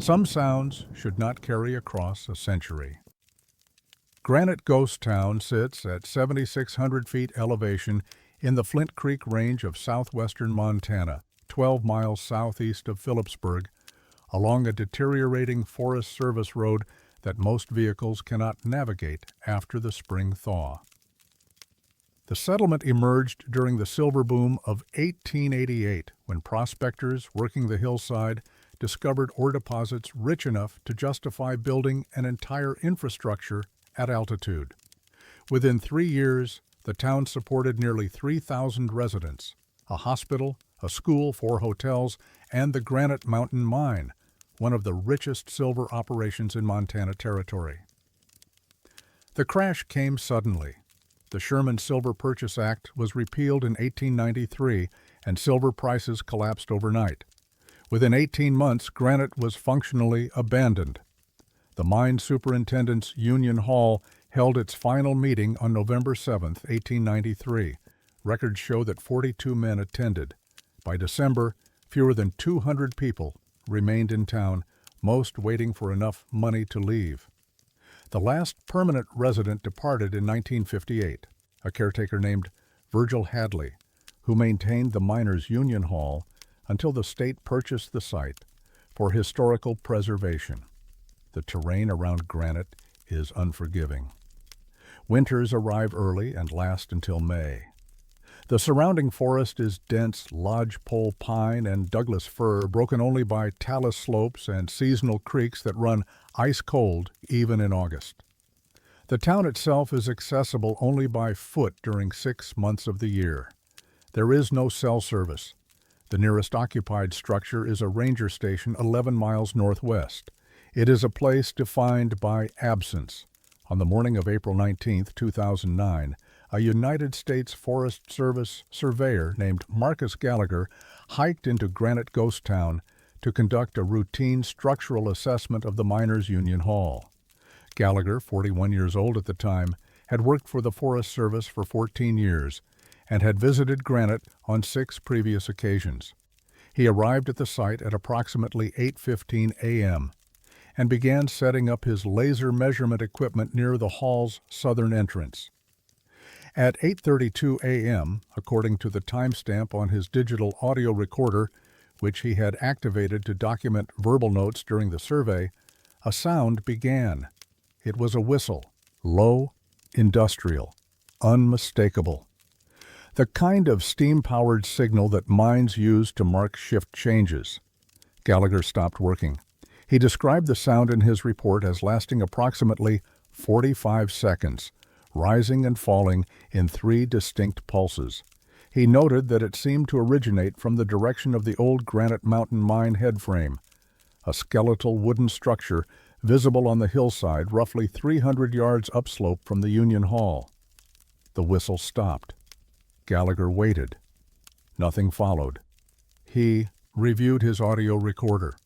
Some sounds should not carry across a century. Granite Ghost Town sits at 7,600 feet elevation in the Flint Creek Range of southwestern Montana, 12 miles southeast of Phillipsburg, along a deteriorating Forest Service road that most vehicles cannot navigate after the spring thaw. The settlement emerged during the silver boom of 1888, when prospectors working the hillside discovered ore deposits rich enough to justify building an entire infrastructure at altitude. Within 3 years, the town supported nearly 3,000 residents, a hospital, a school, 4 hotels, and the Granite Mountain Mine, one of the richest silver operations in Montana Territory. The crash came suddenly. The Sherman Silver Purchase Act was repealed in 1893, and silver prices collapsed overnight. Within 18 months, granite was functionally abandoned. The mine superintendent's Union Hall held its final meeting on November 7, 1893. Records show that 42 men attended. By December, fewer than 200 people remained in town, most waiting for enough money to leave. The last permanent resident departed in 1958, a caretaker named Virgil Hadley, who maintained the miners' Union Hall until the state purchased the site for historical preservation. The terrain around Granite is unforgiving. Winters arrive early and last until May. The surrounding forest is dense lodgepole pine and Douglas fir, broken only by talus slopes and seasonal creeks that run ice-cold even in August. The town itself is accessible only by foot during 6 months of the year. There is no cell service. The nearest occupied structure is a ranger station 11 miles northwest. It is a place defined by absence. On the morning of April 19, 2009, a United States Forest Service surveyor named Marcus Gallagher hiked into Granite Ghost Town to conduct a routine structural assessment of the miners' Union Hall. Gallagher, 41 years old at the time, had worked for the Forest Service for 14 years and had visited Granite on 6 previous occasions. He arrived at the site at approximately 8:15 a.m. and began setting up his laser measurement equipment near the hall's southern entrance. At 8:32 a.m., according to the timestamp on his digital audio recorder, which he had activated to document verbal notes during the survey, a sound began. It was a whistle, low, industrial, unmistakable. The kind of steam-powered signal that mines use to mark shift changes. Gallagher stopped working. He described the sound in his report as lasting approximately 45 seconds, rising and falling in 3 distinct pulses. He noted that it seemed to originate from the direction of the old Granite Mountain Mine headframe, a skeletal wooden structure visible on the hillside roughly 300 yards upslope from the Union Hall. The whistle stopped. Gallagher waited. Nothing followed. He reviewed his audio recorder.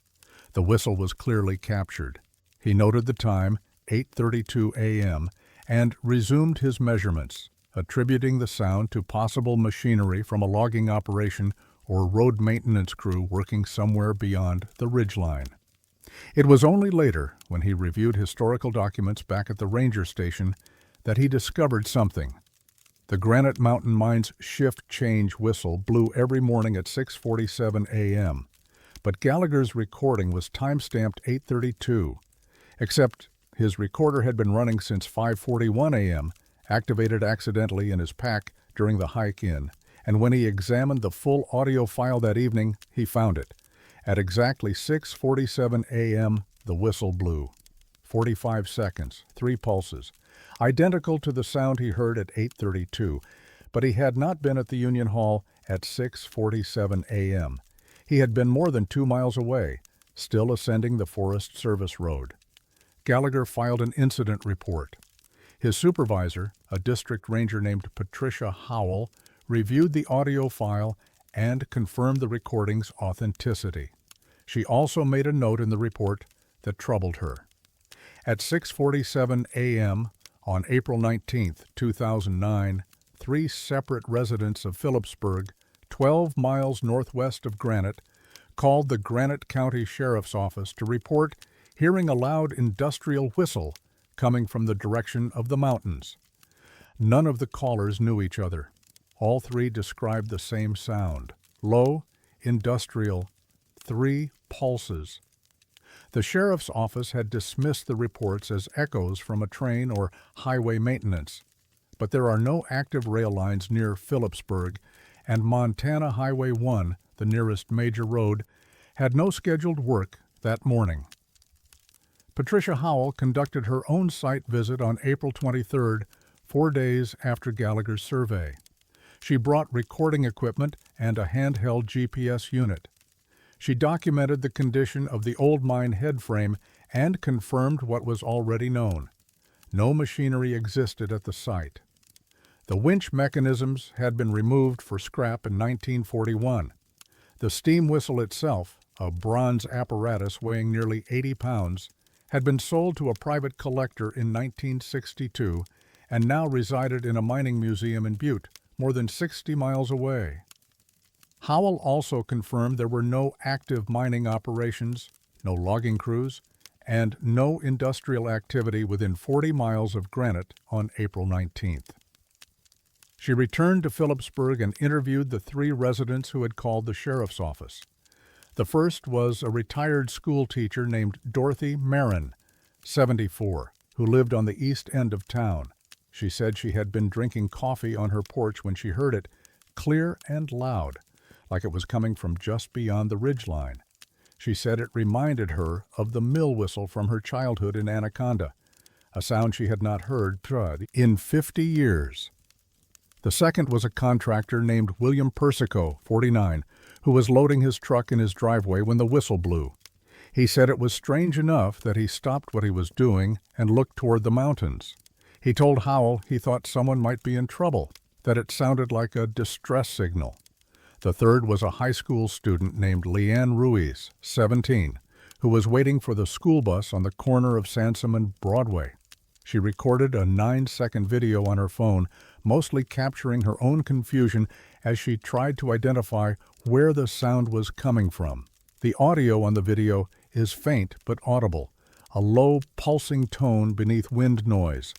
The whistle was clearly captured. He noted the time, 8:32 a.m., and resumed his measurements, attributing the sound to possible machinery from a logging operation or road maintenance crew working somewhere beyond the ridgeline. It was only later, when he reviewed historical documents back at the ranger station, that he discovered something. The Granite Mountain Mine's shift change whistle blew every morning at 6:47 a.m., but Gallagher's recording was time-stamped 8:32, except his recorder had been running since 5:41 a.m., activated accidentally in his pack during the hike in, and when he examined the full audio file that evening, he found it. At exactly 6:47 a.m., the whistle blew. 45 seconds, 3 pulses, identical to the sound he heard at 8:32, but he had not been at the Union Hall at 6:47 a.m. He had been more than 2 miles away, still ascending the Forest Service road. Gallagher filed an incident report. His supervisor, a district ranger named Patricia Howell, reviewed the audio file and confirmed the recording's authenticity. She also made a note in the report that troubled her. At 6:47 a.m. on April 19, 2009, 3 separate residents of Phillipsburg, 12 miles northwest of Granite, called the Granite County Sheriff's Office to report hearing a loud industrial whistle coming from the direction of the mountains. None of the callers knew each other. All three described the same sound: low, industrial, 3 pulses. The sheriff's office had dismissed the reports as echoes from a train or highway maintenance, but there are no active rail lines near Phillipsburg, and Montana Highway 1, the nearest major road, had no scheduled work that morning. Patricia Howell conducted her own site visit on April 23rd, 4 days after Gallagher's survey. She brought recording equipment and a handheld GPS unit. She documented the condition of the old mine headframe and confirmed what was already known. No machinery existed at the site. The winch mechanisms had been removed for scrap in 1941. The steam whistle itself, a bronze apparatus weighing nearly 80 pounds, had been sold to a private collector in 1962 and now resided in a mining museum in Butte, more than 60 miles away. Howell also confirmed there were no active mining operations, no logging crews, and no industrial activity within 40 miles of Granite on April 19th. She returned to Phillipsburg and interviewed the 3 residents who had called the sheriff's office. The first was a retired school teacher named Dorothy Marin, 74, who lived on the east end of town. She said she had been drinking coffee on her porch when she heard it, clear and loud, like it was coming from just beyond the ridgeline. She said it reminded her of the mill whistle from her childhood in Anaconda, a sound she had not heard in 50 years. The second was a contractor named William Persico, 49, who was loading his truck in his driveway when the whistle blew. He said it was strange enough that he stopped what he was doing and looked toward the mountains. He told Howell he thought someone might be in trouble, that it sounded like a distress signal. The third was a high school student named Leanne Ruiz, 17, who was waiting for the school bus on the corner of Sansom and Broadway. She recorded a 9-second video on her phone, mostly capturing her own confusion as she tried to identify where the sound was coming from. The audio on the video is faint but audible, a low, pulsing tone beneath wind noise.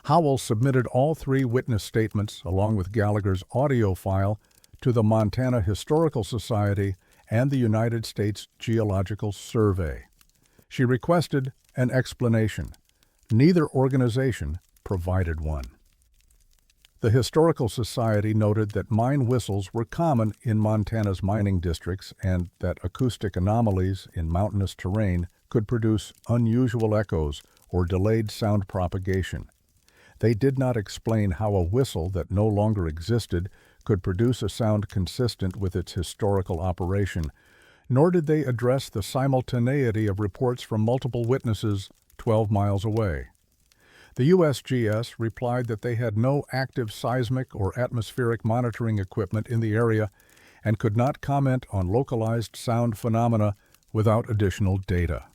Howell submitted all 3 witness statements, along with Gallagher's audio file, to the Montana Historical Society and the United States Geological Survey. She requested an explanation. Neither organization provided one. The Historical Society noted that mine whistles were common in Montana's mining districts and that acoustic anomalies in mountainous terrain could produce unusual echoes or delayed sound propagation. They did not explain how a whistle that no longer existed could produce a sound consistent with its historical operation, nor did they address the simultaneity of reports from multiple witnesses 12 miles away. The USGS replied that they had no active seismic or atmospheric monitoring equipment in the area and could not comment on localized sound phenomena without additional data.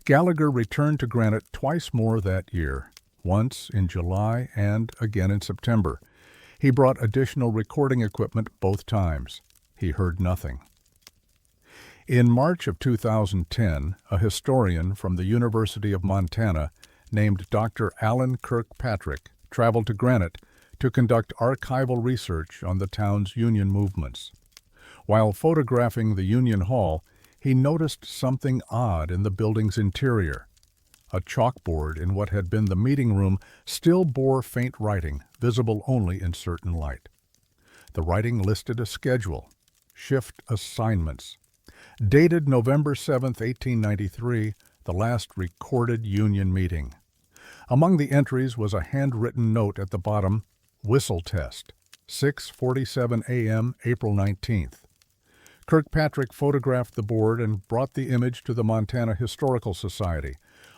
Gallagher returned to Granite twice more that year, once in July and again in September. He brought additional recording equipment both times. He heard nothing. In March of 2010, a historian from the University of Montana named Dr. Alan Kirkpatrick traveled to Granite to conduct archival research on the town's Union movements. While photographing the Union Hall, he noticed something odd in the building's interior. A chalkboard in what had been the meeting room still bore faint writing, visible only in certain light. The writing listed a schedule, shift assignments. Dated November 7, 1893, the last recorded Union meeting. Among the entries was a handwritten note at the bottom, "Whistle test, 6:47 a.m., April 19th. Kirkpatrick photographed the board and brought the image to the Montana Historical Society.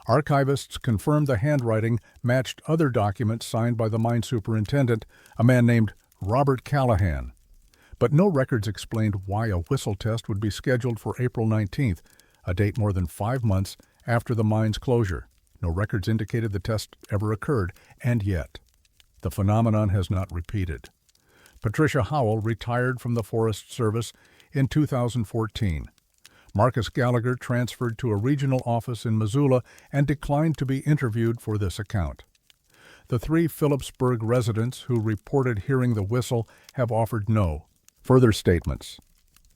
Archivists confirmed the handwriting matched other documents signed by the mine superintendent, a man named Robert Callahan. But no records explained why a whistle test would be scheduled for April 19th, a date more than 5 months after the mine's closure. No records indicated the test ever occurred, and yet the phenomenon has not repeated. Patricia Howell retired from the Forest Service in 2014. Marcus Gallagher transferred to a regional office in Missoula and declined to be interviewed for this account. The 3 Phillipsburg residents who reported hearing the whistle have offered no further statements.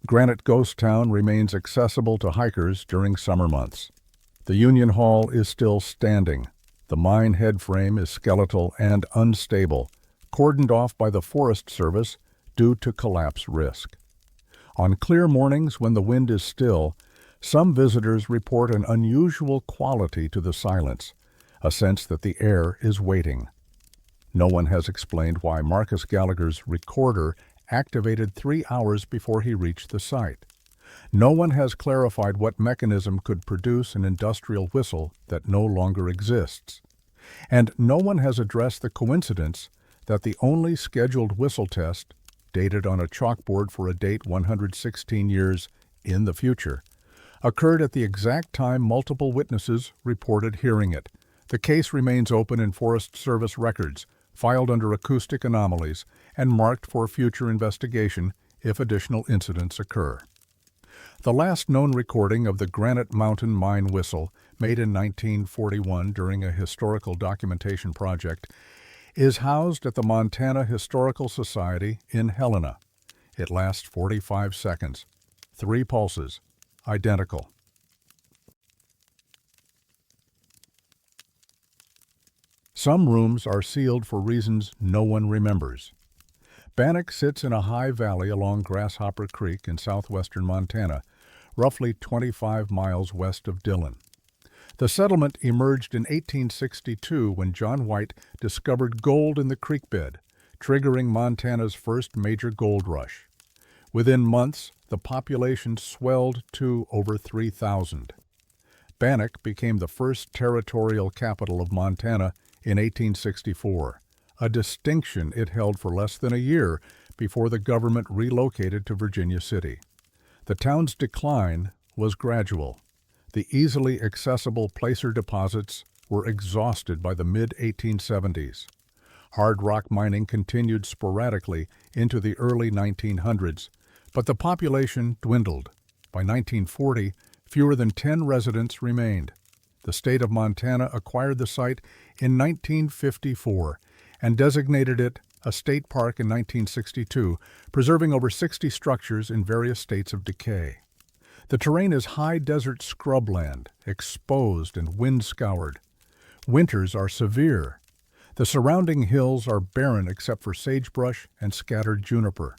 Granite Ghost Town remains accessible to hikers during summer months. The Union Hall is still standing. The mine head frame is skeletal and unstable, cordoned off by the Forest Service due to collapse risk. On clear mornings when the wind is still, some visitors report an unusual quality to the silence, a sense that the air is waiting. No one has explained why Marcus Gallagher's recorder activated 3 hours before he reached the site. No one has clarified what mechanism could produce an industrial whistle that no longer exists. And no one has addressed the coincidence that the only scheduled whistle test, dated on a chalkboard for a date 116 years in the future, occurred at the exact time multiple witnesses reported hearing it. The case remains open in Forest Service records, filed under acoustic anomalies, and marked for future investigation if additional incidents occur. The last known recording of the Granite Mountain mine whistle, made in 1941 during a historical documentation project, is housed at the Montana Historical Society in Helena. It lasts 45 seconds. 3 pulses, identical. Some rooms are sealed for reasons no one remembers. Bannock sits in a high valley along Grasshopper Creek in southwestern Montana, roughly 25 miles west of Dillon. The settlement emerged in 1862 when John White discovered gold in the creek bed, triggering Montana's first major gold rush. Within months, the population swelled to over 3,000. Bannock became the first territorial capital of Montana in 1864, a distinction it held for less than a year before the government relocated to Virginia City. The town's decline was gradual. The easily accessible placer deposits were exhausted by the mid-1870s. Hard rock mining continued sporadically into the early 1900s, but the population dwindled. By 1940, fewer than 10 residents remained. The state of Montana acquired the site in 1954 and designated it a state park in 1962, preserving over 60 structures in various states of decay. The terrain is high desert scrubland, exposed and wind-scoured. Winters are severe. The surrounding hills are barren except for sagebrush and scattered juniper.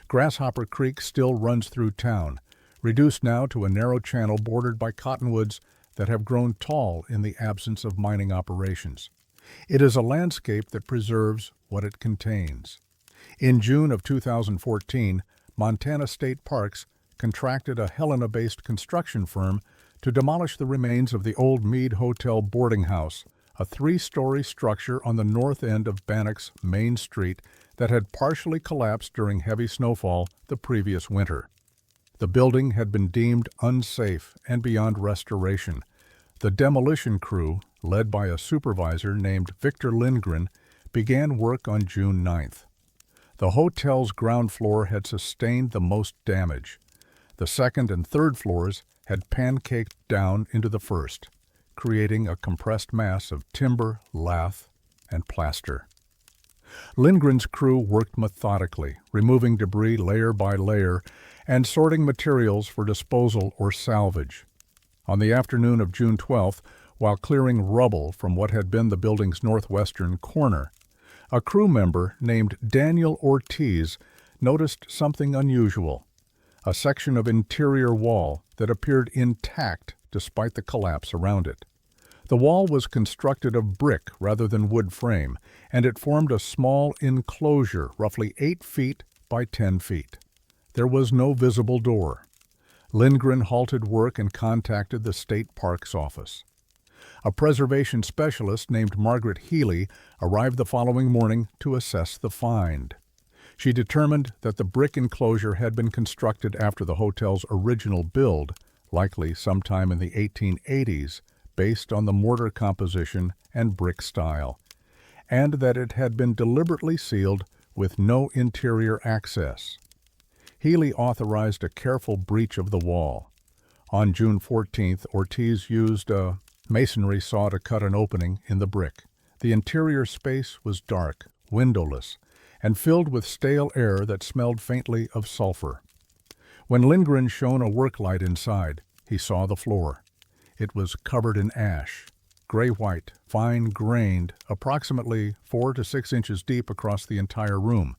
Grasshopper Creek still runs through town, reduced now to a narrow channel bordered by cottonwoods that have grown tall in the absence of mining operations. It is a landscape that preserves what it contains. In June of 2014, Montana State Parks contracted a Helena-based construction firm to demolish the remains of the old Mead Hotel boarding house, a 3-story structure on the north end of Bannock's Main Street that had partially collapsed during heavy snowfall the previous winter. The building had been deemed unsafe and beyond restoration. The demolition crew, led by a supervisor named Victor Lindgren, began work on June 9th. The hotel's ground floor had sustained the most damage. The second and third floors had pancaked down into the first, creating a compressed mass of timber, lath, and plaster. Lindgren's crew worked methodically, removing debris layer by layer and sorting materials for disposal or salvage. On the afternoon of June 12th, while clearing rubble from what had been the building's northwestern corner, a crew member named Daniel Ortiz noticed something unusual: a section of interior wall that appeared intact despite the collapse around it. The wall was constructed of brick rather than wood frame, and it formed a small enclosure roughly 8 feet by 10 feet. There was no visible door. Lindgren halted work and contacted the state parks office. A preservation specialist named Margaret Healy arrived the following morning to assess the find. She determined that the brick enclosure had been constructed after the hotel's original build, likely sometime in the 1880s, based on the mortar composition and brick style, and that it had been deliberately sealed with no interior access. Healy authorized a careful breach of the wall. On June 14th, Ortiz used a masonry saw to cut an opening in the brick. The interior space was dark, windowless, and filled with stale air that smelled faintly of sulfur. When Lindgren shone a work light inside, he saw the floor. It was covered in ash, gray-white, fine-grained, approximately 4 to 6 inches deep across the entire room.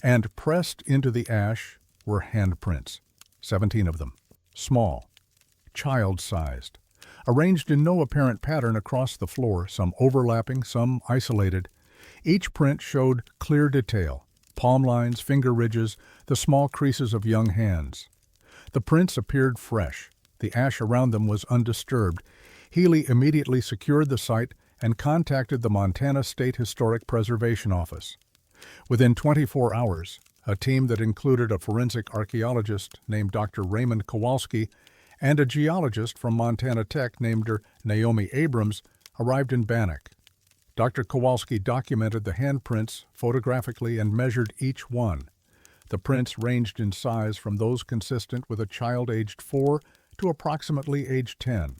And pressed into the ash were handprints, 17 of them, small, child-sized, arranged in no apparent pattern across the floor, some overlapping, some isolated. Each print showed clear detail, palm lines, finger ridges, the small creases of young hands. The prints appeared fresh. The ash around them was undisturbed. Healy immediately secured the site and contacted the Montana State Historic Preservation Office. Within 24 hours, a team that included a forensic archaeologist named Dr. Raymond Kowalski and a geologist from Montana Tech named Naomi Abrams arrived in Bannack. Dr. Kowalski documented the handprints photographically and measured each one. The prints ranged in size from those consistent with a child aged 4 to approximately age 10.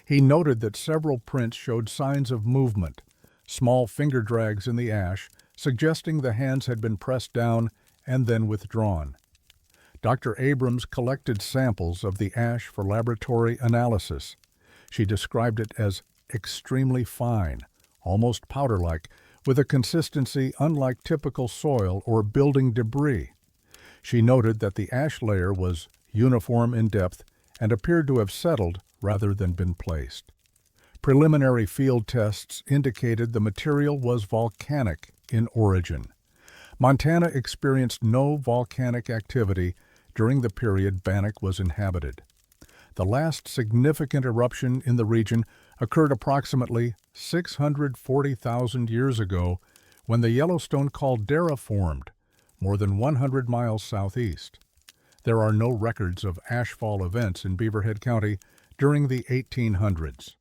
He noted that several prints showed signs of movement, small finger drags in the ash, suggesting the hands had been pressed down and then withdrawn. Dr. Abrams collected samples of the ash for laboratory analysis. She described it as extremely fine, almost powder-like, with a consistency unlike typical soil or building debris. She noted that the ash layer was uniform in depth and appeared to have settled rather than been placed. Preliminary field tests indicated the material was volcanic in origin. Montana experienced no volcanic activity during the period Bannack was inhabited. The last significant eruption in the region occurred approximately 640,000 years ago when the Yellowstone caldera formed, more than 100 miles southeast. There are no records of ashfall events in Beaverhead County during the 1800s.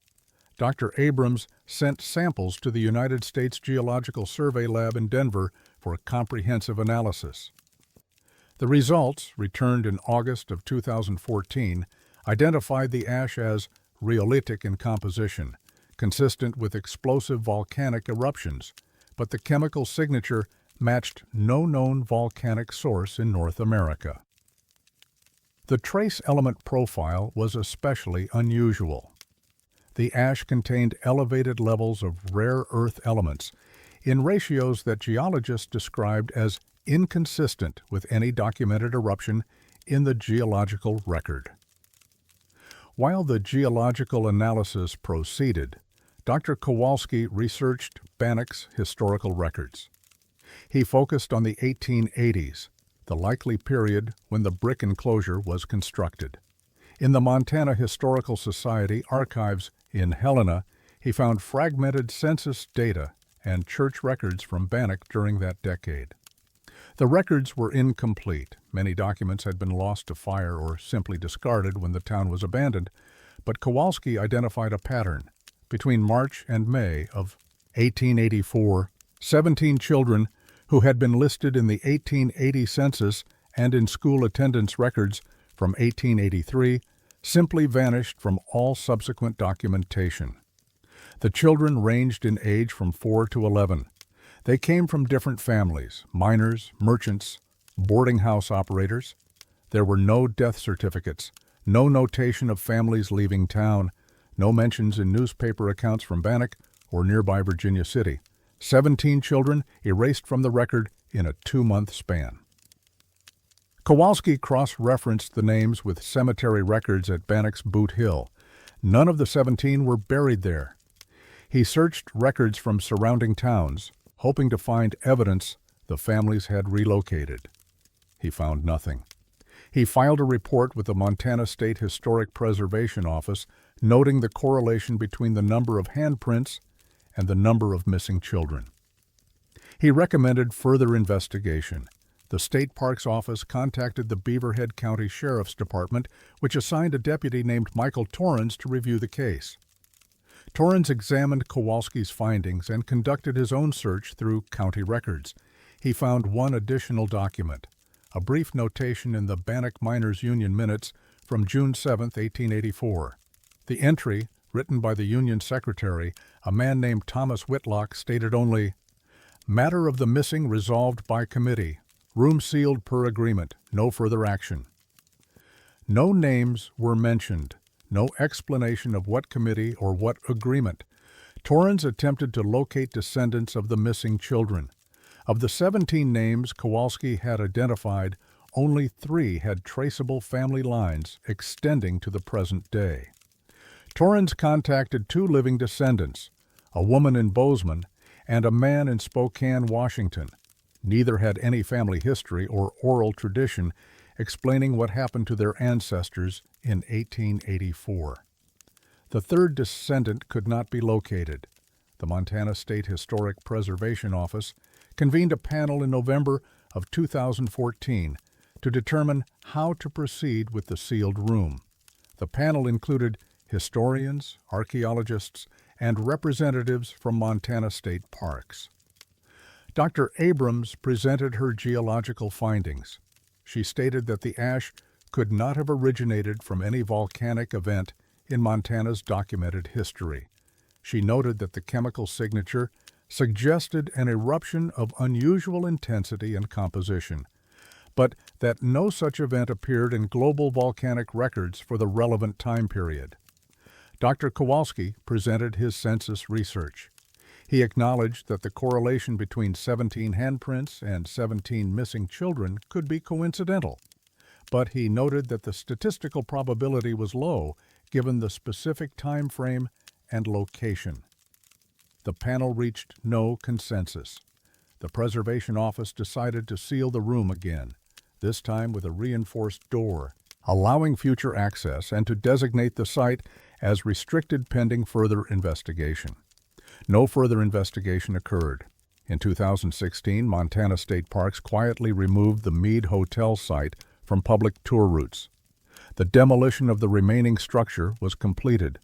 Dr. Abrams sent samples to the United States Geological Survey Lab in Denver for a comprehensive analysis. The results, returned in August of 2014, identified the ash as rhyolitic in composition, consistent with explosive volcanic eruptions, but the chemical signature matched no known volcanic source in North America. The trace element profile was especially unusual. The ash contained elevated levels of rare earth elements in ratios that geologists described as inconsistent with any documented eruption in the geological record. While the geological analysis proceeded, Dr. Kowalski researched Bannack's historical records. He focused on the 1880s, the likely period when the brick enclosure was constructed. In the Montana Historical Society archives in Helena, he found fragmented census data and church records from Bannack during that decade. The records were incomplete. Many documents had been lost to fire or simply discarded when the town was abandoned, but Kowalski identified a pattern. Between March and May of 1884, 17 children who had been listed in the 1880 census and in school attendance records from 1883 simply vanished from all subsequent documentation. The children ranged in age from 4 to 11. They came from different families, miners, merchants, boarding house operators. There were no death certificates, no notation of families leaving town, no mentions in newspaper accounts from Bannack or nearby Virginia City. 17 children erased from the record in a 2-month span. Kowalski cross-referenced the names with cemetery records at Bannack's Boot Hill. None of the 17 were buried there. He searched records from surrounding towns, hoping to find evidence the families had relocated. He found nothing. He filed a report with the Montana State Historic Preservation Office, noting the correlation between the number of handprints and the number of missing children. He recommended further investigation. The State Parks Office contacted the Beaverhead County Sheriff's Department, which assigned a deputy named Michael Torrens to review the case. Torrens examined Kowalski's findings and conducted his own search through county records. He found one additional document, a brief notation in the Bannock Miners' Union minutes from June 7, 1884. The entry, written by the Union secretary, a man named Thomas Whitlock, stated only, "Matter of the missing resolved by committee. Room sealed per agreement. No further action." No names were mentioned, no explanation of what committee or what agreement. Torrens attempted to locate descendants of the missing children. Of the 17 names Kowalski had identified, only 3 had traceable family lines extending to the present day. Torrens contacted 2 living descendants, a woman in Bozeman and a man in Spokane, Washington. Neither had any family history or oral tradition explaining what happened to their ancestors in 1884. The third descendant could not be located. The Montana State Historic Preservation Office convened a panel in November of 2014 to determine how to proceed with the sealed room. The panel included historians, archaeologists, and representatives from Montana State Parks. Dr. Abrams presented her geological findings. She stated that the ash could not have originated from any volcanic event in Montana's documented history. She noted that the chemical signature suggested an eruption of unusual intensity and composition, but that no such event appeared in global volcanic records for the relevant time period. Dr. Kowalski presented his census research. He acknowledged that the correlation between 17 handprints and 17 missing children could be coincidental, but he noted that the statistical probability was low given the specific time frame and location. The panel reached no consensus. The Preservation Office decided to seal the room again, this time with a reinforced door, allowing future access, and to designate the site as restricted pending further investigation. No further investigation occurred. In 2016, Montana State Parks quietly removed the Mead Hotel site from public tour routes. The demolition of the remaining structure was completed,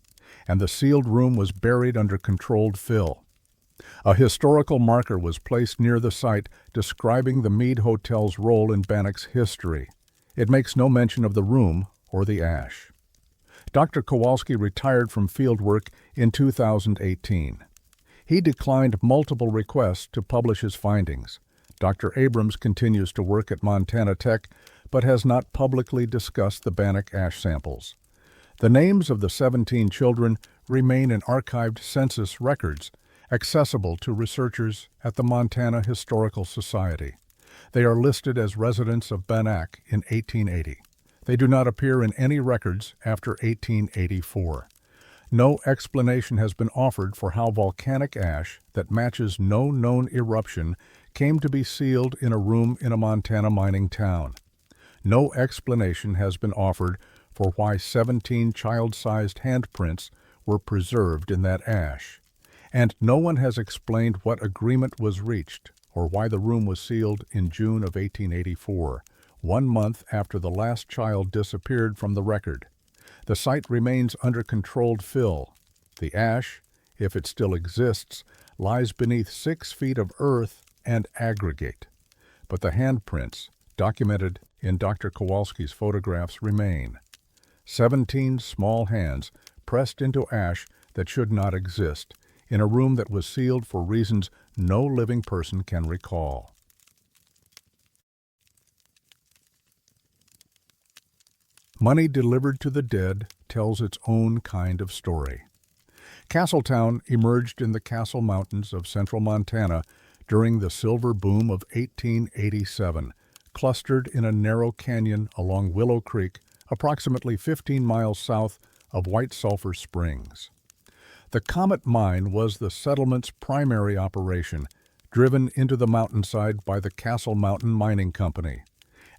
and the sealed room was buried under controlled fill. A historical marker was placed near the site describing the Mead Hotel's role in Bannock's history. It makes no mention of the room or the ash. Dr. Kowalski retired from fieldwork in 2018. He declined multiple requests to publish his findings. Dr. Abrams continues to work at Montana Tech, but has not publicly discussed the Bannock ash samples. The names of the 17 children remain in archived census records, accessible to researchers at the Montana Historical Society. They are listed as residents of Bannock in 1880. They do not appear in any records after 1884. No explanation has been offered for how volcanic ash that matches no known eruption came to be sealed in a room in a Montana mining town. No explanation has been offered for why 17 child-sized handprints were preserved in that ash. And no one has explained what agreement was reached or why the room was sealed in June of 1884, 1 month after the last child disappeared from the record. The site remains under controlled fill. The ash, if it still exists, lies beneath 6 feet of earth and aggregate. But the handprints, documented in Dr. Kowalski's photographs, remain. 17 small hands pressed into ash that should not exist, in a room that was sealed for reasons no living person can recall. Money delivered to the dead tells its own kind of story. Castletown emerged in the Castle Mountains of central Montana during the silver boom of 1887, clustered in a narrow canyon along Willow Creek, approximately 15 miles south of White Sulphur Springs. The Comet Mine was the settlement's primary operation, driven into the mountainside by the Castle Mountain Mining Company.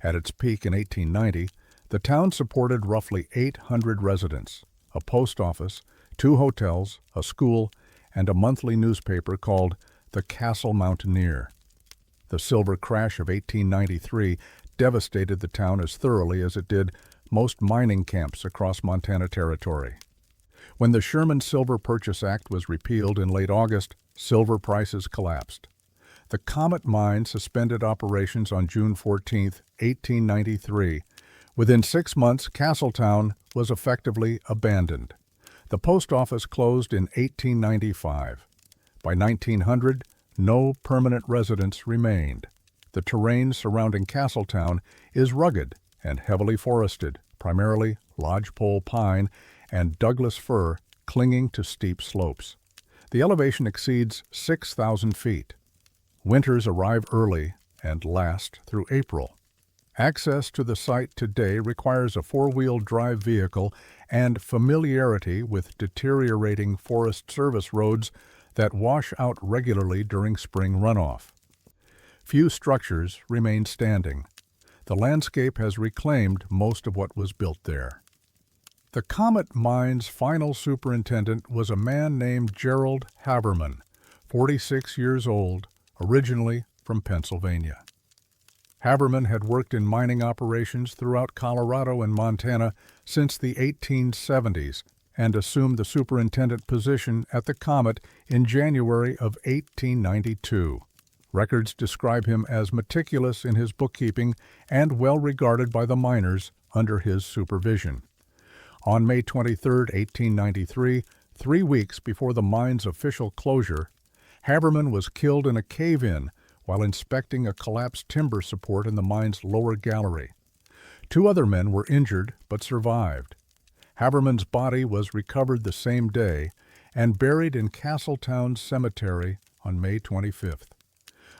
At its peak in 1890, the town supported roughly 800 residents, a post office, 2 hotels, a school, and a monthly newspaper called the Castle Mountaineer. The silver crash of 1893 devastated the town as thoroughly as it did most mining camps across Montana Territory. When the Sherman Silver Purchase Act was repealed in late August, silver prices collapsed. The Comet Mine suspended operations on June 14, 1893. Within 6 months, Castletown was effectively abandoned. The post office closed in 1895. By 1900, no permanent residents remained. The terrain surrounding Castletown is rugged and heavily forested, primarily lodgepole pine and Douglas fir clinging to steep slopes. The elevation exceeds 6,000 feet. Winters arrive early and last through April. Access to the site today requires a four-wheel drive vehicle and familiarity with deteriorating Forest Service roads that wash out regularly during spring runoff. Few structures remain standing. The landscape has reclaimed most of what was built there. The Comet Mine's final superintendent was a man named Gerald Haberman, 46 years old, originally from Pennsylvania. Haberman had worked in mining operations throughout Colorado and Montana since the 1870s and assumed the superintendent position at the Comet in January of 1892. Records describe him as meticulous in his bookkeeping and well regarded by the miners under his supervision. On May 23, 1893, 3 weeks before the mine's official closure, Haberman was killed in a cave-in while inspecting a collapsed timber support in the mine's lower gallery. 2 other men were injured but survived. Haberman's body was recovered the same day and buried in Castletown Cemetery on May 25th.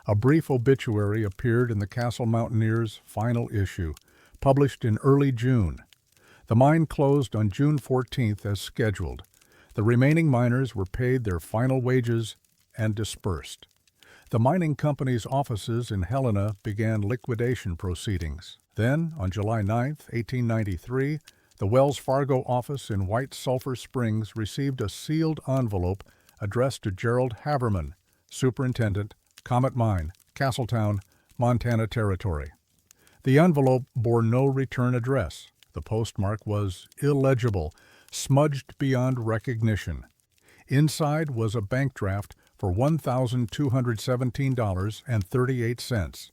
A brief obituary appeared in the Castle Mountaineer's final issue, published in early June. The mine closed on June 14th as scheduled. The remaining miners were paid their final wages and dispersed. The mining company's offices in Helena began liquidation proceedings. Then, on July 9, 1893, the Wells Fargo office in White Sulphur Springs received a sealed envelope addressed to Gerald Haberman, Superintendent, Comet Mine, Castletown, Montana Territory. The envelope bore no return address. The postmark was illegible, smudged beyond recognition. Inside was a bank draft for $1,217.38,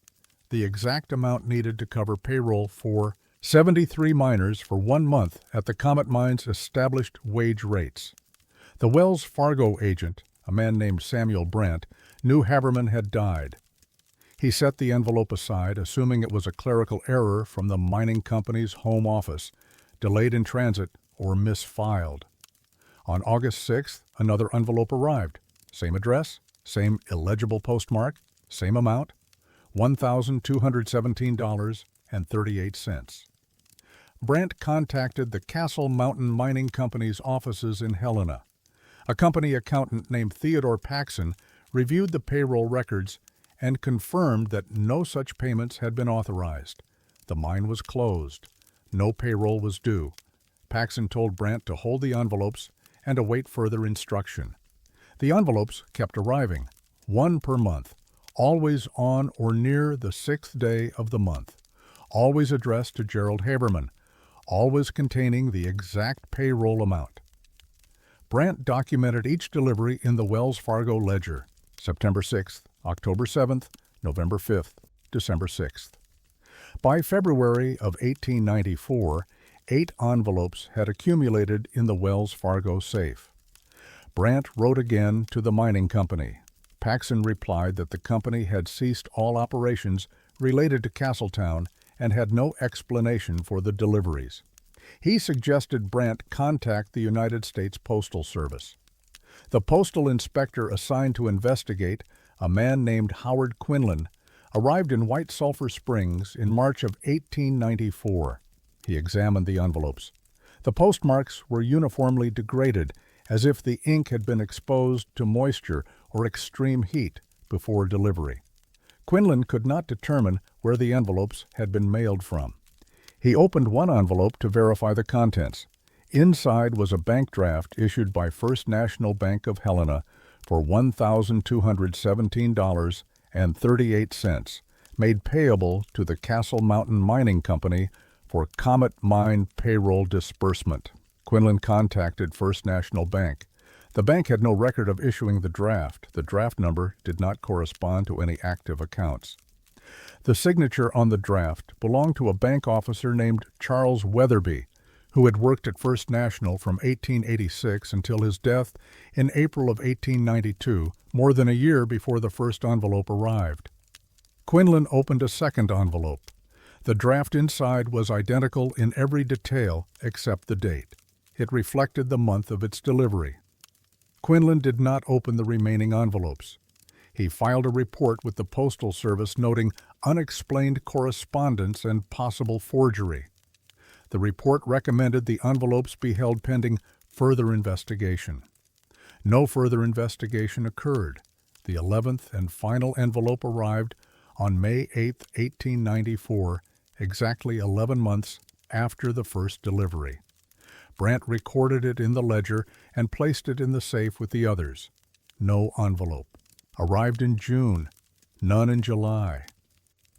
the exact amount needed to cover payroll for 73 miners for 1 month at the Comet Mine's established wage rates. The Wells Fargo agent, a man named Samuel Brandt, knew Haberman had died. He set the envelope aside, assuming it was a clerical error from the mining company's home office, delayed in transit, or misfiled. On August 6th, another envelope arrived. Same address, same illegible postmark, same amount, $1,217.38. Brandt contacted the Castle Mountain Mining Company's offices in Helena. A company accountant named Theodore Paxson reviewed the payroll records and confirmed that no such payments had been authorized. The mine was closed. No payroll was due. Paxson told Brandt to hold the envelopes and await further instruction. The envelopes kept arriving, 1 per month, always on or near the 6th day of the month, always addressed to Gerald Haberman, always containing the exact payroll amount. Brandt documented each delivery in the Wells Fargo ledger, September 6th, October 7th, November 5th, December 6th. By February of 1894, 8 envelopes had accumulated in the Wells Fargo safe. Brandt wrote again to the mining company. Paxson replied that the company had ceased all operations related to Castletown and had no explanation for the deliveries. He suggested Brandt contact the United States Postal Service. The postal inspector assigned to investigate, a man named Howard Quinlan, arrived in White Sulphur Springs in March of 1894. He examined the envelopes. The postmarks were uniformly degraded, as if the ink had been exposed to moisture or extreme heat before delivery. Quinlan could not determine where the envelopes had been mailed from. He opened one envelope to verify the contents. Inside was a bank draft issued by First National Bank of Helena for $1,217.38, made payable to the Castle Mountain Mining Company for Comet Mine payroll disbursement. Quinlan contacted First National Bank. The bank had no record of issuing the draft. The draft number did not correspond to any active accounts. The signature on the draft belonged to a bank officer named Charles Weatherby, who had worked at First National from 1886 until his death in April of 1892, more than a year before the first envelope arrived. Quinlan opened a second envelope. The draft inside was identical in every detail except the date. It reflected the month of its delivery. Quinlan did not open the remaining envelopes. He filed a report with the Postal Service noting unexplained correspondence and possible forgery. The report recommended the envelopes be held pending further investigation. No further investigation occurred. The 11th and final envelope arrived on May 8, 1894, exactly 11 months after the first delivery. Brant recorded it in the ledger and placed it in the safe with the others. No envelope. Arrived in June, none in July.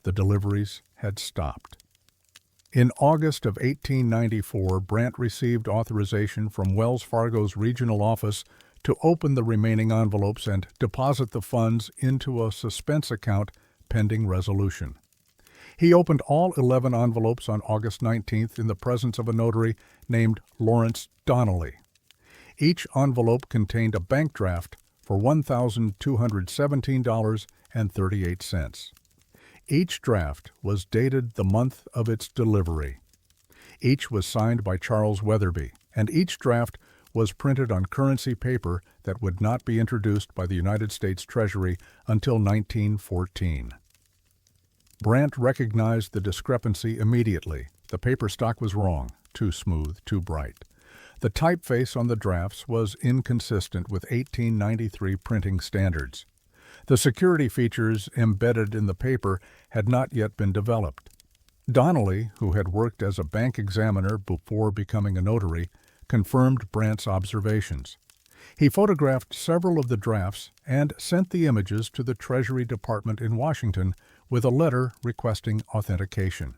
The deliveries had stopped. In August of 1894, Brant received authorization from Wells Fargo's regional office to open the remaining envelopes and deposit the funds into a suspense account pending resolution. He opened all 11 envelopes on August 19th in the presence of a notary named Lawrence Donnelly. Each envelope contained a bank draft for $1,217.38. Each draft was dated the month of its delivery. Each was signed by Charles Weatherby, and each draft was printed on currency paper that would not be introduced by the United States Treasury until 1914. Brant recognized the discrepancy immediately. The paper stock was wrong, too smooth, too bright. The typeface on the drafts was inconsistent with 1893 printing standards. The security features embedded in the paper had not yet been developed. Donnelly, who had worked as a bank examiner before becoming a notary, confirmed Brant's observations. He photographed several of the drafts and sent the images to the Treasury Department in Washington with a letter requesting authentication.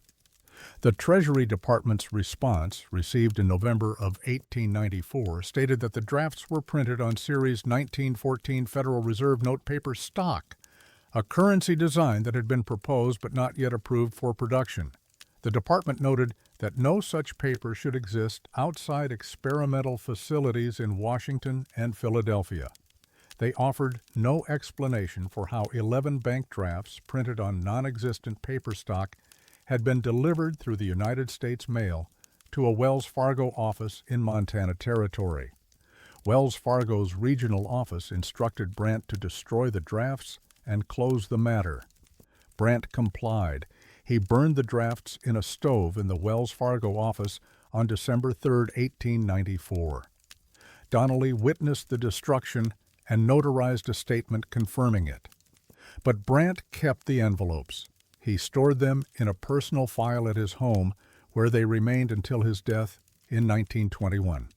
The Treasury Department's response, received in November of 1894, stated that the drafts were printed on Series 1914 Federal Reserve note paper stock, a currency design that had been proposed but not yet approved for production. The department noted that no such paper should exist outside experimental facilities in Washington and Philadelphia. They offered no explanation for how 11 bank drafts printed on non-existent paper stock had been delivered through the United States mail to a Wells Fargo office in Montana Territory. Wells Fargo's regional office instructed Brant to destroy the drafts and close the matter. Brant complied. He burned the drafts in a stove in the Wells Fargo office on December 3, 1894. Donnelly witnessed the destruction and notarized a statement confirming it. But Brant kept the envelopes. He stored them in a personal file at his home, where they remained until his death in 1921.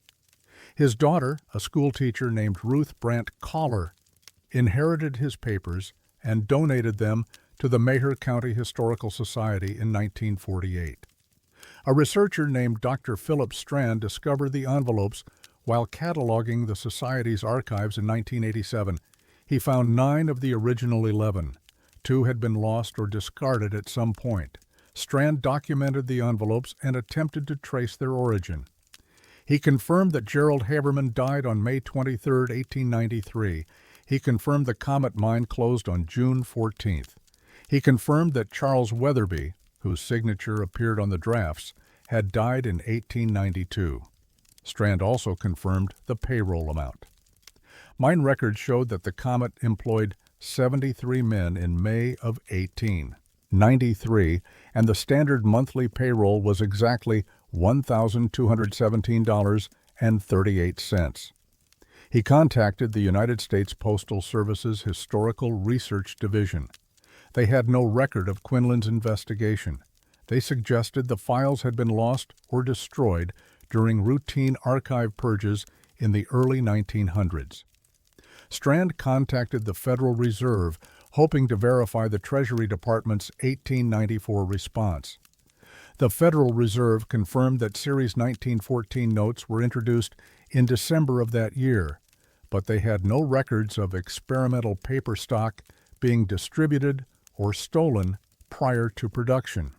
His daughter, a schoolteacher named Ruth Brant Collar, inherited his papers and donated them to the Mayher County Historical Society in 1948. A researcher named Dr. Philip Strand discovered the envelopes while cataloging the Society's archives in 1987. He found 9 of the original 11. 2 had been lost or discarded at some point. Strand documented the envelopes and attempted to trace their origin. He confirmed that Gerald Haberman died on May 23, 1893. He confirmed the Comet mine closed on June 14th. He confirmed that Charles Weatherby, whose signature appeared on the drafts, had died in 1892. Strand also confirmed the payroll amount. Mine records showed that the Comet employed 73 men in May of 1893, and the standard monthly payroll was exactly $1,217.38. He contacted the United States Postal Service's Historical Research Division. They had no record of Quinlan's investigation. They suggested the files had been lost or destroyed during routine archive purges in the early 1900s. Strand contacted the Federal Reserve, hoping to verify the Treasury Department's 1894 response. The Federal Reserve confirmed that Series 1914 notes were introduced in December of that year, but they had no records of experimental paper stock being distributed or stolen prior to production.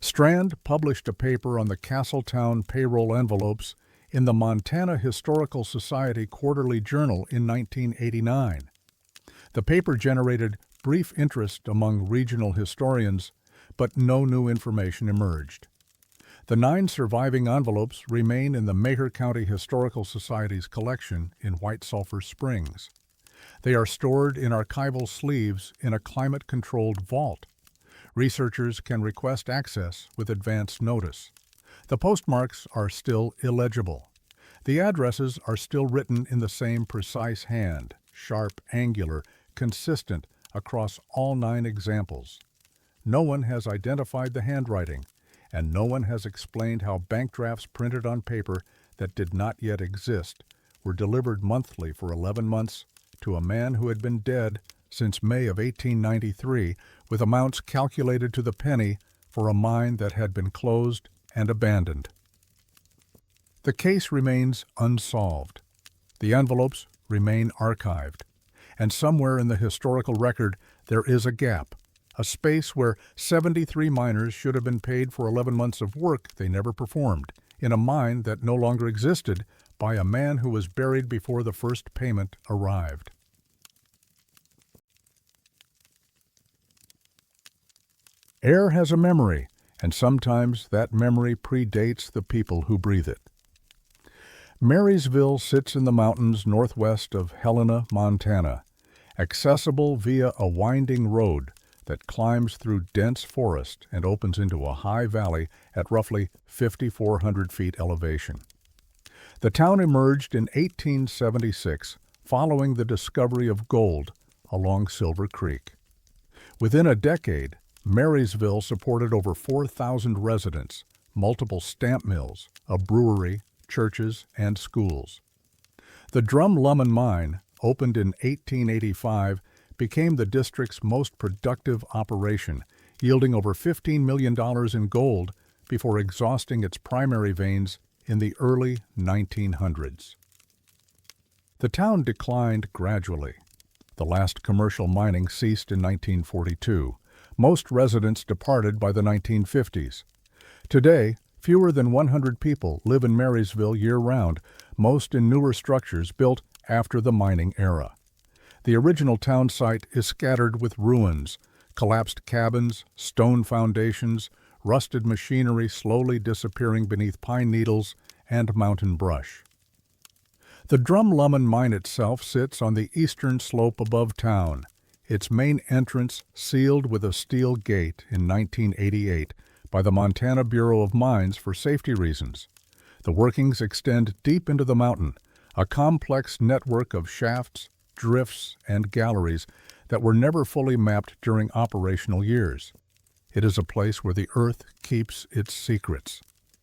Strand published a paper on the Castletown payroll envelopes in the Montana Historical Society Quarterly Journal in 1989. The paper generated brief interest among regional historians, but no new information emerged. The 9 surviving envelopes remain in the Mayher County Historical Society's collection in White Sulphur Springs. They are stored in archival sleeves in a climate-controlled vault. Researchers can request access with advance notice. The postmarks are still illegible. The addresses are still written in the same precise hand, sharp, angular, consistent across all 9 examples. No one has identified the handwriting, and no one has explained how bank drafts printed on paper that did not yet exist were delivered monthly for 11 months to a man who had been dead since May of 1893, with amounts calculated to the penny for a mine that had been closed and abandoned. The case remains unsolved. The envelopes remain archived, and somewhere in the historical record there is a gap, a space where 73 miners should have been paid for 11 months of work they never performed, in a mine that no longer existed, by a man who was buried before the first payment arrived. Air has a memory, and sometimes that memory predates the people who breathe it. Marysville sits in the mountains northwest of Helena, Montana, accessible via a winding road that climbs through dense forest and opens into a high valley at roughly 5,400 feet elevation. The town emerged in 1876 following the discovery of gold along Silver Creek. Within a decade, Marysville supported over 4,000 residents, multiple stamp mills, a brewery, churches, and schools. The Drum Lemon Mine, opened in 1885, became the district's most productive operation, yielding over $15 million in gold before exhausting its primary veins in the early 1900s. The town declined gradually. The last commercial mining ceased in 1942. Most residents departed by the 1950s. Today, fewer than 100 people live in Marysville year-round, most in newer structures built after the mining era. The original town site is scattered with ruins, collapsed cabins, stone foundations, rusted machinery slowly disappearing beneath pine needles and mountain brush. The Drum Lemon Mine itself sits on the eastern slope above town, its main entrance sealed with a steel gate in 1988 by the Montana Bureau of Mines for safety reasons. The workings extend deep into the mountain, a complex network of shafts, drifts, and galleries that were never fully mapped during operational years. It is a place where the earth keeps its secrets.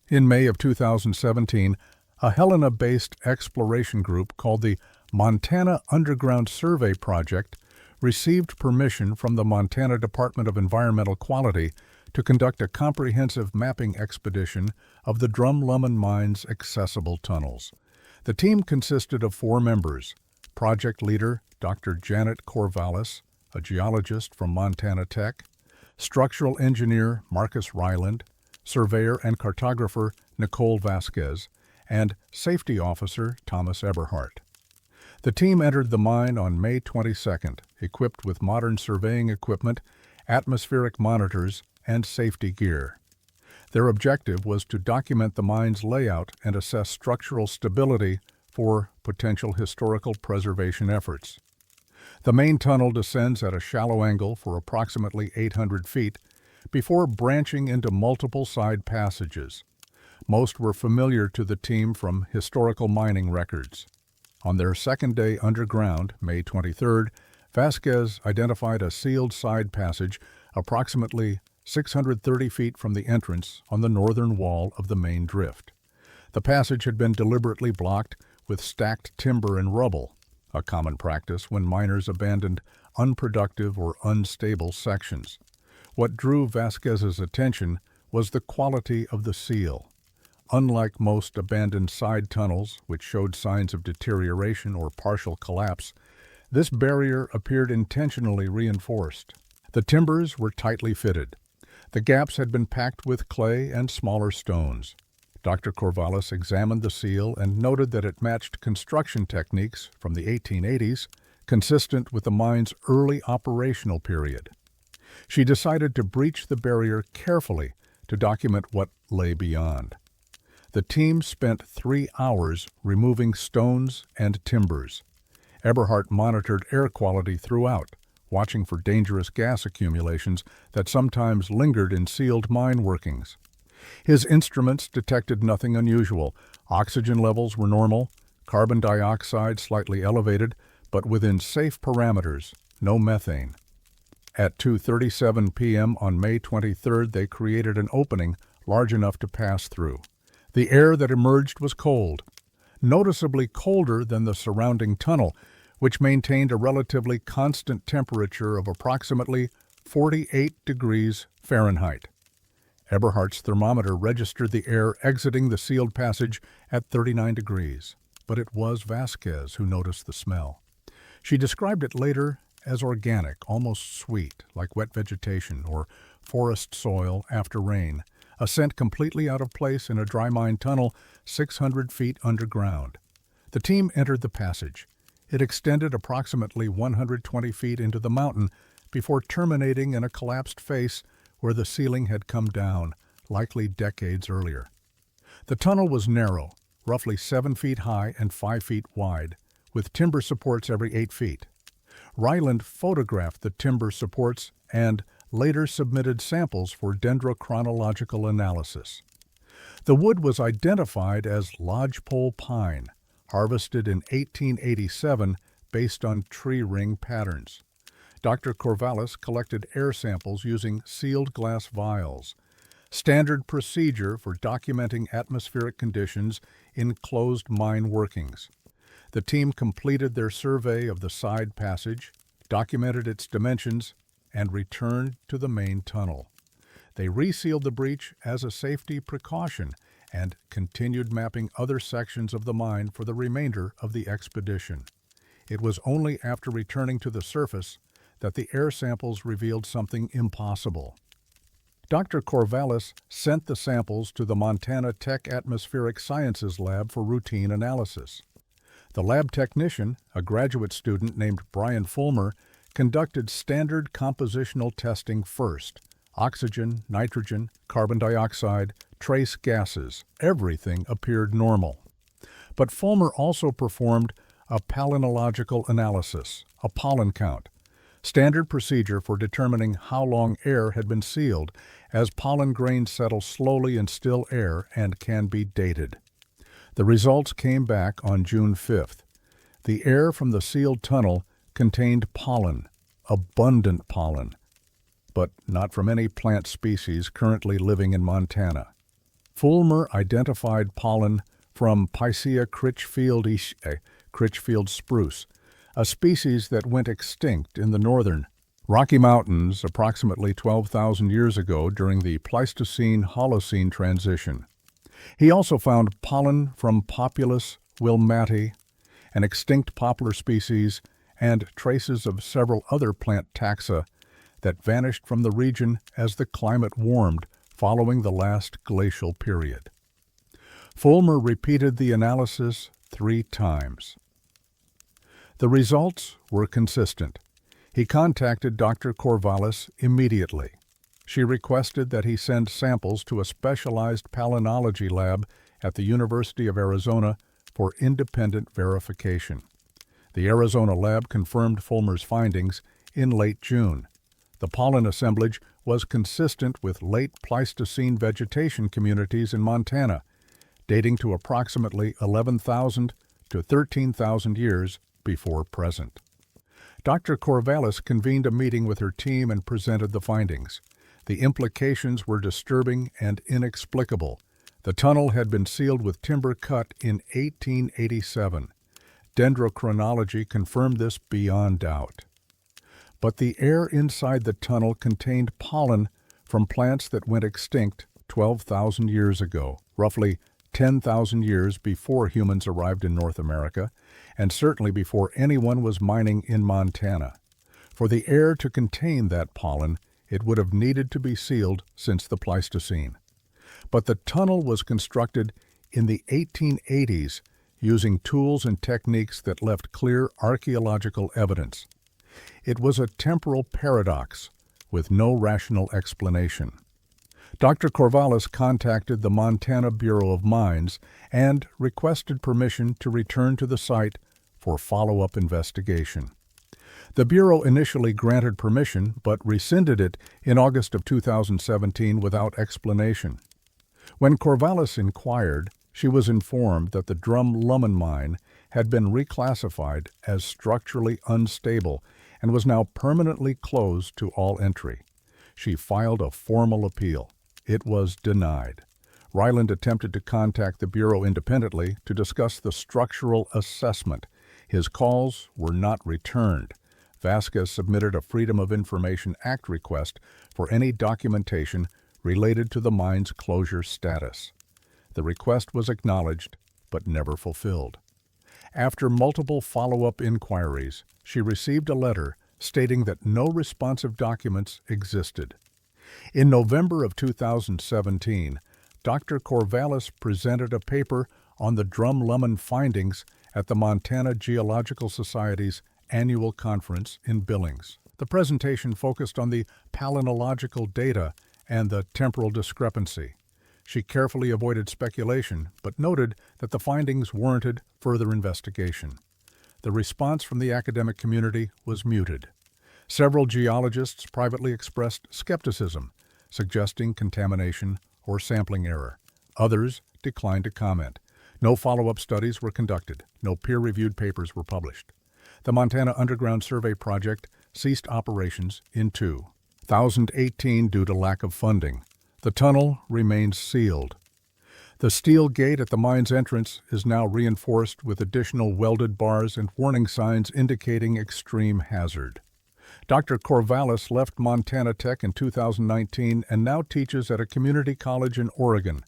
In May of 2017, a Helena-based exploration group called the Montana Underground Survey Project received permission from the Montana Department of Environmental Quality to conduct a comprehensive mapping expedition of the Drum Lemon Mine's accessible tunnels. The team consisted of 4 members: project leader Dr. Janet Corvallis, a geologist from Montana Tech, structural engineer Marcus Ryland, surveyor and cartographer Nicole Vasquez, and safety officer Thomas Eberhardt. The team entered the mine on May 22nd, equipped with modern surveying equipment, atmospheric monitors, and safety gear. Their objective was to document the mine's layout and assess structural stability for potential historical preservation efforts. The main tunnel descends at a shallow angle for approximately 800 feet before branching into multiple side passages. Most were familiar to the team from historical mining records. On their second day underground, May 23rd, Vasquez identified a sealed side passage approximately 630 feet from the entrance on the northern wall of the main drift. The passage had been deliberately blocked with stacked timber and rubble, a common practice when miners abandoned unproductive or unstable sections. What drew Vasquez's attention was the quality of the seal. Unlike most abandoned side tunnels, which showed signs of deterioration or partial collapse, this barrier appeared intentionally reinforced. The timbers were tightly fitted. The gaps had been packed with clay and smaller stones. Dr. Corvallis examined the seal and noted that it matched construction techniques from the 1880s, consistent with the mine's early operational period. She decided to breach the barrier carefully to document what lay beyond. The team spent 3 hours removing stones and timbers. Eberhardt monitored air quality throughout, watching for dangerous gas accumulations that sometimes lingered in sealed mine workings. His instruments detected nothing unusual. Oxygen levels were normal, carbon dioxide slightly elevated, but within safe parameters, no methane. At 2:37 p.m. on May 23rd, they created an opening large enough to pass through. The air that emerged was cold, noticeably colder than the surrounding tunnel, which maintained a relatively constant temperature of approximately 48 degrees Fahrenheit. Eberhardt's thermometer registered the air exiting the sealed passage at 39 degrees, but it was Vasquez who noticed the smell. She described it later as organic, almost sweet, like wet vegetation or forest soil after rain, a scent completely out of place in a dry mine tunnel 600 feet underground. The team entered the passage. It extended approximately 120 feet into the mountain before terminating in a collapsed face where the ceiling had come down, likely decades earlier. The tunnel was narrow, roughly 7 feet high and 5 feet wide, with timber supports every 8 feet. Ryland photographed the timber supports and later submitted samples for dendrochronological analysis. The wood was identified as lodgepole pine, harvested in 1887 based on tree ring patterns. Dr. Corvallis collected air samples using sealed glass vials, standard procedure for documenting atmospheric conditions in closed mine workings. The team completed their survey of the side passage, documented its dimensions, and returned to the main tunnel. They resealed the breach as a safety precaution and continued mapping other sections of the mine for the remainder of the expedition. It was only after returning to the surface that the air samples revealed something impossible. Dr. Corvallis sent the samples to the Montana Tech Atmospheric Sciences Lab for routine analysis. The lab technician, a graduate student named Brian Fulmer, conducted standard compositional testing first. Oxygen, nitrogen, carbon dioxide, trace gases, everything appeared normal. But Fulmer also performed a palynological analysis, a pollen count, standard procedure for determining how long air had been sealed, as pollen grains settle slowly in still air and can be dated. The results came back on June 5th. The air from the sealed tunnel contained pollen, abundant pollen, but not from any plant species currently living in Montana. Fulmer identified pollen from Picea Critchfield spruce, a species that went extinct in the northern Rocky Mountains approximately 12,000 years ago during the Pleistocene-Holocene transition. He also found pollen from Populus wilmati, an extinct poplar species, and traces of several other plant taxa that vanished from the region as the climate warmed following the last glacial period. Fulmer repeated the analysis 3 times. The results were consistent. He contacted Dr. Corvallis immediately. She requested that he send samples to a specialized palynology lab at the University of Arizona for independent verification. The Arizona lab confirmed Fulmer's findings in late June. The pollen assemblage was consistent with late Pleistocene vegetation communities in Montana, dating to approximately 11,000 to 13,000 years before present. Dr. Corvallis convened a meeting with her team and presented the findings. The implications were disturbing and inexplicable. The tunnel had been sealed with timber cut in 1887. Dendrochronology confirmed this beyond doubt. But the air inside the tunnel contained pollen from plants that went extinct 12,000 years ago, roughly 10,000 years before humans arrived in North America, and certainly before anyone was mining in Montana. For the air to contain that pollen, it would have needed to be sealed since the Pleistocene. But the tunnel was constructed in the 1880s using tools and techniques that left clear archaeological evidence. It was a temporal paradox with no rational explanation. Dr. Corvallis contacted the Montana Bureau of Mines and requested permission to return to the site for follow-up investigation. The Bureau initially granted permission but rescinded it in August of 2017 without explanation. When Corvallis inquired, she was informed that the Drum Lummen mine had been reclassified as structurally unstable and was now permanently closed to all entry. She filed a formal appeal. It was denied. Ryland attempted to contact the Bureau independently to discuss the structural assessment. His calls were not returned. Vasquez submitted a Freedom of Information Act request for any documentation related to the mine's closure status. The request was acknowledged, but never fulfilled. After multiple follow-up inquiries, she received a letter stating that no responsive documents existed. In November of 2017, Dr. Corvallis presented a paper on the Drum Lummen findings at the Montana Geological Society's annual conference in Billings. The presentation focused on the palynological data and the temporal discrepancy. She carefully avoided speculation, but noted that the findings warranted further investigation. The response from the academic community was muted. Several geologists privately expressed skepticism, suggesting contamination or sampling error. Others declined to comment. No follow-up studies were conducted. No peer-reviewed papers were published. The Montana Underground Survey Project ceased operations in 2018 due to lack of funding. The tunnel remains sealed. The steel gate at the mine's entrance is now reinforced with additional welded bars and warning signs indicating extreme hazard. Dr. Corvallis left Montana Tech in 2019 and now teaches at a community college in Oregon.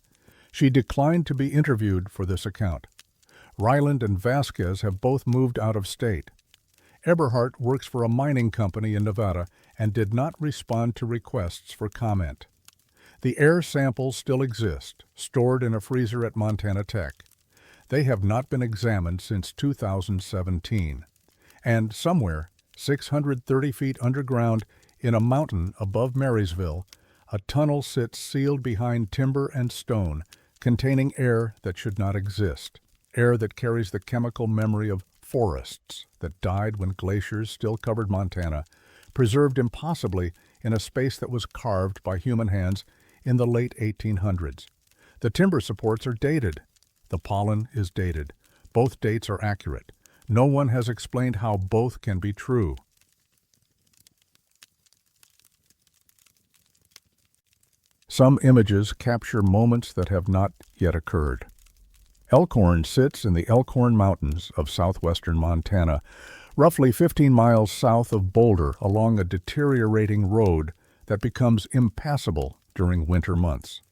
She declined to be interviewed for this account. Ryland and Vasquez have both moved out of state. Eberhardt works for a mining company in Nevada and did not respond to requests for comment. The air samples still exist, stored in a freezer at Montana Tech. They have not been examined since 2017. And somewhere, 630 feet underground in a mountain above Marysville, a tunnel sits sealed behind timber and stone, containing air that should not exist, air that carries the chemical memory of forests that died when glaciers still covered Montana, preserved impossibly in a space that was carved by human hands in the late 1800s. The timber supports are dated. The pollen is dated. Both dates are accurate. No one has explained how both can be true. Some images capture moments that have not yet occurred. Elkhorn sits in the Elkhorn Mountains of southwestern Montana, roughly 15 miles south of Boulder along a deteriorating road that becomes impassable during winter months.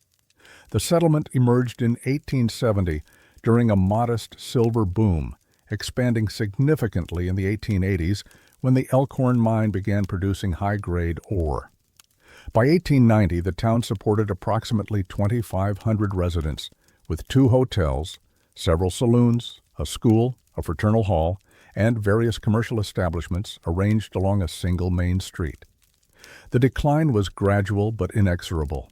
The settlement emerged in 1870 during a modest silver boom, expanding significantly in the 1880s when the Elkhorn mine began producing high-grade ore. By 1890, the town supported approximately 2,500 residents, with 2 hotels, several saloons, a school, a fraternal hall, and various commercial establishments arranged along a single main street. The decline was gradual but inexorable.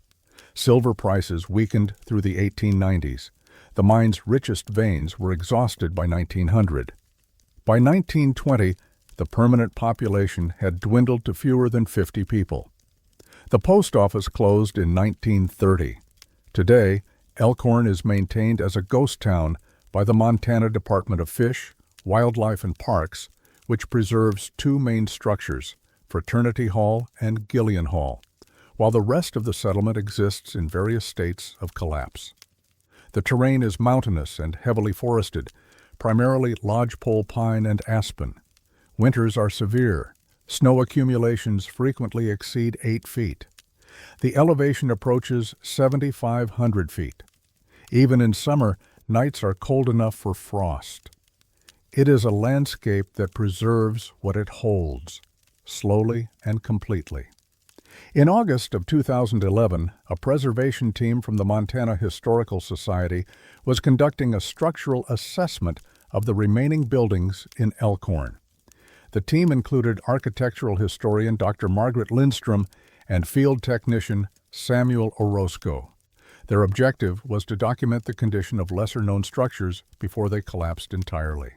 Silver prices weakened through the 1890s. The mine's richest veins were exhausted by 1900. By 1920, the permanent population had dwindled to fewer than 50 people. The post office closed in 1930. Today, Elkhorn is maintained as a ghost town by the Montana Department of Fish, Wildlife and Parks, which preserves 2 main structures, Fraternity Hall and Gillian Hall, while the rest of the settlement exists in various states of collapse. The terrain is mountainous and heavily forested, primarily lodgepole pine and aspen. Winters are severe. Snow accumulations frequently exceed 8 feet. The elevation approaches 7,500 feet. Even in summer, nights are cold enough for frost. It is a landscape that preserves what it holds, slowly and completely. In August of 2011, a preservation team from the Montana Historical Society was conducting a structural assessment of the remaining buildings in Elkhorn. The team included architectural historian Dr. Margaret Lindstrom and field technician Samuel Orozco. Their objective was to document the condition of lesser-known structures before they collapsed entirely.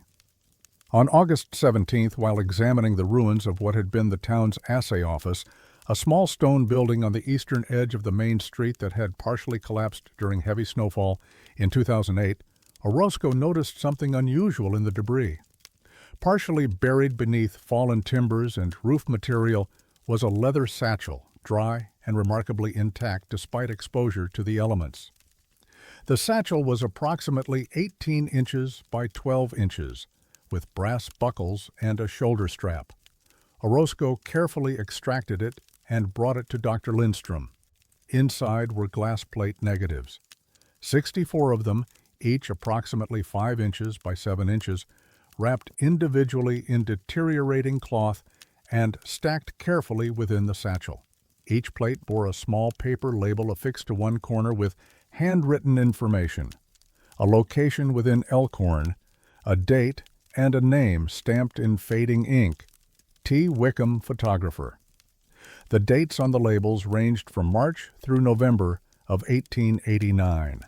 On August 17th, while examining the ruins of what had been the town's assay office, a small stone building on the eastern edge of the main street that had partially collapsed during heavy snowfall in 2008, Orozco noticed something unusual in the debris. Partially buried beneath fallen timbers and roof material was a leather satchel, dry and remarkably intact despite exposure to the elements. The satchel was approximately 18 inches by 12 inches, with brass buckles and a shoulder strap. Orozco carefully extracted it and brought it to Dr. Lindstrom. Inside were glass plate negatives. 64 of them, each approximately 5 inches by 7 inches, wrapped individually in deteriorating cloth and stacked carefully within the satchel. Each plate bore a small paper label affixed to one corner with handwritten information, a location within Elkhorn, a date, and a name stamped in fading ink, T. Wickham, photographer. The dates on the labels ranged from March through November of 1889.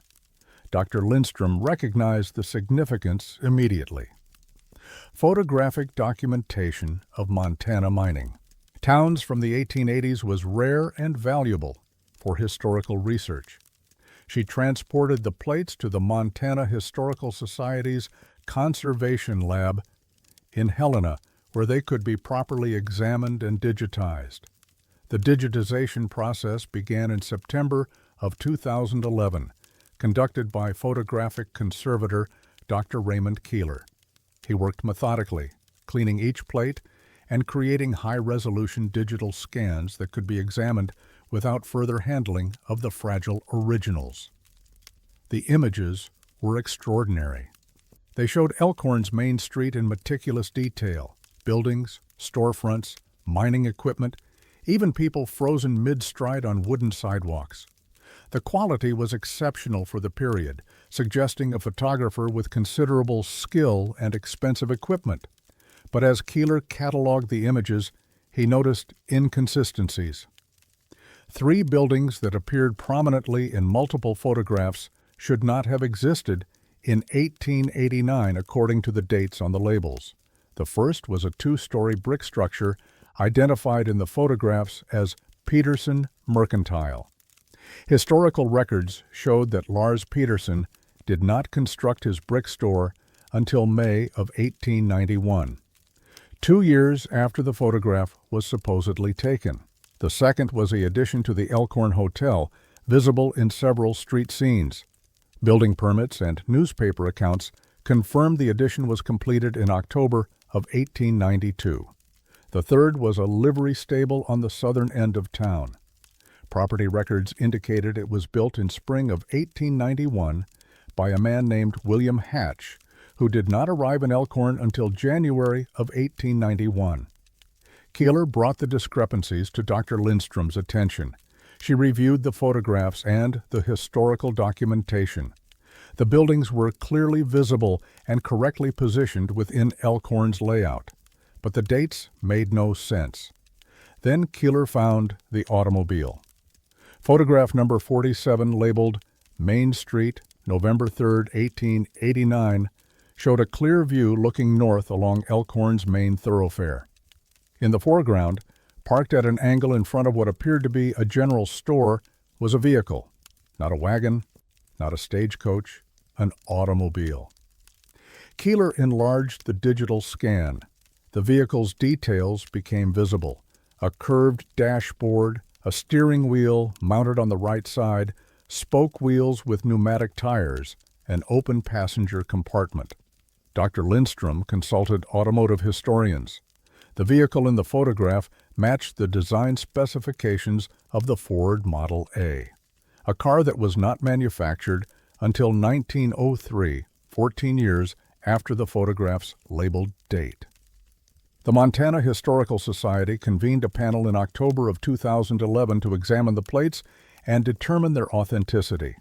Dr. Lindstrom recognized the significance immediately. Photographic documentation of Montana mining. Towns from the 1880s was rare and valuable for historical research. She transported the plates to the Montana Historical Society's Conservation Lab in Helena, where they could be properly examined and digitized. The digitization process began in September of 2011, conducted by photographic conservator Dr. Raymond Keeler. He worked methodically, cleaning each plate and creating high-resolution digital scans that could be examined without further handling of the fragile originals. The images were extraordinary. They showed Elkhorn's main street in meticulous detail: buildings, storefronts, mining equipment, even people frozen mid-stride on wooden sidewalks. The quality was exceptional for the period, suggesting a photographer with considerable skill and expensive equipment. But as Keeler cataloged the images, he noticed inconsistencies. 3 buildings that appeared prominently in multiple photographs should not have existed in 1889 according to the dates on the labels. The first was a 2-story brick structure identified in the photographs as Peterson Mercantile. Historical records showed that Lars Peterson did not construct his brick store until May of 1891, 2 years after the photograph was supposedly taken. The second was the addition to the Elkhorn Hotel, visible in several street scenes. Building permits and newspaper accounts confirmed the addition was completed in October of 1892. The third was a livery stable on the southern end of town. Property records indicated it was built in spring of 1891 by a man named William Hatch, who did not arrive in Elkhorn until January of 1891. Keeler brought the discrepancies to Dr. Lindstrom's attention. She reviewed the photographs and the historical documentation. The buildings were clearly visible and correctly positioned within Elkhorn's layout, but the dates made no sense. Then Keeler found the automobile. Photograph number 47, labeled Main Street, November 3, 1889, showed a clear view looking north along Elkhorn's main thoroughfare. In the foreground, parked at an angle in front of what appeared to be a general store, was a vehicle. Not a wagon, not a stagecoach, an automobile. Keeler enlarged the digital scan. The vehicle's details became visible: a curved dashboard, a steering wheel mounted on the right side, spoke wheels with pneumatic tires, an open passenger compartment. Dr. Lindstrom consulted automotive historians. The vehicle in the photograph matched the design specifications of the Ford Model A, a car that was not manufactured until 1903, 14 years after the photograph's labeled date. The Montana Historical Society convened a panel in October of 2011 to examine the plates and determine their authenticity.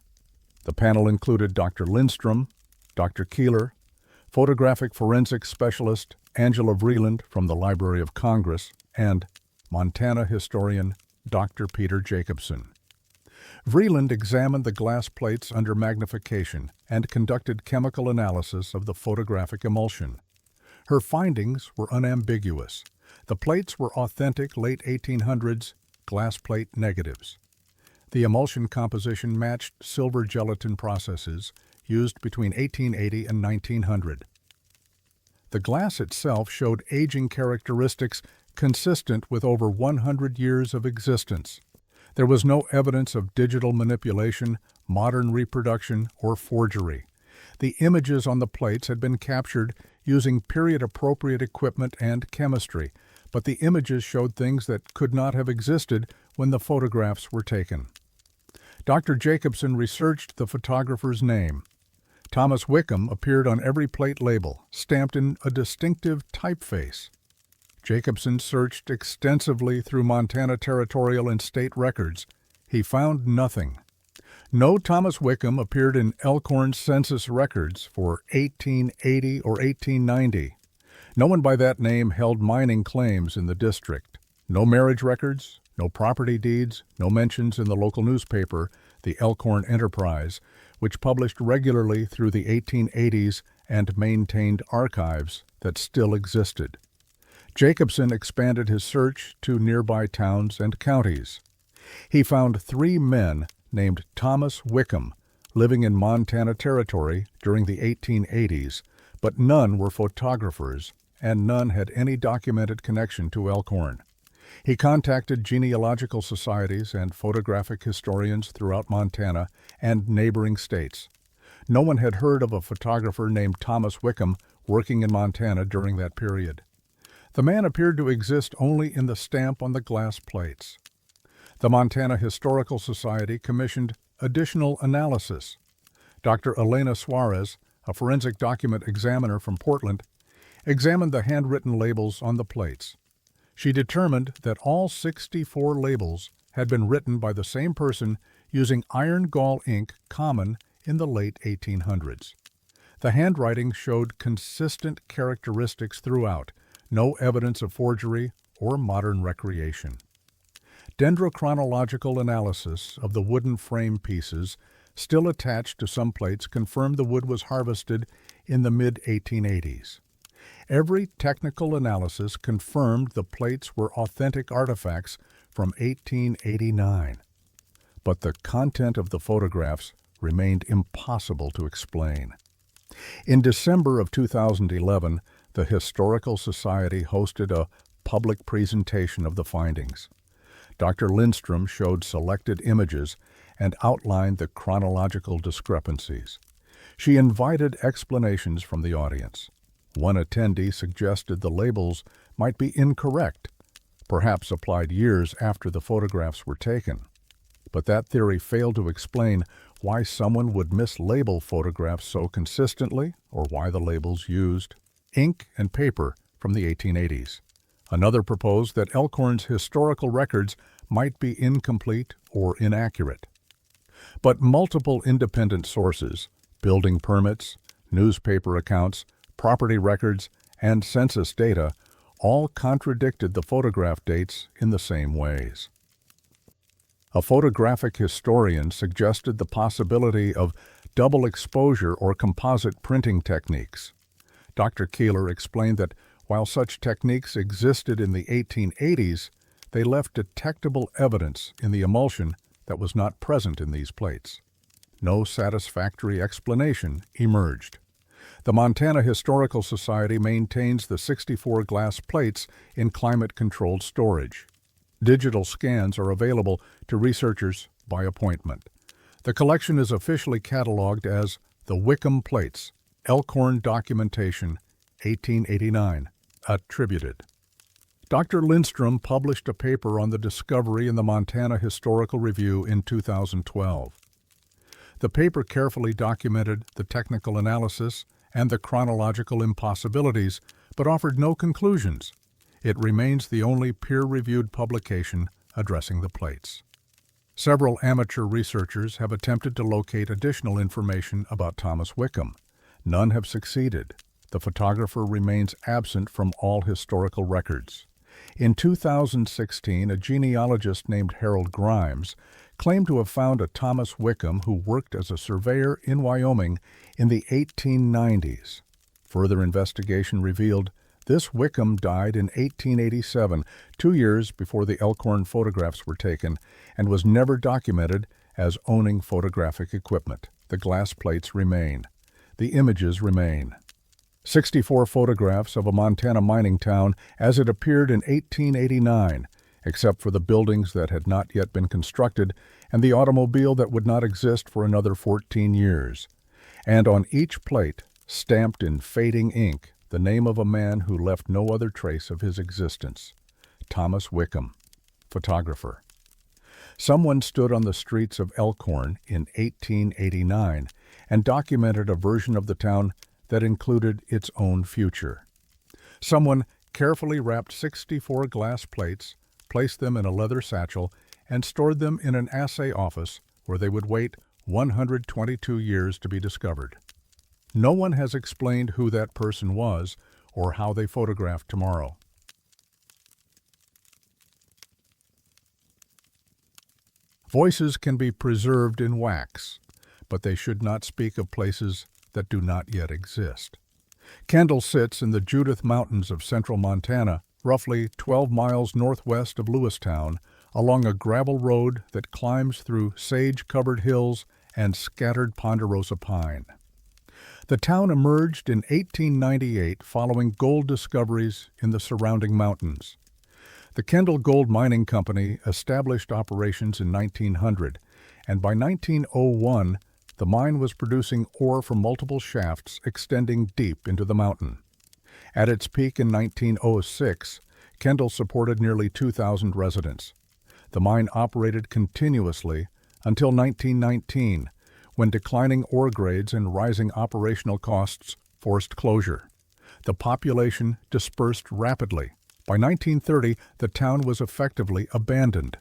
The panel included Dr. Lindstrom, Dr. Keeler, photographic forensics specialist Angela Vreeland from the Library of Congress, and Montana historian Dr. Peter Jacobson. Vreeland examined the glass plates under magnification and conducted chemical analysis of the photographic emulsion. Her findings were unambiguous. The plates were authentic late 1800s glass plate negatives. The emulsion composition matched silver gelatin processes used between 1880 and 1900. The glass itself showed aging characteristics consistent with over 100 years of existence. There was no evidence of digital manipulation, modern reproduction, or forgery. The images on the plates had been captured using period-appropriate equipment and chemistry, but the images showed things that could not have existed when the photographs were taken. Dr. Jacobson researched the photographer's name. Thomas Wickham appeared on every plate label, stamped in a distinctive typeface. Jacobson searched extensively through Montana territorial and state records. He found nothing. No Thomas Wickham appeared in Elkhorn's census records for 1880 or 1890. No one by that name held mining claims in the district. No marriage records, no property deeds, no mentions in the local newspaper, the Elkhorn Enterprise, which published regularly through the 1880s and maintained archives that still existed. Jacobson expanded his search to nearby towns and counties. He found 3 men named Thomas Wickham living in Montana Territory during the 1880s, but none were photographers and none had any documented connection to Elkhorn. He contacted genealogical societies and photographic historians throughout Montana and neighboring states. No one had heard of a photographer named Thomas Wickham working in Montana during that period. The man appeared to exist only in the stamp on the glass plates. The Montana Historical Society commissioned additional analysis. Dr. Elena Suarez, a forensic document examiner from Portland, examined the handwritten labels on the plates. She determined that all 64 labels had been written by the same person using iron gall ink common in the late 1800s. The handwriting showed consistent characteristics throughout, no evidence of forgery or modern recreation. Dendrochronological analysis of the wooden frame pieces still attached to some plates confirmed the wood was harvested in the mid-1880s. Every technical analysis confirmed the plates were authentic artifacts from 1889. But the content of the photographs remained impossible to explain. In December of 2011, the Historical Society hosted a public presentation of the findings. Dr. Lindstrom showed selected images and outlined the chronological discrepancies. She invited explanations from the audience. One attendee suggested the labels might be incorrect, perhaps applied years after the photographs were taken. But that theory failed to explain why someone would mislabel photographs so consistently or why the labels used ink and paper from the 1880s. Another proposed that Elkhorn's historical records might be incomplete or inaccurate. But multiple independent sources, building permits, newspaper accounts, property records, and census data all contradicted the photograph dates in the same ways. A photographic historian suggested the possibility of double exposure or composite printing techniques. Dr. Keeler explained that while such techniques existed in the 1880s, they left detectable evidence in the emulsion that was not present in these plates. No satisfactory explanation emerged. The Montana Historical Society maintains the 64 glass plates in climate-controlled storage. Digital scans are available to researchers by appointment. The collection is officially cataloged as the Wickham Plates, Elkhorn Documentation, 1889, attributed. Dr. Lindstrom published a paper on the discovery in the Montana Historical Review in 2012. The paper carefully documented the technical analysis and the chronological impossibilities, but offered no conclusions. It remains the only peer-reviewed publication addressing the plates. Several amateur researchers have attempted to locate additional information about Thomas Wickham. None have succeeded. The photographer remains absent from all historical records. In 2016, a genealogist named Harold Grimes claimed to have found a Thomas Wickham who worked as a surveyor in Wyoming in the 1890s. Further investigation revealed this Wickham died in 1887, 2 years before the Elkhorn photographs were taken, and was never documented as owning photographic equipment. The glass plates remain. The images remain. 64 photographs of a Montana mining town as it appeared in 1889, except for the buildings that had not yet been constructed and the automobile that would not exist for another 14 years. And on each plate, stamped in fading ink, the name of a man who left no other trace of his existence. Thomas Wickham, photographer. Someone stood on the streets of Elkhorn in 1889 and documented a version of the town that included its own future. Someone carefully wrapped 64 glass plates, placed them in a leather satchel, and stored them in an assay office where they would wait 122 years to be discovered. No one has explained who that person was or how they photographed tomorrow. Voices can be preserved in wax, but they should not speak of places that do not yet exist. Kendall sits in the Judith Mountains of central Montana, roughly 12 miles northwest of Lewistown, along a gravel road that climbs through sage-covered hills and scattered ponderosa pine. The town emerged in 1898 following gold discoveries in the surrounding mountains. The Kendall Gold Mining Company established operations in 1900, and by 1901, the mine was producing ore from multiple shafts extending deep into the mountain. At its peak in 1906, Kendall supported nearly 2,000 residents. The mine operated continuously until 1919, when declining ore grades and rising operational costs forced closure. The population dispersed rapidly. By 1930, the town was effectively abandoned.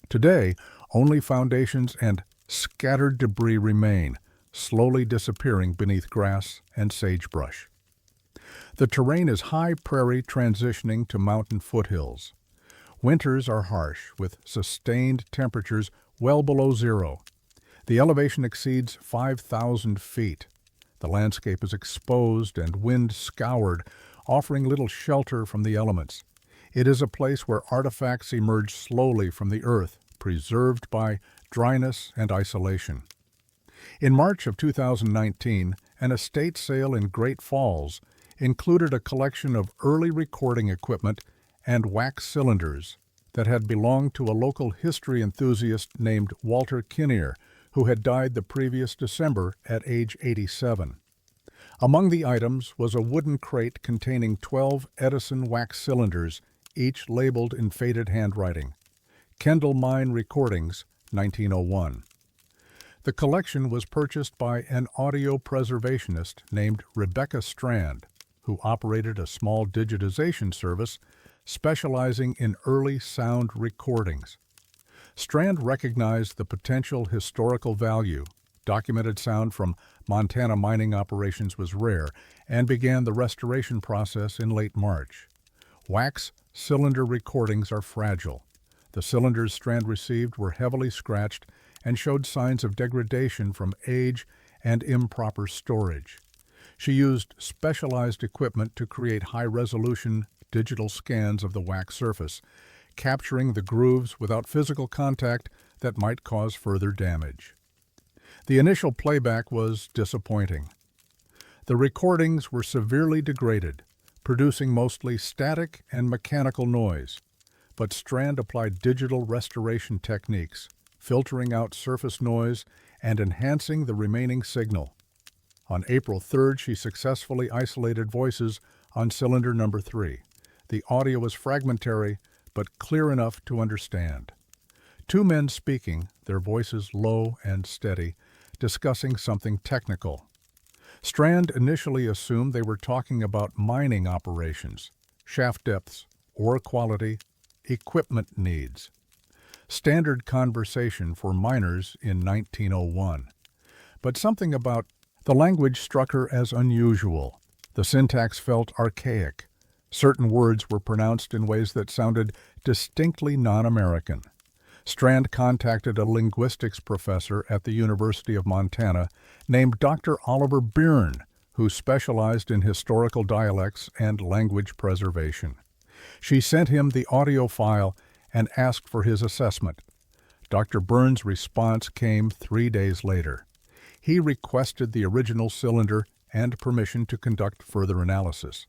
Today, only foundations and scattered debris remain, slowly disappearing beneath grass and sagebrush. The terrain is high prairie transitioning to mountain foothills. Winters are harsh, with sustained temperatures well below zero. The elevation exceeds 5,000 feet. The landscape is exposed and wind-scoured, offering little shelter from the elements. It is a place where artifacts emerge slowly from the earth, preserved by dryness and isolation. In March of 2019, an estate sale in Great Falls included a collection of early recording equipment and wax cylinders that had belonged to a local history enthusiast named Walter Kinnear, who had died the previous December at age 87. Among the items was a wooden crate containing 12 Edison wax cylinders, each labeled in faded handwriting. Kendall Mine Recordings, 1901. The collection was purchased by an audio preservationist named Rebecca Strand, who operated a small digitization service specializing in early sound recordings. Strand recognized the potential historical value. Documented sound from Montana mining operations was rare and began the restoration process in late March. Wax cylinder recordings are fragile. The cylinders Strand received were heavily scratched and showed signs of degradation from age and improper storage. She used specialized equipment to create high-resolution digital scans of the wax surface, capturing the grooves without physical contact that might cause further damage. The initial playback was disappointing. The recordings were severely degraded, producing mostly static and mechanical noise, but Strand applied digital restoration techniques, filtering out surface noise and enhancing the remaining signal. On April 3rd, she successfully isolated voices on cylinder number 3. The audio was fragmentary, but clear enough to understand. Two men speaking, their voices low and steady, discussing something technical. Strand initially assumed they were talking about mining operations, shaft depths, ore quality, equipment needs. Standard conversation for miners in 1901. But something about the language struck her as unusual. The syntax felt archaic. Certain words were pronounced in ways that sounded distinctly non-American. Strand contacted a linguistics professor at the University of Montana named Dr. Oliver Byrne, who specialized in historical dialects and language preservation. She sent him the audio file and asked for his assessment. Dr. Byrne's response came 3 days later. He requested the original cylinder and permission to conduct further analysis.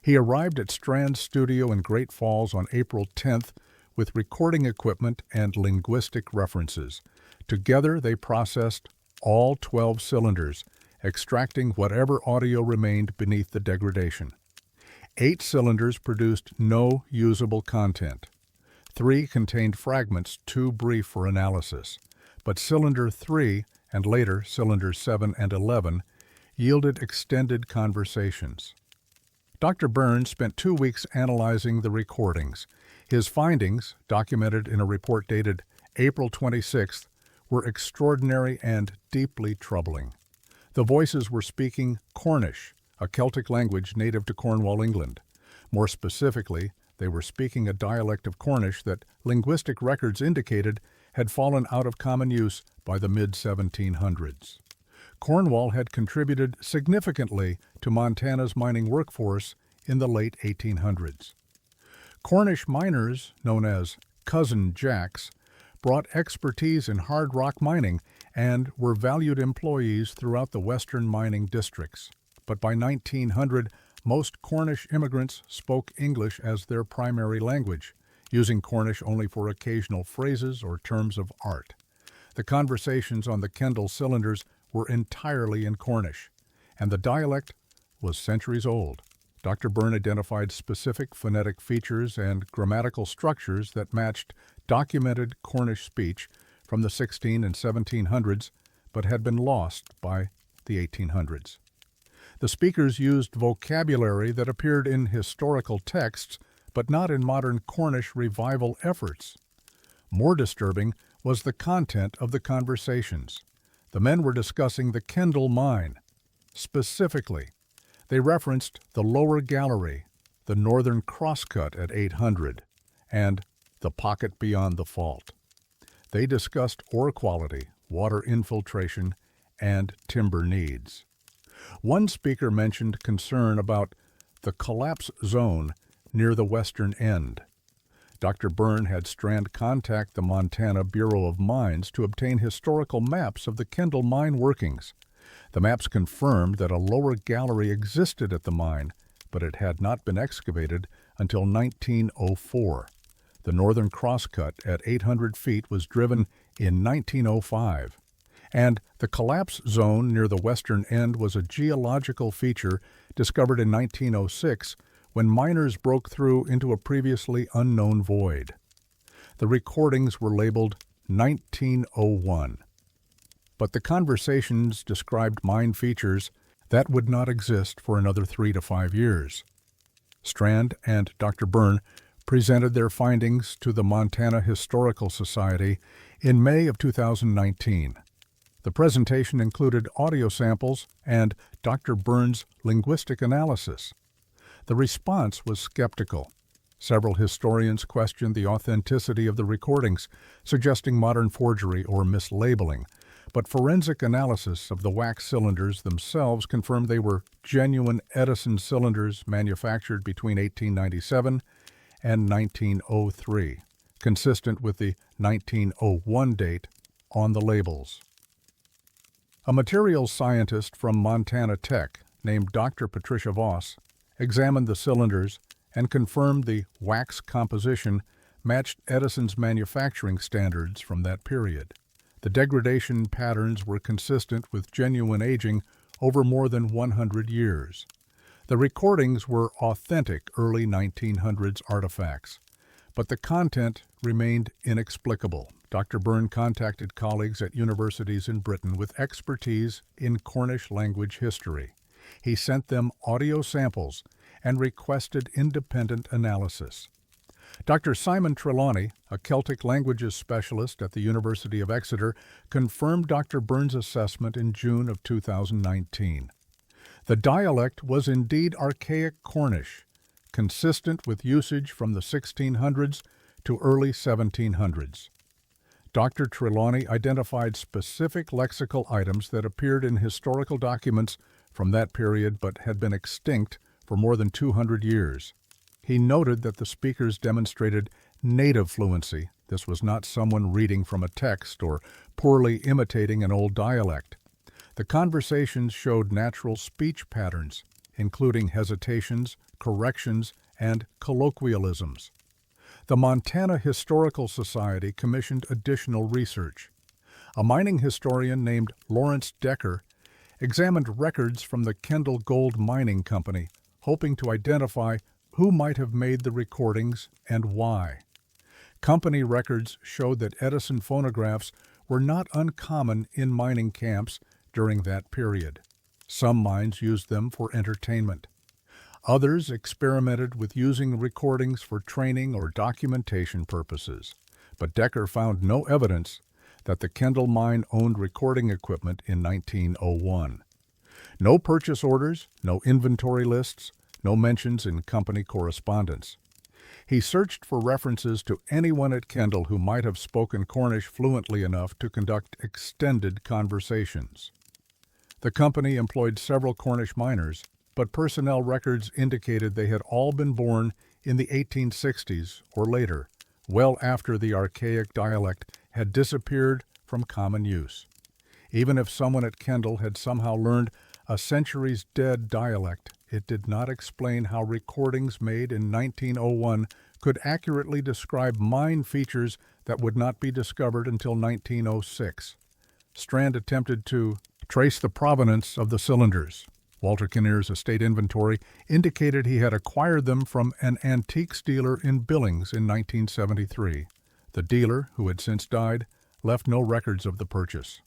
He arrived at Strand's studio in Great Falls on April 10th with recording equipment and linguistic references. Together they processed all 12 cylinders, extracting whatever audio remained beneath the degradation. 8 cylinders produced no usable content. 3 contained fragments too brief for analysis, but cylinder 3 and later cylinders 7 and 11 yielded extended conversations. Dr. Byrne spent 2 weeks analyzing the recordings. His findings, documented in a report dated April 26th, were extraordinary and deeply troubling. The voices were speaking Cornish, a Celtic language native to Cornwall, England. More specifically, they were speaking a dialect of Cornish that linguistic records indicated had fallen out of common use by the mid-1700s. Cornwall had contributed significantly to Montana's mining workforce in the late 1800s. Cornish miners, known as Cousin Jacks, brought expertise in hard rock mining and were valued employees throughout the western mining districts. But by 1900, most Cornish immigrants spoke English as their primary language, using Cornish only for occasional phrases or terms of art. The conversations on the Kendall cylinders were entirely in Cornish, and the dialect was centuries old. Dr. Byrne identified specific phonetic features and grammatical structures that matched documented Cornish speech from the 16 and 1700s, but had been lost by the 1800s. The speakers used vocabulary that appeared in historical texts, but not in modern Cornish revival efforts. More disturbing was the content of the conversations. The men were discussing the Kendall mine. Specifically, they referenced the lower gallery, the northern crosscut at 800, and the pocket beyond the fault. They discussed ore quality, water infiltration, and timber needs. One speaker mentioned concern about the collapse zone near the western end. Dr. Byrne had Strand contact the Montana Bureau of Mines to obtain historical maps of the Kendall mine workings. The maps confirmed that a lower gallery existed at the mine, but it had not been excavated until 1904. The northern crosscut at 800 feet was driven in 1905. And the collapse zone near the western end was a geological feature discovered in 1906 when miners broke through into a previously unknown void. The recordings were labeled 1901. But the conversations described mine features that would not exist for another 3 to 5 years. Strand and Dr. Byrne presented their findings to the Montana Historical Society in May of 2019. The presentation included audio samples and Dr. Byrne's linguistic analysis. The response was skeptical. Several historians questioned the authenticity of the recordings, suggesting modern forgery or mislabeling, but forensic analysis of the wax cylinders themselves confirmed they were genuine Edison cylinders manufactured between 1897 and 1903, consistent with the 1901 date on the labels. A materials scientist from Montana Tech named Dr. Patricia Voss examined the cylinders and confirmed the wax composition matched Edison's manufacturing standards from that period. The degradation patterns were consistent with genuine aging over more than 100 years. The recordings were authentic early 1900s artifacts, but the content remained inexplicable. Dr. Byrne contacted colleagues at universities in Britain with expertise in Cornish language history. He sent them audio samples and requested independent analysis. Dr. Simon Trelawney, a Celtic languages specialist at the University of Exeter, confirmed Dr. Byrne's assessment in June of 2019. The dialect was indeed archaic Cornish, consistent with usage from the 1600s to early 1700s. Dr. Trelawney identified specific lexical items that appeared in historical documents from that period but had been extinct for more than 200 years. He noted that the speakers demonstrated native fluency. This was not someone reading from a text or poorly imitating an old dialect. The conversations showed natural speech patterns, including hesitations, corrections, and colloquialisms. The Montana Historical Society commissioned additional research. A mining historian named Lawrence Decker examined records from the Kendall Gold Mining Company, hoping to identify who might have made the recordings and why. Company records showed that Edison phonographs were not uncommon in mining camps during that period. Some mines used them for entertainment. Others experimented with using recordings for training or documentation purposes, but Decker found no evidence that the Kendall mine owned recording equipment in 1901. No purchase orders, no inventory lists, no mentions in company correspondence. He searched for references to anyone at Kendall who might have spoken Cornish fluently enough to conduct extended conversations. The company employed several Cornish miners, but personnel records indicated they had all been born in the 1860s or later, well after the archaic dialect had disappeared from common use. Even if someone at Kendall had somehow learned a centuries-dead dialect, it did not explain how recordings made in 1901 could accurately describe mine features that would not be discovered until 1906. Strand attempted to trace the provenance of the cylinders. Walter Kinnear's estate inventory indicated he had acquired them from an antiques dealer in Billings in 1973. The dealer, who had since died, left no records of the purchase.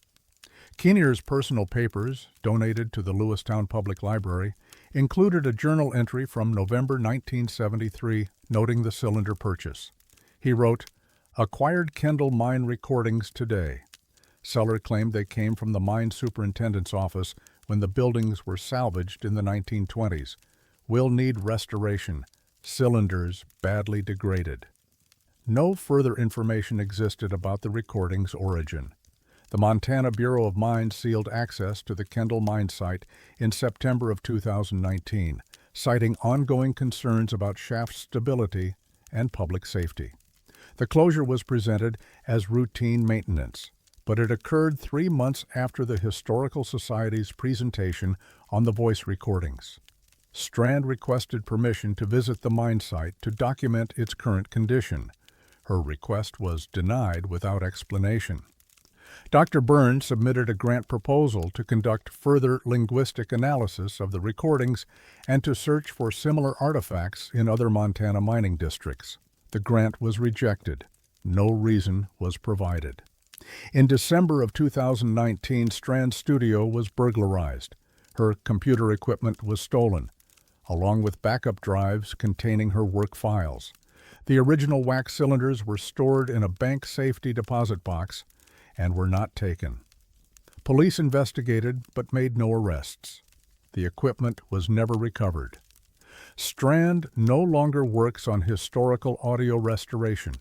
Kinnear's personal papers, donated to the Lewistown Public Library, included a journal entry from November 1973 noting the cylinder purchase. He wrote, "Acquired Kendall mine recordings today. Seller claimed they came from the mine superintendent's office when the buildings were salvaged in the 1920s. Will need restoration. Cylinders badly degraded." No further information existed about the recording's origin. The Montana Bureau of Mines sealed access to the Kendall mine site in September of 2019, citing ongoing concerns about shaft stability and public safety. The closure was presented as routine maintenance, but it occurred 3 months after the Historical Society's presentation on the voice recordings. Strand requested permission to visit the mine site to document its current condition. Her request was denied without explanation. Dr. Byrne submitted a grant proposal to conduct further linguistic analysis of the recordings and to search for similar artifacts in other Montana mining districts. The grant was rejected. No reason was provided. In December of 2019, Strand's studio was burglarized. Her computer equipment was stolen, along with backup drives containing her work files. The original wax cylinders were stored in a bank safety deposit box and were not taken. Police investigated but made no arrests. The equipment was never recovered. Strand no longer works on historical audio restoration.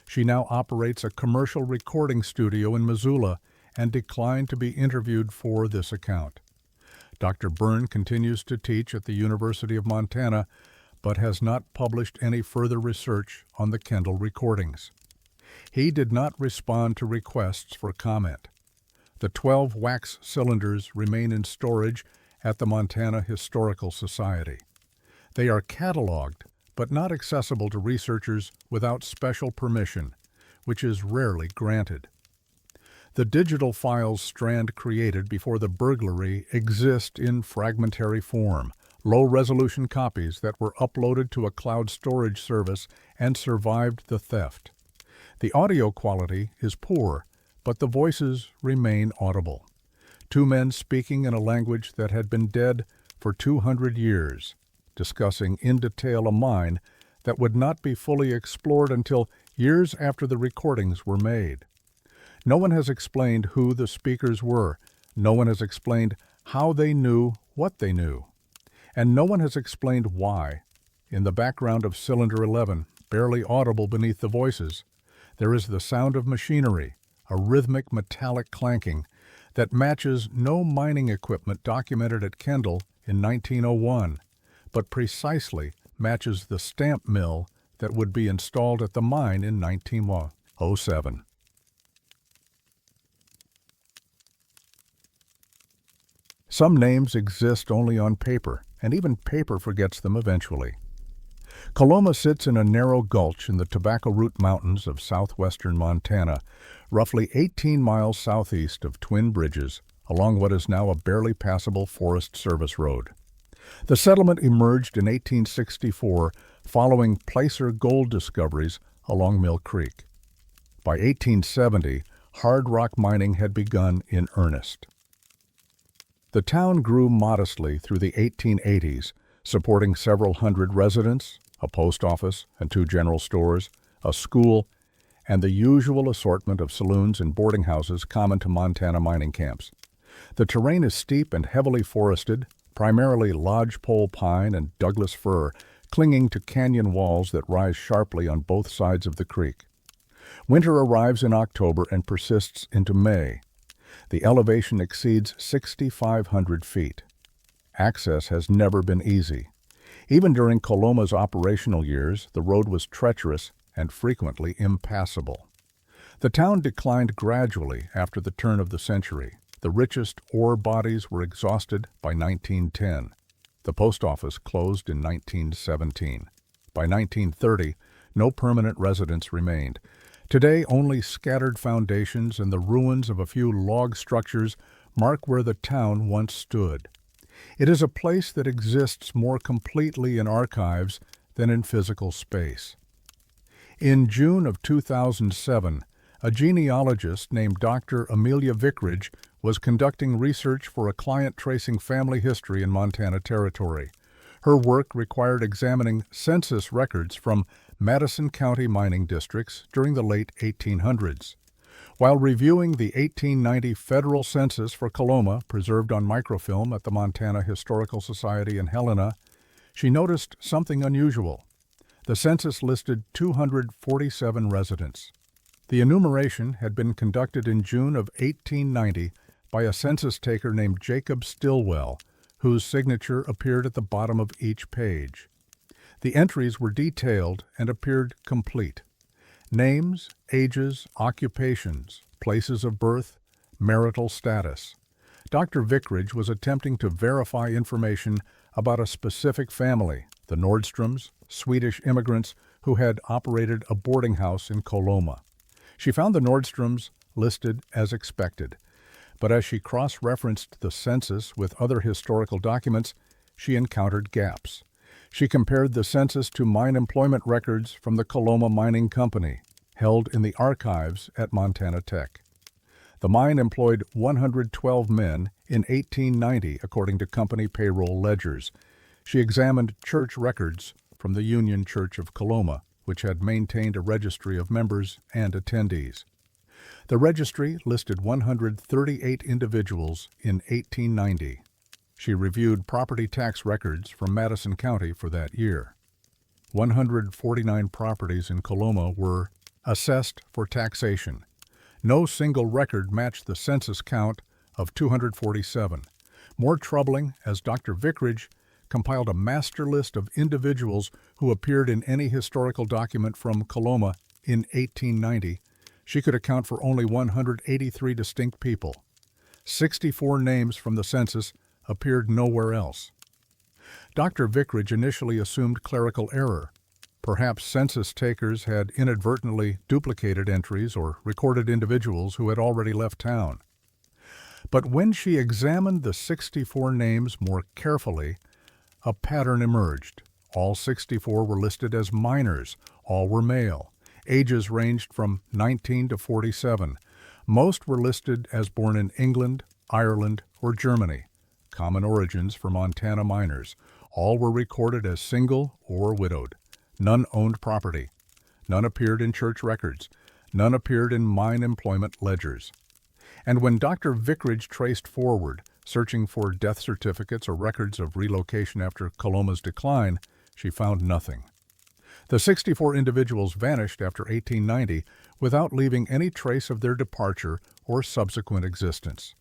She now operates a commercial recording studio in Missoula and declined to be interviewed for this account. Dr. Byrne continues to teach at the University of Montana, but has not published any further research on the Kendall recordings. He did not respond to requests for comment. The 12 wax cylinders remain in storage at the Montana Historical Society. They are cataloged, but not accessible to researchers without special permission, which is rarely granted. The digital files Strand created before the burglary exist in fragmentary form, low-resolution copies that were uploaded to a cloud storage service and survived the theft. The audio quality is poor, but the voices remain audible. Two men speaking in a language that had been dead for 200 years, discussing in detail a mine that would not be fully explored until years after the recordings were made. No one has explained who the speakers were. No one has explained how they knew what they knew. And no one has explained why. In the background of Cylinder 11, barely audible beneath the voices, there is the sound of machinery, a rhythmic metallic clanking that matches no mining equipment documented at Kendall in 1901, but precisely matches the stamp mill that would be installed at the mine in 1907. Some names exist only on paper, and even paper forgets them eventually. Coloma sits in a narrow gulch in the Tobacco Root Mountains of southwestern Montana, roughly 18 miles southeast of Twin Bridges, along what is now a barely passable Forest Service road. The settlement emerged in 1864 following placer gold discoveries along Mill Creek. By 1870, hard rock mining had begun in earnest. The town grew modestly through the 1880s, supporting several hundred residents, a post office and 2 general stores, a school, and the usual assortment of saloons and boarding houses common to Montana mining camps. The terrain is steep and heavily forested, primarily lodgepole pine and Douglas fir, clinging to canyon walls that rise sharply on both sides of the creek. Winter arrives in October and persists into May. The elevation exceeds 6,500 feet. Access has never been easy. Even during Coloma's operational years, the road was treacherous and frequently impassable. The town declined gradually after the turn of the century. The richest ore bodies were exhausted by 1910. The post office closed in 1917. By 1930, no permanent residents remained. Today, only scattered foundations and the ruins of a few log structures mark where the town once stood. It is a place that exists more completely in archives than in physical space. In June of 2007, a genealogist named Dr. Amelia Vickridge was conducting research for a client tracing family history in Montana Territory. Her work required examining census records from Madison County mining districts during the late 1800s. While reviewing the 1890 federal census for Coloma, preserved on microfilm at the Montana Historical Society in Helena, she noticed something unusual. The census listed 247 residents. The enumeration had been conducted in June of 1890 by a census taker named Jacob Stillwell, whose signature appeared at the bottom of each page. The entries were detailed and appeared complete. Names, ages, occupations, places of birth, marital status. Dr. Vickridge was attempting to verify information about a specific family, the Nordstroms, Swedish immigrants who had operated a boarding house in Coloma. She found the Nordstroms listed as expected, but as she cross-referenced the census with other historical documents, she encountered gaps. She compared the census to mine employment records from the Coloma Mining Company, held in the archives at Montana Tech. The mine employed 112 men in 1890, according to company payroll ledgers. She examined church records from the Union Church of Coloma, which had maintained a registry of members and attendees. The registry listed 138 individuals in 1890. She reviewed property tax records from Madison County for that year. 149 properties in Coloma were assessed for taxation. No single record matched the census count of 247. More troubling, as Dr. Vickridge compiled a master list of individuals who appeared in any historical document from Coloma in 1890, she could account for only 183 distinct people. 64 names from the census appeared nowhere else. Dr. Vickridge initially assumed clerical error. Perhaps census takers had inadvertently duplicated entries or recorded individuals who had already left town. But when she examined the 64 names more carefully, a pattern emerged. All 64 were listed as minors. All were male. Ages ranged from 19 to 47. Most were listed as born in England, Ireland, or Germany. Common origins for Montana minors. All were recorded as single or widowed. None owned property. None appeared in church records. None appeared in mine employment ledgers. And when Dr. Vickridge traced forward, searching for death certificates or records of relocation after Coloma's decline, she found nothing. The 64 individuals vanished after 1890 without leaving any trace of their departure or subsequent existence.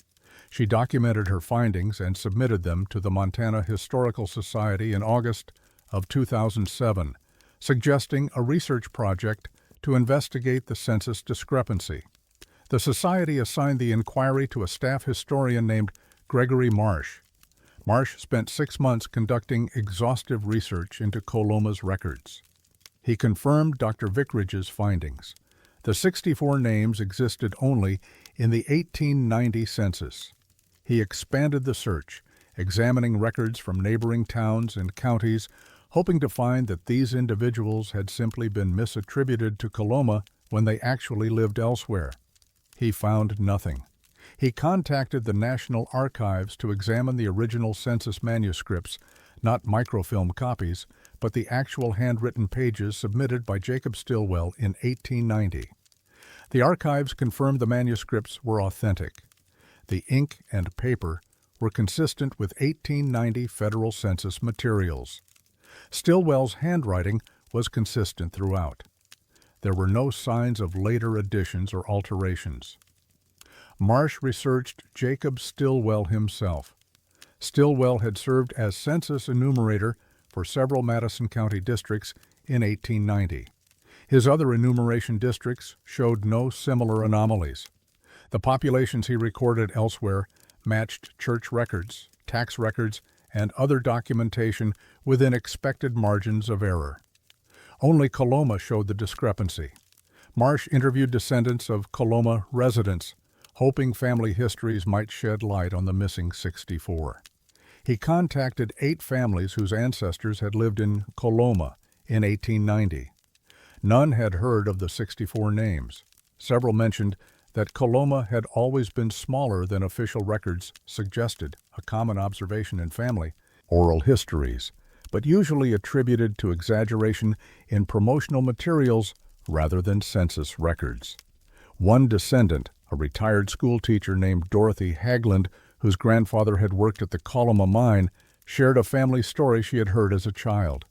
She documented her findings and submitted them to the Montana Historical Society in August of 2007, suggesting a research project to investigate the census discrepancy. The Society assigned the inquiry to a staff historian named Gregory Marsh. Marsh spent 6 months conducting exhaustive research into Coloma's records. He confirmed Dr. Vickridge's findings. The 64 names existed only in the 1890 census. He expanded the search, examining records from neighboring towns and counties, hoping to find that these individuals had simply been misattributed to Coloma when they actually lived elsewhere. He found nothing. He contacted the National Archives to examine the original census manuscripts, not microfilm copies, but the actual handwritten pages submitted by Jacob Stillwell in 1890. The archives confirmed the manuscripts were authentic. The ink and paper were consistent with 1890 federal census materials. Stillwell's handwriting was consistent throughout. There were no signs of later additions or alterations. Marsh researched Jacob Stillwell himself. Stillwell had served as census enumerator for several Madison County districts in 1890. His other enumeration districts showed no similar anomalies. The populations he recorded elsewhere matched church records, tax records, and other documentation within expected margins of error. Only Coloma showed the discrepancy. Marsh interviewed descendants of Coloma residents, hoping family histories might shed light on the missing 64. He contacted 8 families whose ancestors had lived in Coloma in 1890. None had heard of the 64 names. Several mentioned that Coloma had always been smaller than official records suggested, a common observation in family oral histories, but usually attributed to exaggeration in promotional materials rather than census records. One descendant, a retired schoolteacher named Dorothy Hagland, whose grandfather had worked at the Coloma mine, shared a family story she had heard as a child.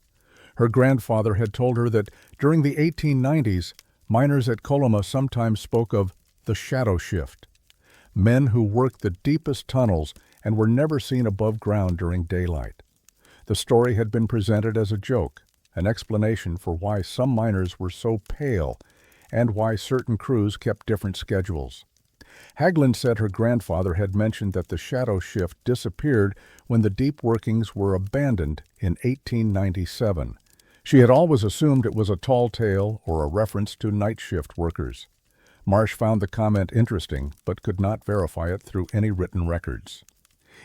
Her grandfather had told her that during the 1890s, miners at Coloma sometimes spoke of the shadow shift, men who worked the deepest tunnels and were never seen above ground during daylight. The story had been presented as a joke, an explanation for why some miners were so pale and why certain crews kept different schedules. Hagland said her grandfather had mentioned that the shadow shift disappeared when the deep workings were abandoned in 1897. She had always assumed it was a tall tale or a reference to night shift workers. Marsh found the comment interesting, but could not verify it through any written records.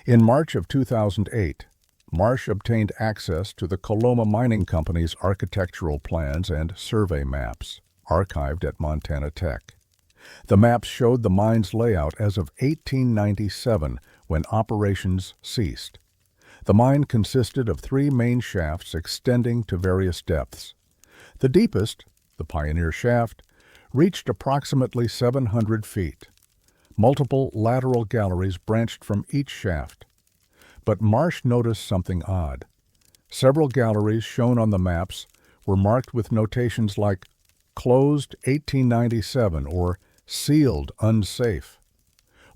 In March of 2008, Marsh obtained access to the Coloma Mining Company's architectural plans and survey maps, archived at Montana Tech. The maps showed the mine's layout as of 1897, when operations ceased. The mine consisted of 3 main shafts extending to various depths. The deepest, the Pioneer Shaft, reached approximately 700 feet. Multiple lateral galleries branched from each shaft. But Marsh noticed something odd. Several galleries shown on the maps were marked with notations like "Closed 1897" or "Sealed Unsafe."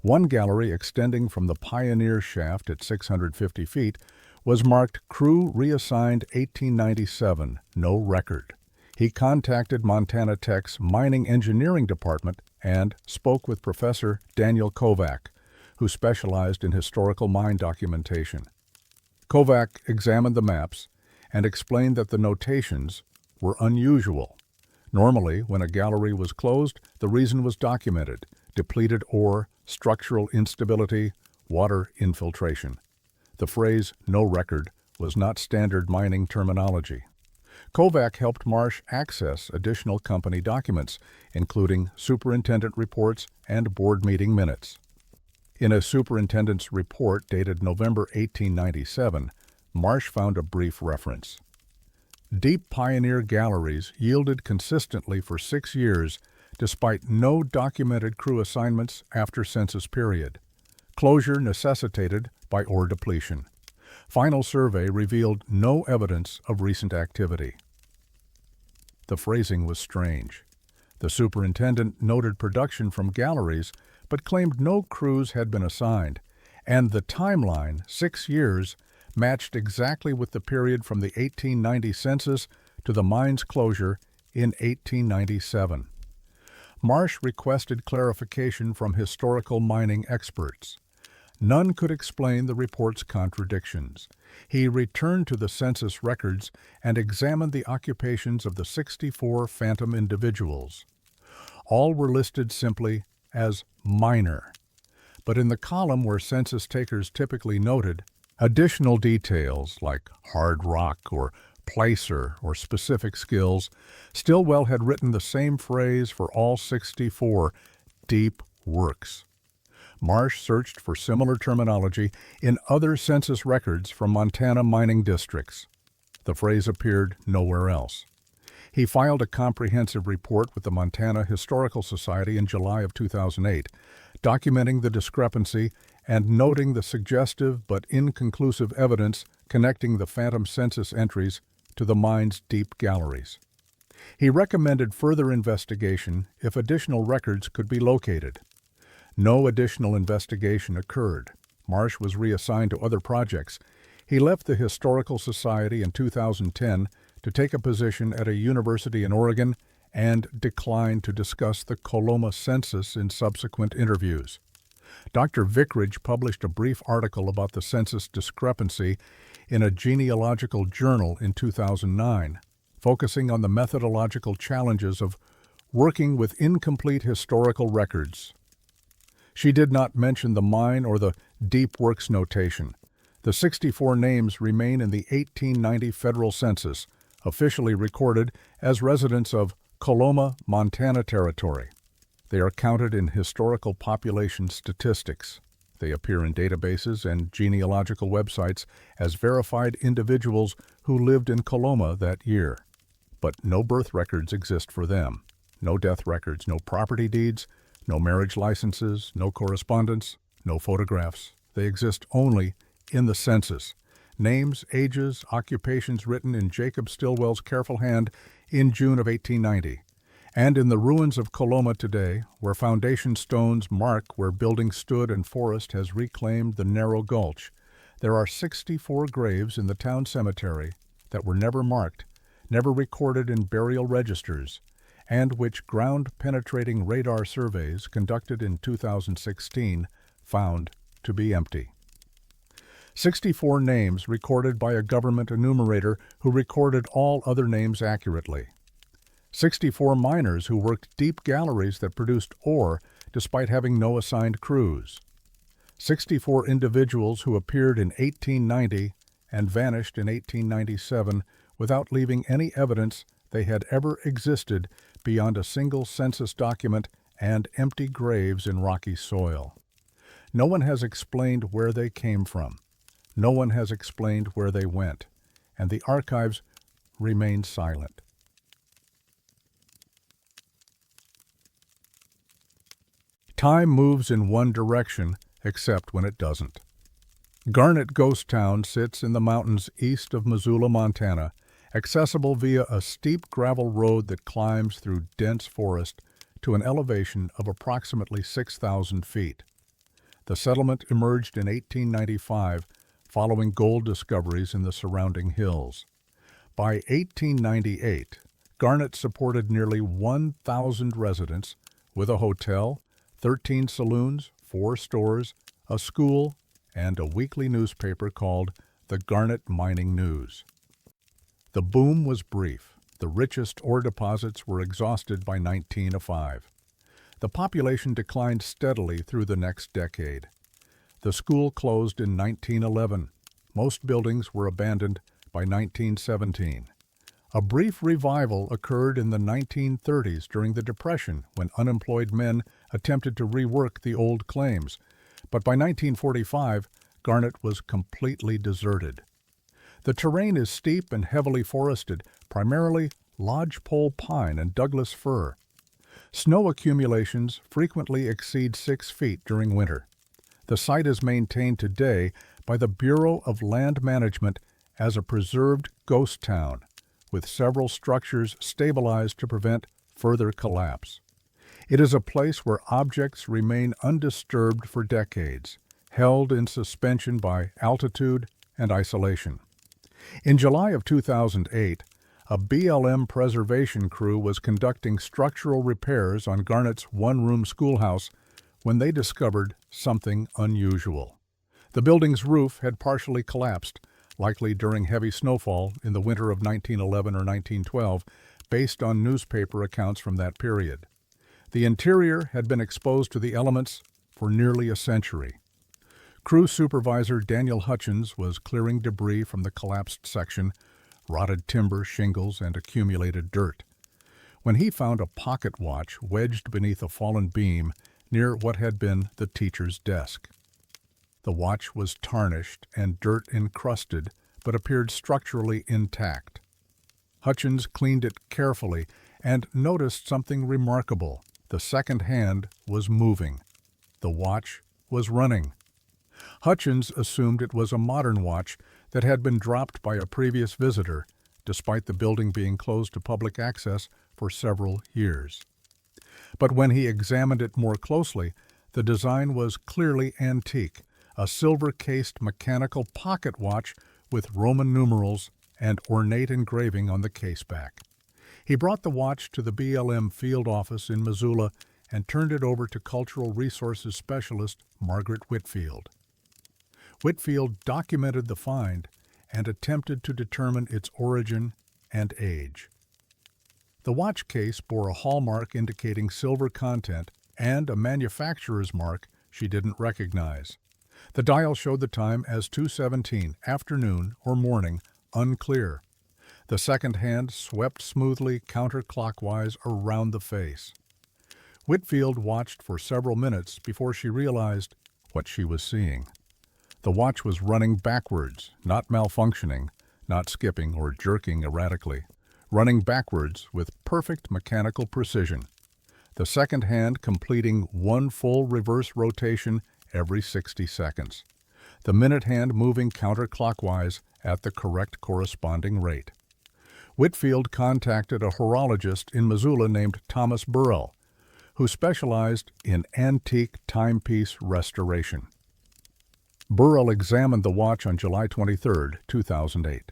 One gallery extending from the Pioneer Shaft at 650 feet was marked "Crew Reassigned 1897, No Record." He contacted Montana Tech's Mining Engineering Department and spoke with Professor Daniel Kovac, who specialized in historical mine documentation. Kovac examined the maps and explained that the notations were unusual. Normally, when a gallery was closed, the reason was documented: depleted ore, structural instability, water infiltration. The phrase "no record" was not standard mining terminology. Kovac helped Marsh access additional company documents, including superintendent reports and board meeting minutes. In a superintendent's report dated November 1897, Marsh found a brief reference. Deep Pioneer galleries yielded consistently for 6 years despite no documented crew assignments after census period. Closure necessitated by ore depletion. Final survey revealed no evidence of recent activity. The phrasing was strange. The superintendent noted production from galleries, but claimed no crews had been assigned, and the timeline, 6 years, matched exactly with the period from the 1890 census to the mine's closure in 1897. Marsh requested clarification from historical mining experts. None could explain the report's contradictions. He returned to the census records and examined the occupations of the 64 phantom individuals. All were listed simply as miner, but in the column where census takers typically noted, additional details like hard rock or placer or specific skills, Stillwell had written the same phrase for all 64, deep works. Marsh searched for similar terminology in other census records from Montana mining districts. The phrase appeared nowhere else. He filed a comprehensive report with the Montana Historical Society in July of 2008, documenting the discrepancy and noting the suggestive but inconclusive evidence connecting the phantom census entries to the mine's deep galleries. He recommended further investigation if additional records could be located. No additional investigation occurred. Marsh was reassigned to other projects. He left the Historical Society in 2010 to take a position at a university in Oregon and declined to discuss the Coloma census in subsequent interviews. Dr. Vickridge published a brief article about the census discrepancy in a genealogical journal in 2009, focusing on the methodological challenges of working with incomplete historical records. She did not mention the mine or the deep works notation. The 64 names remain in the 1890 federal census, officially recorded as residents of Coloma, Montana Territory. They are counted in historical population statistics. They appear in databases and genealogical websites as verified individuals who lived in Coloma that year. But no birth records exist for them. No death records, no property deeds, no marriage licenses, no correspondence, no photographs. They exist only in the census. Names, ages, occupations written in Jacob Stillwell's careful hand in June of 1890. And in the ruins of Coloma today, where foundation stones mark where building stood and forest has reclaimed the narrow gulch, there are 64 graves in the town cemetery that were never marked, never recorded in burial registers, and which ground-penetrating radar surveys conducted in 2016 found to be empty. 64 names recorded by a government enumerator who recorded all other names accurately. 64 miners who worked deep galleries that produced ore despite having no assigned crews. 64 individuals who appeared in 1890 and vanished in 1897 without leaving any evidence they had ever existed beyond a single census document and empty graves in rocky soil. No one has explained where they came from. No one has explained where they went, and the archives remain silent. Time moves in one direction, except when it doesn't. Garnet Ghost Town sits in the mountains east of Missoula, Montana, accessible via a steep gravel road that climbs through dense forest to an elevation of approximately 6,000 feet. The settlement emerged in 1895 following gold discoveries in the surrounding hills. By 1898, Garnet supported nearly 1,000 residents with a hotel, 13 saloons, 4 stores, a school, and a weekly newspaper called the Garnet Mining News. The boom was brief. The richest ore deposits were exhausted by 1905. The population declined steadily through the next decade. The school closed in 1911. Most buildings were abandoned by 1917. A brief revival occurred in the 1930s during the Depression when unemployed men attempted to rework the old claims, but by 1945, Garnet was completely deserted. The terrain is steep and heavily forested, primarily lodgepole pine and Douglas fir. Snow accumulations frequently exceed 6 feet during winter. The site is maintained today by the Bureau of Land Management as a preserved ghost town, with several structures stabilized to prevent further collapse. It is a place where objects remain undisturbed for decades, held in suspension by altitude and isolation. In July of 2008, a BLM preservation crew was conducting structural repairs on Garnet's one-room schoolhouse when they discovered something unusual. The building's roof had partially collapsed, likely during heavy snowfall in the winter of 1911 or 1912, based on newspaper accounts from that period. The interior had been exposed to the elements for nearly a century. Crew supervisor Daniel Hutchins was clearing debris from the collapsed section, rotted timber, shingles, and accumulated dirt, when he found a pocket watch wedged beneath a fallen beam near what had been the teacher's desk. The watch was tarnished and dirt-encrusted, but appeared structurally intact. Hutchins cleaned it carefully and noticed something remarkable. The second hand was moving. The watch was running. Hutchins assumed it was a modern watch that had been dropped by a previous visitor, despite the building being closed to public access for several years. But when he examined it more closely, the design was clearly antique, a silver-cased mechanical pocket watch with Roman numerals and ornate engraving on the caseback. He brought the watch to the BLM field office in Missoula and turned it over to Cultural Resources Specialist Margaret Whitfield. Whitfield documented the find and attempted to determine its origin and age. The watch case bore a hallmark indicating silver content and a manufacturer's mark she didn't recognize. The dial showed the time as 2:17, afternoon or morning, unclear. The second hand swept smoothly counterclockwise around the face. Whitfield watched for several minutes before she realized what she was seeing. The watch was running backwards, not malfunctioning, not skipping or jerking erratically, running backwards with perfect mechanical precision. The second hand completing one full reverse rotation every 60 seconds. The minute hand moving counterclockwise at the correct corresponding rate. Whitfield contacted a horologist in Missoula named Thomas Burrell, who specialized in antique timepiece restoration. Burrell examined the watch on July 23, 2008.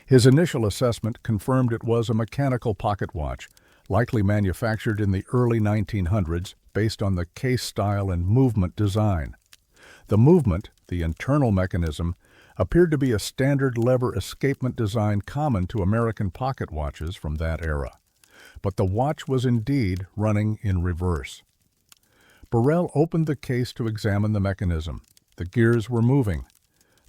His initial assessment confirmed it was a mechanical pocket watch, likely manufactured in the early 1900s based on the case style and movement design. The movement, the internal mechanism, appeared to be a standard lever escapement design common to American pocket watches from that era. But the watch was indeed running in reverse. Burrell opened the case to examine the mechanism. The gears were moving.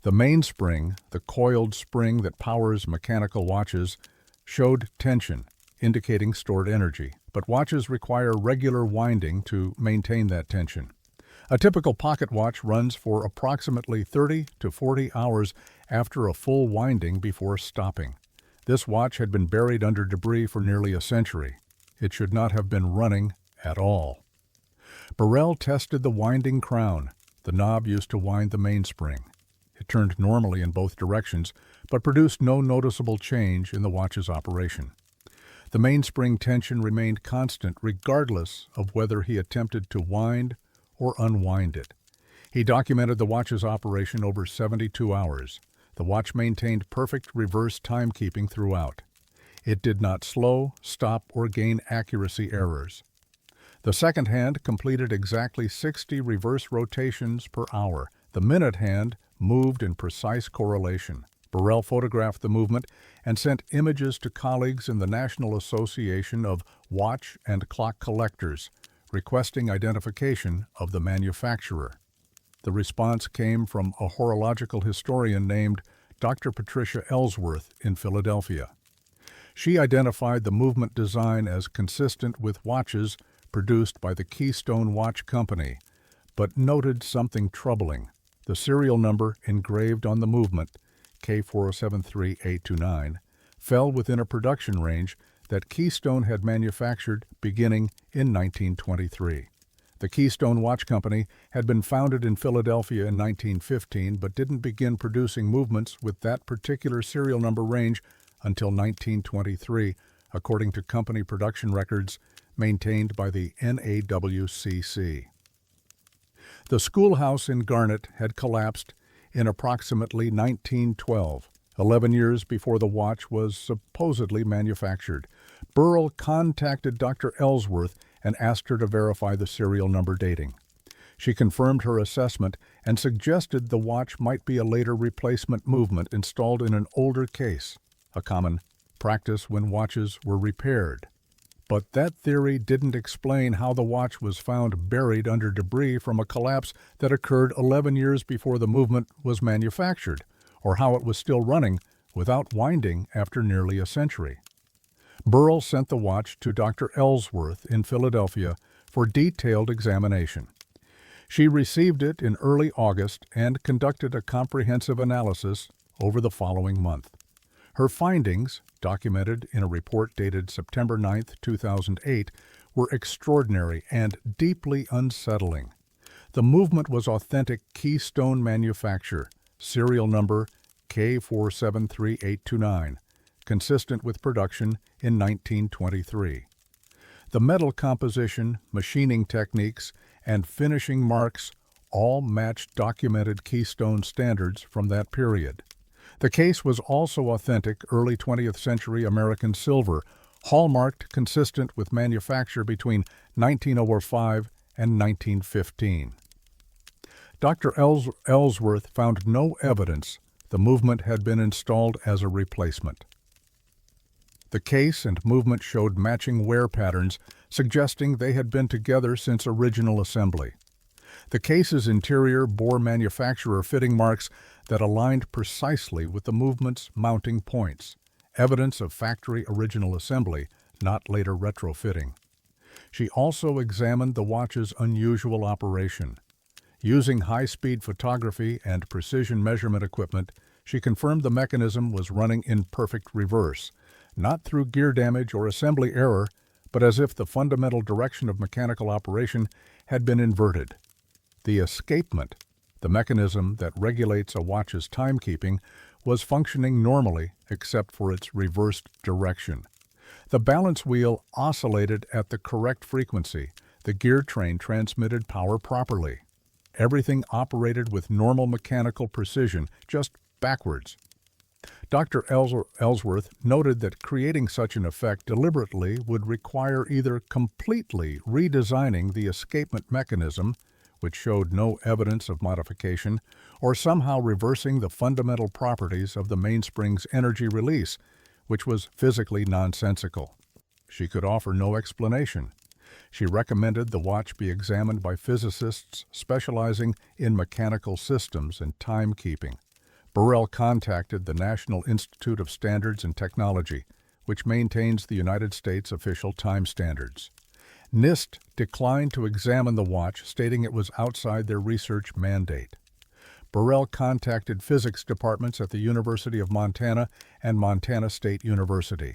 The mainspring, the coiled spring that powers mechanical watches, showed tension, indicating stored energy, but watches require regular winding to maintain that tension. A typical pocket watch runs for approximately 30 to 40 hours after a full winding before stopping. This watch had been buried under debris for nearly a century. It should not have been running at all. Burrell tested the winding crown, the knob used to wind the mainspring. It turned normally in both directions, but produced no noticeable change in the watch's operation. The mainspring tension remained constant regardless of whether he attempted to wind or unwind it. He documented the watch's operation over 72 hours. The watch maintained perfect reverse timekeeping throughout. It did not slow, stop, or gain accuracy errors. The second hand completed exactly 60 reverse rotations per hour. The minute hand moved in precise correlation. Burrell photographed the movement and sent images to colleagues in the National Association of Watch and Clock Collectors, requesting identification of the manufacturer. The response came from a horological historian named Dr. Patricia Ellsworth in Philadelphia. She identified the movement design as consistent with watches produced by the Keystone Watch Company, but noted something troubling. The serial number engraved on the movement, K4073829, fell within a production range that Keystone had manufactured beginning in 1923. The Keystone Watch Company had been founded in Philadelphia in 1915 but didn't begin producing movements with that particular serial number range until 1923, according to company production records maintained by the NAWCC. The schoolhouse in Garnet had collapsed in approximately 1912, 11 years before the watch was supposedly manufactured. Burrell contacted Dr. Ellsworth and asked her to verify the serial number dating. She confirmed her assessment and suggested the watch might be a later replacement movement installed in an older case, a common practice when watches were repaired. But that theory didn't explain how the watch was found buried under debris from a collapse that occurred 11 years before the movement was manufactured, or how it was still running without winding after nearly a century. Burrell sent the watch to Dr. Ellsworth in Philadelphia for detailed examination. She received it in early August and conducted a comprehensive analysis over the following month. Her findings, documented in a report dated September 9, 2008, were extraordinary and deeply unsettling. The movement was authentic Keystone manufacture, serial number K4073829, consistent with production in 1923. The metal composition, machining techniques, and finishing marks all matched documented Keystone standards from that period. The case was also authentic early 20th century American silver, hallmarked consistent with manufacture between 1905 and 1915. Dr. Ellsworth found no evidence the movement had been installed as a replacement. The case and movement showed matching wear patterns, suggesting they had been together since original assembly. The case's interior bore manufacturer fitting marks that aligned precisely with the movement's mounting points, evidence of factory original assembly, not later retrofitting. She also examined the watch's unusual operation. Using high-speed photography and precision measurement equipment, she confirmed the mechanism was running in perfect reverse, not through gear damage or assembly error, but as if the fundamental direction of mechanical operation had been inverted. The escapement, the mechanism that regulates a watch's timekeeping, was functioning normally except for its reversed direction. The balance wheel oscillated at the correct frequency. The gear train transmitted power properly. Everything operated with normal mechanical precision, just backwards. Dr. Ellsworth noted that creating such an effect deliberately would require either completely redesigning the escapement mechanism, which showed no evidence of modification, or somehow reversing the fundamental properties of the mainspring's energy release, which was physically nonsensical. She could offer no explanation. She recommended the watch be examined by physicists specializing in mechanical systems and timekeeping. Burrell contacted the National Institute of Standards and Technology, which maintains the United States official time standards. NIST declined to examine the watch, stating it was outside their research mandate. Burrell contacted physics departments at the University of Montana and Montana State University.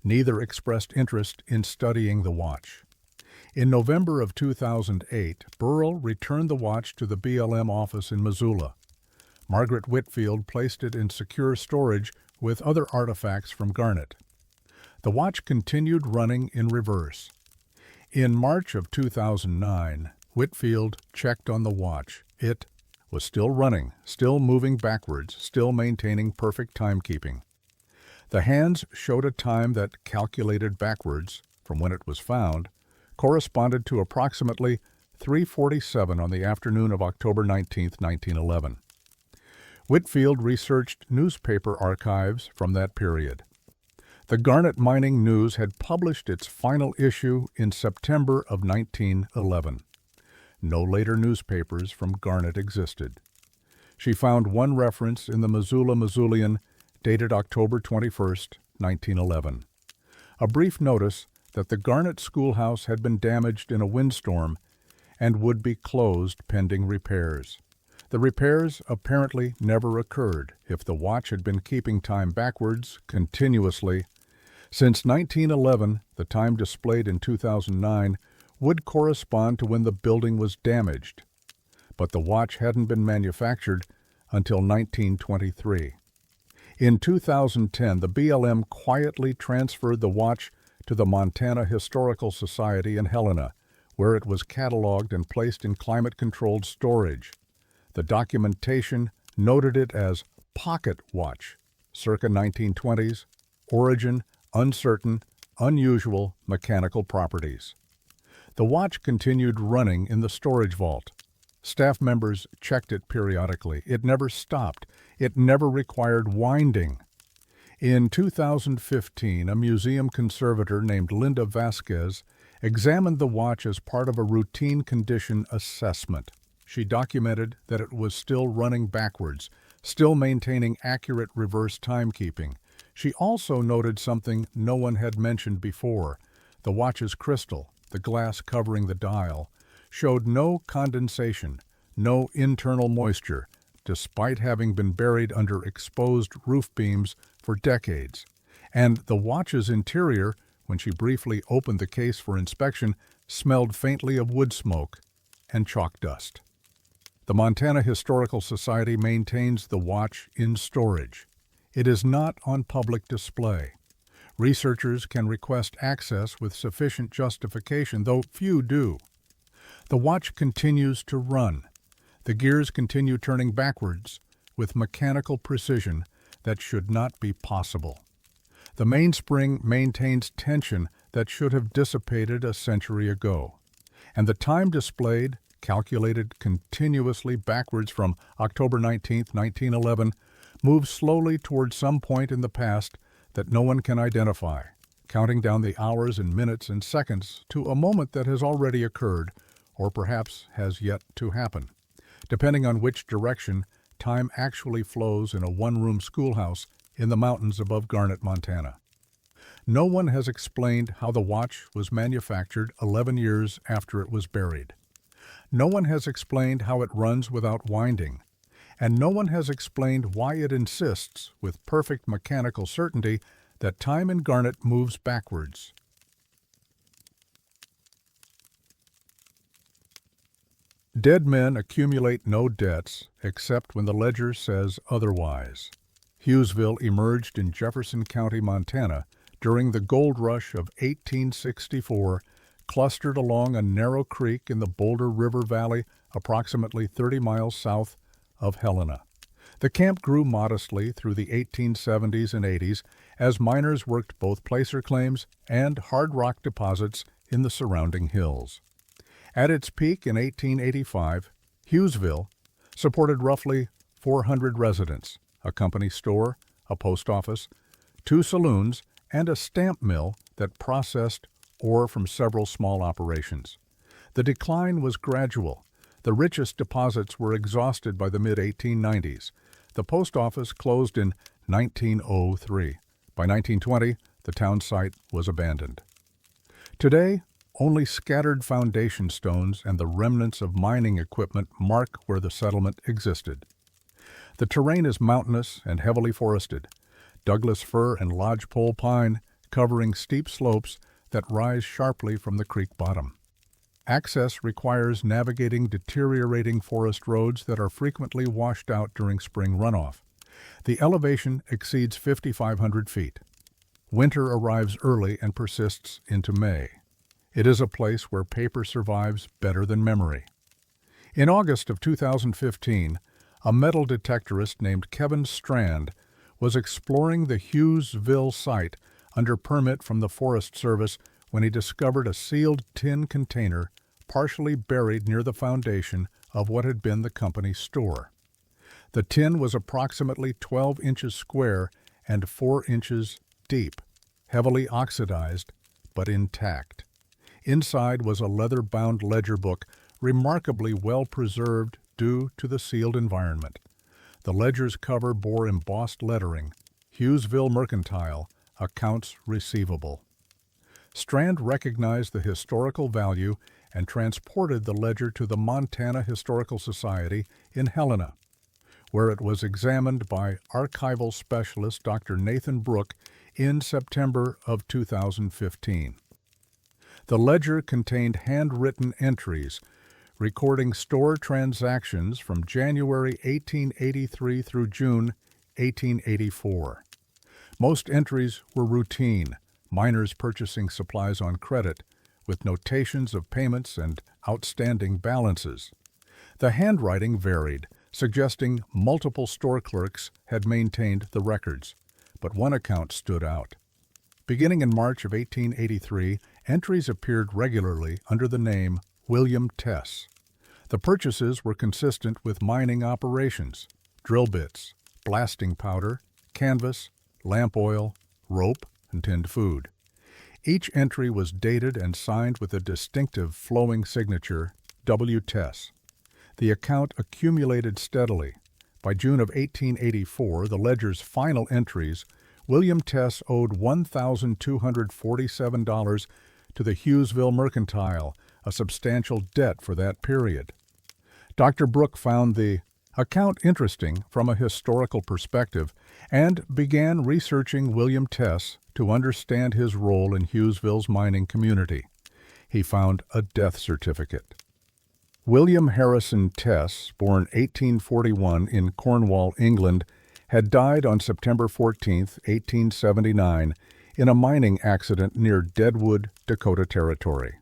Neither expressed interest in studying the watch. In November of 2008, Burrell returned the watch to the BLM office in Missoula. Margaret Whitfield placed it in secure storage with other artifacts from Garnet. The watch continued running in reverse. In March of 2009, Whitfield checked on the watch. It was still running, still moving backwards, still maintaining perfect timekeeping. The hands showed a time that, calculated backwards from when it was found, corresponded to approximately 3:47 on the afternoon of October 19, 1911. Whitfield researched newspaper archives from that period. The Garnet Mining News had published its final issue in September of 1911. No later newspapers from Garnet existed. She found one reference in the Missoula Missoulian, dated October 21, 1911. A brief notice that the Garnet schoolhouse had been damaged in a windstorm and would be closed pending repairs. The repairs apparently never occurred if the watch had been keeping time backwards continuously. Since 1911, the time displayed in 2009 would correspond to when the building was damaged, but the watch hadn't been manufactured until 1923. In 2010, the BLM quietly transferred the watch to the Montana Historical Society in Helena, where it was cataloged and placed in climate-controlled storage. The documentation noted it as pocket watch, circa 1920s, origin uncertain, unusual mechanical properties. The watch continued running in the storage vault. Staff members checked it periodically. It never stopped. It never required winding. In 2015, a museum conservator named Linda Vasquez examined the watch as part of a routine condition assessment. She documented that it was still running backwards, still maintaining accurate reverse timekeeping. She also noted something no one had mentioned before. The watch's crystal, the glass covering the dial, showed no condensation, no internal moisture, despite having been buried under exposed roof beams for decades. And the watch's interior, when she briefly opened the case for inspection, smelled faintly of wood smoke and chalk dust. The Montana Historical Society maintains the watch in storage. It is not on public display. Researchers can request access with sufficient justification, though few do. The watch continues to run. The gears continue turning backwards with mechanical precision that should not be possible. The mainspring maintains tension that should have dissipated a century ago. And the time displayed, calculated continuously backwards from October 19, 1911, moves slowly toward some point in the past that no one can identify, counting down the hours and minutes and seconds to a moment that has already occurred or perhaps has yet to happen. Depending on which direction, time actually flows in a one-room schoolhouse in the mountains above Garnet, Montana. No one has explained how the watch was manufactured 11 years after it was buried. No one has explained how it runs without winding. And no one has explained why it insists, with perfect mechanical certainty, that time in Garnet moves backwards. Dead men accumulate no debts except when the ledger says otherwise. Hughesville emerged in Jefferson County, Montana, during the gold rush of 1864, clustered along a narrow creek in the Boulder River Valley, approximately 30 miles south of Helena. The camp grew modestly through the 1870s and 80s as miners worked both placer claims and hard rock deposits in the surrounding hills. At its peak in 1885, Hughesville supported roughly 400 residents, a company store, a post office, 2 saloons, and a stamp mill that processed ore from several small operations. The decline was gradual. The richest deposits were exhausted by the mid-1890s. The post office closed in 1903. By 1920, the town site was abandoned. Today, only scattered foundation stones and the remnants of mining equipment mark where the settlement existed. The terrain is mountainous and heavily forested, Douglas fir and lodgepole pine covering steep slopes that rise sharply from the creek bottom. Access requires navigating deteriorating forest roads that are frequently washed out during spring runoff. The elevation exceeds 5,500 feet. Winter arrives early and persists into May. It is a place where paper survives better than memory. In August of 2015, a metal detectorist named Kevin Strand was exploring the Hughesville site under permit from the Forest Service when he discovered a sealed tin container partially buried near the foundation of what had been the company's store. The tin was approximately 12 inches square and 4 inches deep, heavily oxidized, but intact. Inside was a leather-bound ledger book, remarkably well preserved due to the sealed environment. The ledger's cover bore embossed lettering, Hughesville Mercantile, Accounts Receivable. Strand recognized the historical value and transported the ledger to the Montana Historical Society in Helena, where it was examined by archival specialist Dr. Nathan Brooke in September of 2015. The ledger contained handwritten entries recording store transactions from January 1883 through June 1884. Most entries were routine, miners purchasing supplies on credit, with notations of payments and outstanding balances. The handwriting varied, suggesting multiple store clerks had maintained the records, but one account stood out. Beginning in March of 1883, entries appeared regularly under the name William Tess. The purchases were consistent with mining operations: drill bits, blasting powder, canvas, lamp oil, rope, and tinned food. Each entry was dated and signed with a distinctive flowing signature, W. Tess. The account accumulated steadily. By June of 1884, the ledger's final entries, William Tess owed $1,247 to the Hughesville Mercantile, a substantial debt for that period. Dr. Brooke found the account interesting from a historical perspective and began researching William Tess to understand his role in Hughesville's mining community. He found a death certificate. William Harrison Tess, born 1841 in Cornwall, England, had died on September 14, 1879, in a mining accident near Deadwood, Dakota Territory.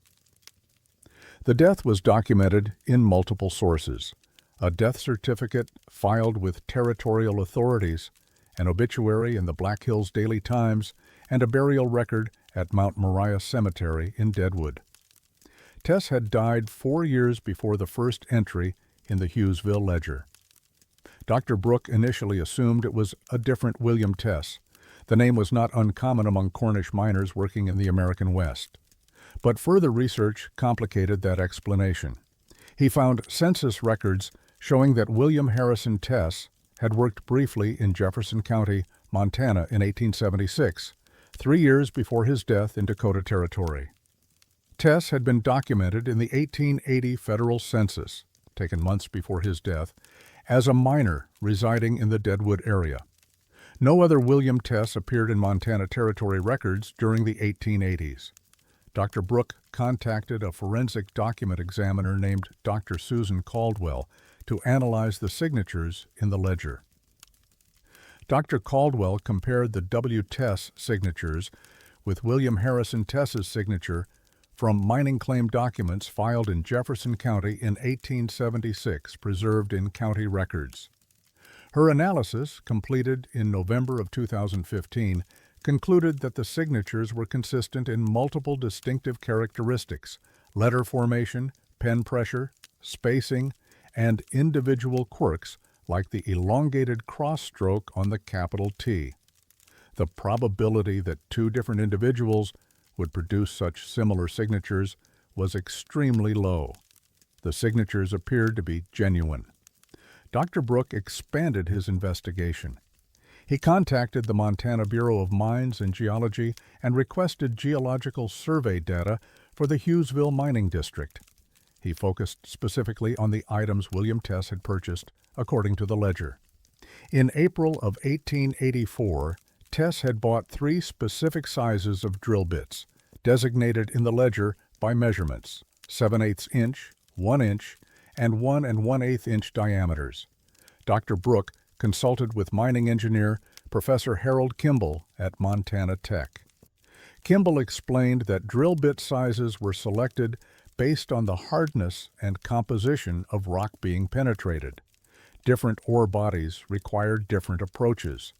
The death was documented in multiple sources: a death certificate filed with territorial authorities, an obituary in the Black Hills Daily Times, and a burial record at Mount Moriah Cemetery in Deadwood. Tess had died 4 years before the first entry in the Hughesville ledger. Dr. Brooke initially assumed it was a different William Tess. The name was not uncommon among Cornish miners working in the American West. But further research complicated that explanation. He found census records showing that William Harrison Tess had worked briefly in Jefferson County, Montana in 1876, 3 years before his death in Dakota Territory. Tess had been documented in the 1880 federal census, taken months before his death, as a miner residing in the Deadwood area. No other William Tess appeared in Montana Territory records during the 1880s. Dr. Brooke contacted a forensic document examiner named Dr. Susan Caldwell to analyze the signatures in the ledger. Dr. Caldwell compared the W. Tess signatures with William Harrison Tess's signature from mining claim documents filed in Jefferson County in 1876, preserved in county records. Her analysis, completed in November of 2015, concluded that the signatures were consistent in multiple distinctive characteristics: letter formation, pen pressure, spacing, and individual quirks like the elongated cross stroke on the capital T. The probability that two different individuals would produce such similar signatures was extremely low. The signatures appeared to be genuine. Dr. Brooke expanded his investigation. He contacted the Montana Bureau of Mines and Geology and requested geological survey data for the Hughesville Mining District. He focused specifically on the items William Tess had purchased, according to the ledger. In April of 1884, Tess had bought 3 specific sizes of drill bits, designated in the ledger by measurements: 7/8 inch, 1 inch, and 1 1/8 inch diameters. Dr. Brooke consulted with mining engineer Professor Harold Kimball at Montana Tech. Kimball explained that drill bit sizes were selected based on the hardness and composition of rock being penetrated. Different ore bodies required different approaches.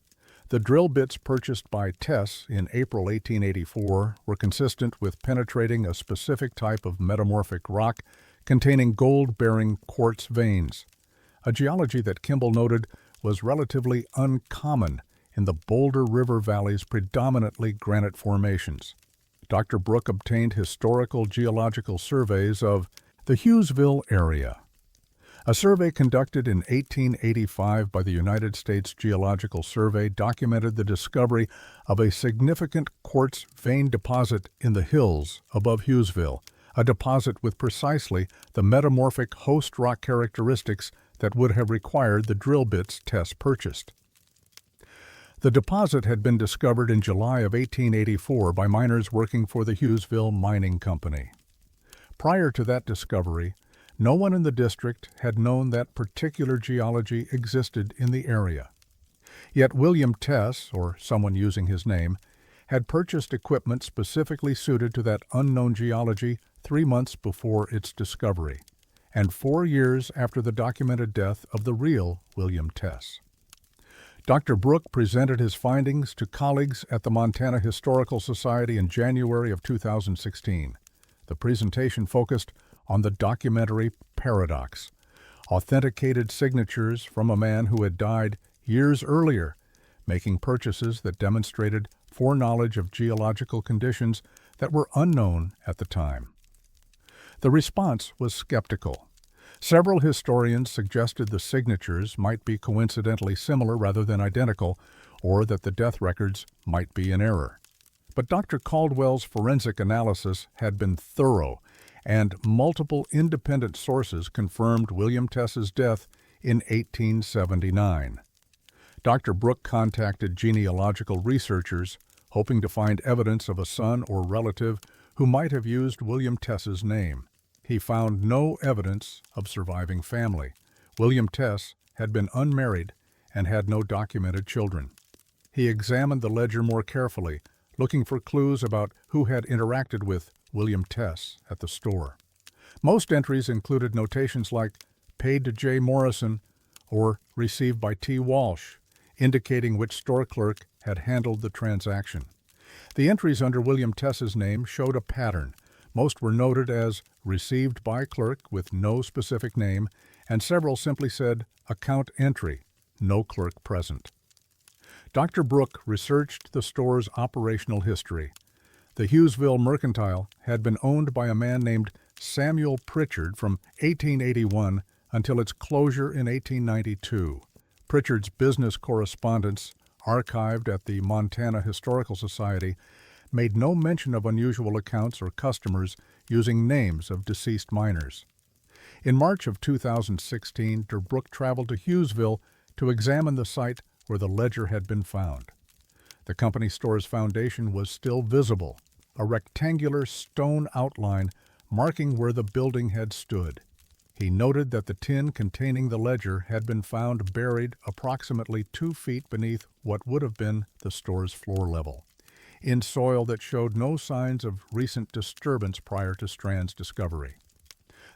The drill bits purchased by Tess in April 1884 were consistent with penetrating a specific type of metamorphic rock containing gold-bearing quartz veins, a geology that Kimball noted was relatively uncommon in the Boulder River Valley's predominantly granite formations. Dr. Brooke obtained historical geological surveys of the Hughesville area. A survey conducted in 1885 by the United States Geological Survey documented the discovery of a significant quartz vein deposit in the hills above Hughesville, a deposit with precisely the metamorphic host rock characteristics that would have required the drill bits Tess purchased. The deposit had been discovered in July of 1884 by miners working for the Hughesville Mining Company. Prior to that discovery, no one in the district had known that particular geology existed in the area. Yet William Tess, or someone using his name, had purchased equipment specifically suited to that unknown geology 3 months before its discovery, and 4 years after the documented death of the real William Tess. Dr. Brooke presented his findings to colleagues at the Montana Historical Society in January of 2016. The presentation focused on the documentary paradox, authenticated signatures from a man who had died years earlier, making purchases that demonstrated foreknowledge of geological conditions that were unknown at the time. The response was skeptical. Several historians suggested the signatures might be coincidentally similar rather than identical, or that the death records might be in error. But Dr. Caldwell's forensic analysis had been thorough, and multiple independent sources confirmed William Tess's death in 1879. Dr. Brooke contacted genealogical researchers, hoping to find evidence of a son or relative who might have used William Tess's name. He found no evidence of surviving family. William Tess had been unmarried and had no documented children. He examined the ledger more carefully, looking for clues about who had interacted with William Tess at the store. Most entries included notations like paid to J. Morrison or received by T. Walsh, indicating which store clerk had handled the transaction. The entries under William Tess's name showed a pattern. Most were noted as received by clerk with no specific name, and several simply said account entry, no clerk present. Dr. Brooke researched the store's operational history. The Hughesville Mercantile had been owned by a man named Samuel Pritchard from 1881 until its closure in 1892. Pritchard's business correspondence, archived at the Montana Historical Society, made no mention of unusual accounts or customers using names of deceased miners. In March of 2016, Brooke traveled to Hughesville to examine the site where the ledger had been found. The company store's foundation was still visible, a rectangular stone outline marking where the building had stood. He noted that the tin containing the ledger had been found buried approximately 2 feet beneath what would have been the store's floor level, in soil that showed no signs of recent disturbance prior to Strand's discovery.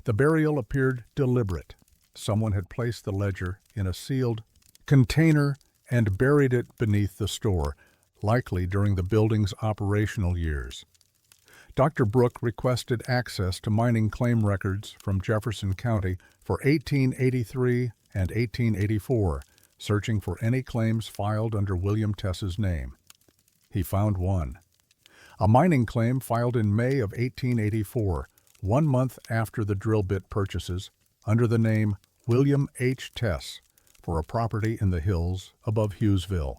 The burial appeared deliberate. Someone had placed the ledger in a sealed container and buried it beneath the store, likely during the building's operational years. Dr. Brooke requested access to mining claim records from Jefferson County for 1883 and 1884, searching for any claims filed under William Tess's name. He found one. A mining claim filed in May of 1884, 1 month after the drill bit purchases, under the name William H. Tess, for a property in the hills above Hughesville.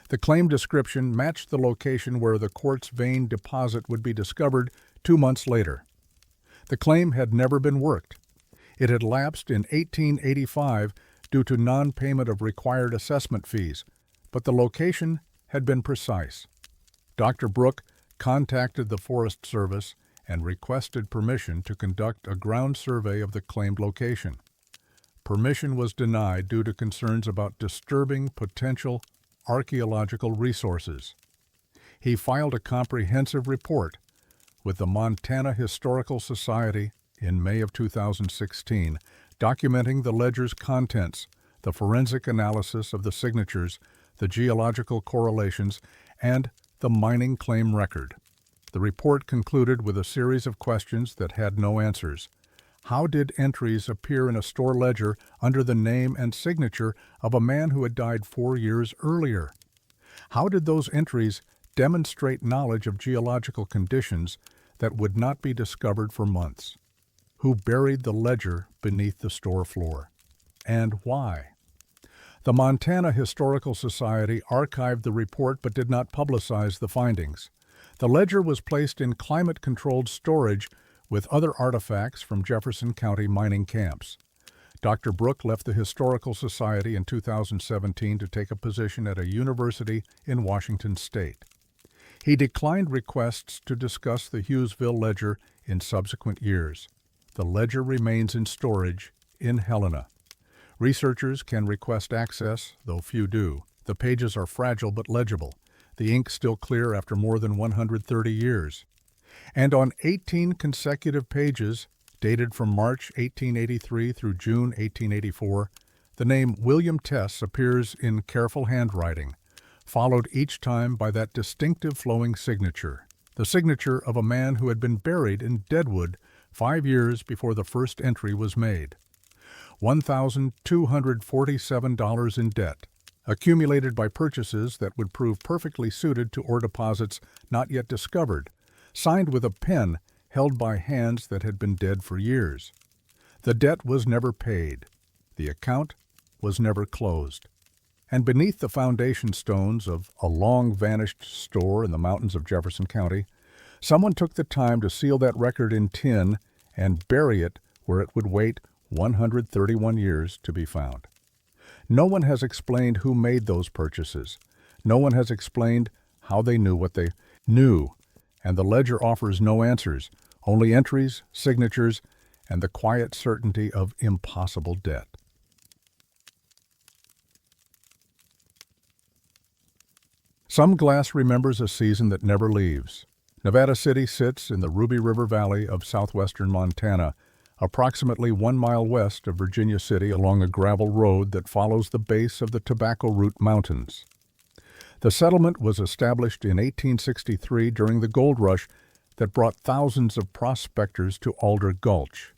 The claim description matched the location where the quartz vein deposit would be discovered 2 months later. The claim had never been worked. It had lapsed in 1885 due to non-payment of required assessment fees, but the location had been precise. Dr. Brooke contacted the Forest Service and requested permission to conduct a ground survey of the claimed location. Permission was denied due to concerns about disturbing potential archaeological resources. He filed a comprehensive report with the Montana Historical Society in May of 2016, documenting the ledger's contents, the forensic analysis of the signatures, the geological correlations, and the mining claim record. The report concluded with a series of questions that had no answers. How did entries appear in a store ledger under the name and signature of a man who had died 4 years earlier? How did those entries demonstrate knowledge of geological conditions that would not be discovered for months? who buried the ledger beneath the store floor, and why. The Montana Historical Society archived the report but did not publicize the findings. The ledger was placed in climate-controlled storage with other artifacts from Jefferson County mining camps. Dr. Brooke left the Historical Society in 2017 to take a position at a university in Washington state. He declined requests to discuss the Hughesville ledger in subsequent years. The ledger remains in storage in Helena. Researchers can request access, though few do. The pages are fragile but legible, the ink still clear after more than 130 years. And on 18 consecutive pages, dated from March 1883 through June 1884, the name William Tess appears in careful handwriting, followed each time by that distinctive flowing signature, the signature of a man who had been buried in Deadwood 5 years before the first entry was made. $1,247 in debt, accumulated by purchases that would prove perfectly suited to ore deposits not yet discovered, signed with a pen held by hands that had been dead for years. The debt was never paid. The account was never closed. And beneath the foundation stones of a long-vanished store in the mountains of Jefferson County, someone took the time to seal that record in tin and bury it where it would wait 131 years to be found. No one has explained who made those purchases. No one has explained how they knew what they knew, and the ledger offers no answers, only entries, signatures, and the quiet certainty of impossible debt. Some glass remembers a season that never leaves. Nevada City sits in the Ruby River Valley of southwestern Montana, approximately 1 mile west of Virginia City along a gravel road that follows the base of the Tobacco Root Mountains. The settlement was established in 1863 during the gold rush that brought thousands of prospectors to Alder Gulch.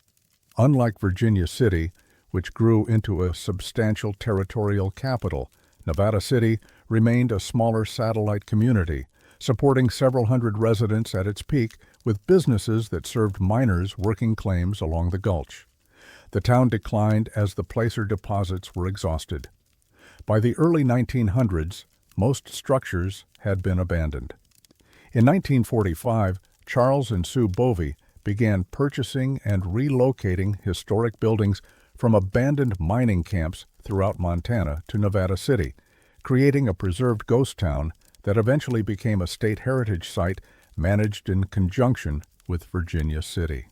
Unlike Virginia City, which grew into a substantial territorial capital, Nevada City remained a smaller satellite community, supporting several hundred residents at its peak with businesses that served miners working claims along the gulch. The town declined as the placer deposits were exhausted. By the early 1900s, most structures had been abandoned. In 1945, Charles and Sue Bovey began purchasing and relocating historic buildings from abandoned mining camps throughout Montana to Nevada City, creating a preserved ghost town that eventually became a state heritage site managed in conjunction with Virginia City.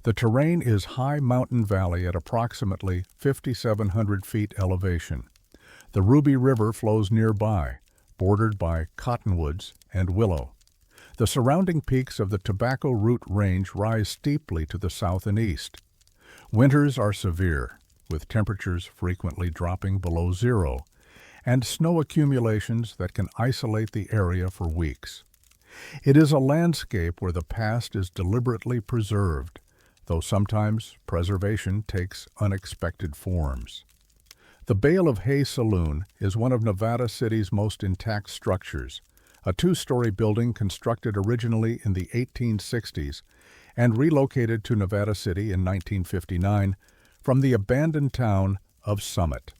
The terrain is high mountain valley at approximately 5,700 feet elevation. The Ruby River flows nearby, bordered by cottonwoods and willow. The surrounding peaks of the Tobacco Root Range rise steeply to the south and east. Winters are severe, with temperatures frequently dropping below zero, and snow accumulations that can isolate the area for weeks. It is a landscape where the past is deliberately preserved, though sometimes preservation takes unexpected forms. The Bale of Hay Saloon is one of Nevada City's most intact structures, a two-story building constructed originally in the 1860s and relocated to Nevada City in 1959 from the abandoned town of Summit.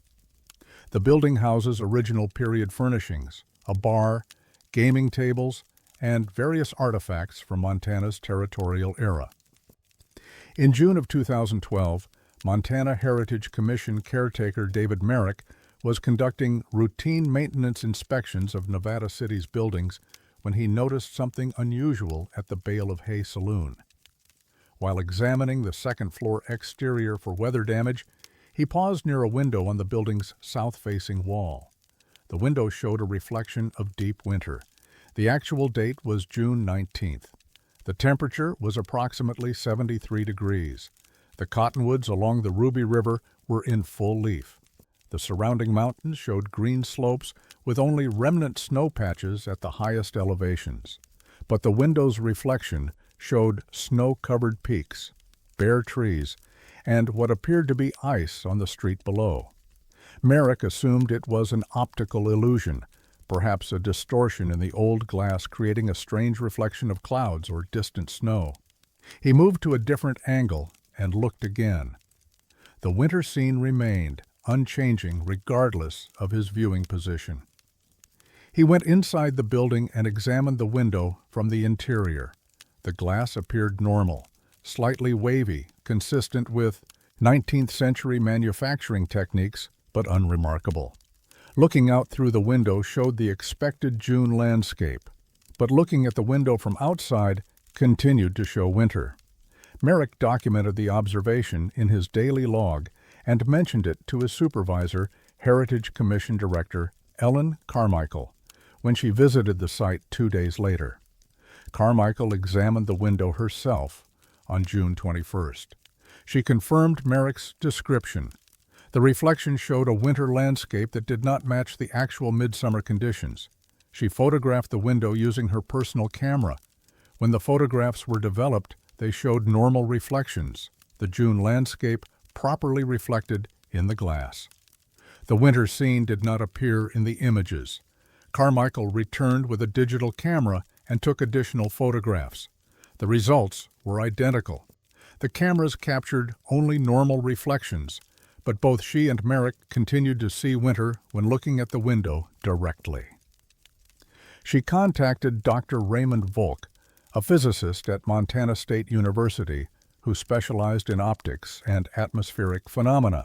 The building houses original period furnishings, a bar, gaming tables, and various artifacts from Montana's territorial era. In June of 2012, Montana Heritage Commission caretaker David Merrick was conducting routine maintenance inspections of Nevada City's buildings when he noticed something unusual at the Bale of Hay Saloon. While examining the second-floor exterior for weather damage, he paused near a window on the building's south-facing wall. The window showed a reflection of deep winter. The actual date was June 19th. The temperature was approximately 73 degrees. The cottonwoods along the Ruby River were in full leaf. The surrounding mountains showed green slopes with only remnant snow patches at the highest elevations. But the window's reflection showed snow-covered peaks, bare trees, and what appeared to be ice on the street below. Merrick assumed it was an optical illusion, perhaps a distortion in the old glass creating a strange reflection of clouds or distant snow. He moved to a different angle and looked again. The winter scene remained unchanging regardless of his viewing position. He went inside the building and examined the window from the interior. The glass appeared normal, slightly wavy, consistent with 19th century manufacturing techniques, but unremarkable. Looking out through the window showed the expected June landscape, but looking at the window from outside continued to show winter. Merrick documented the observation in his daily log and mentioned it to his supervisor, Heritage Commission Director Ellen Carmichael, when she visited the site 2 days later. Carmichael examined the window herself on June 21st. She confirmed Merrick's description. The reflection showed a winter landscape that did not match the actual midsummer conditions. She photographed the window using her personal camera. When the photographs were developed, they showed normal reflections, the June landscape properly reflected in the glass. The winter scene did not appear in the images. Carmichael returned with a digital camera and took additional photographs. The results were identical. The cameras captured only normal reflections, but both she and Merrick continued to see winter when looking at the window directly. She contacted Dr. Raymond Volk, a physicist at Montana State University who specialized in optics and atmospheric phenomena.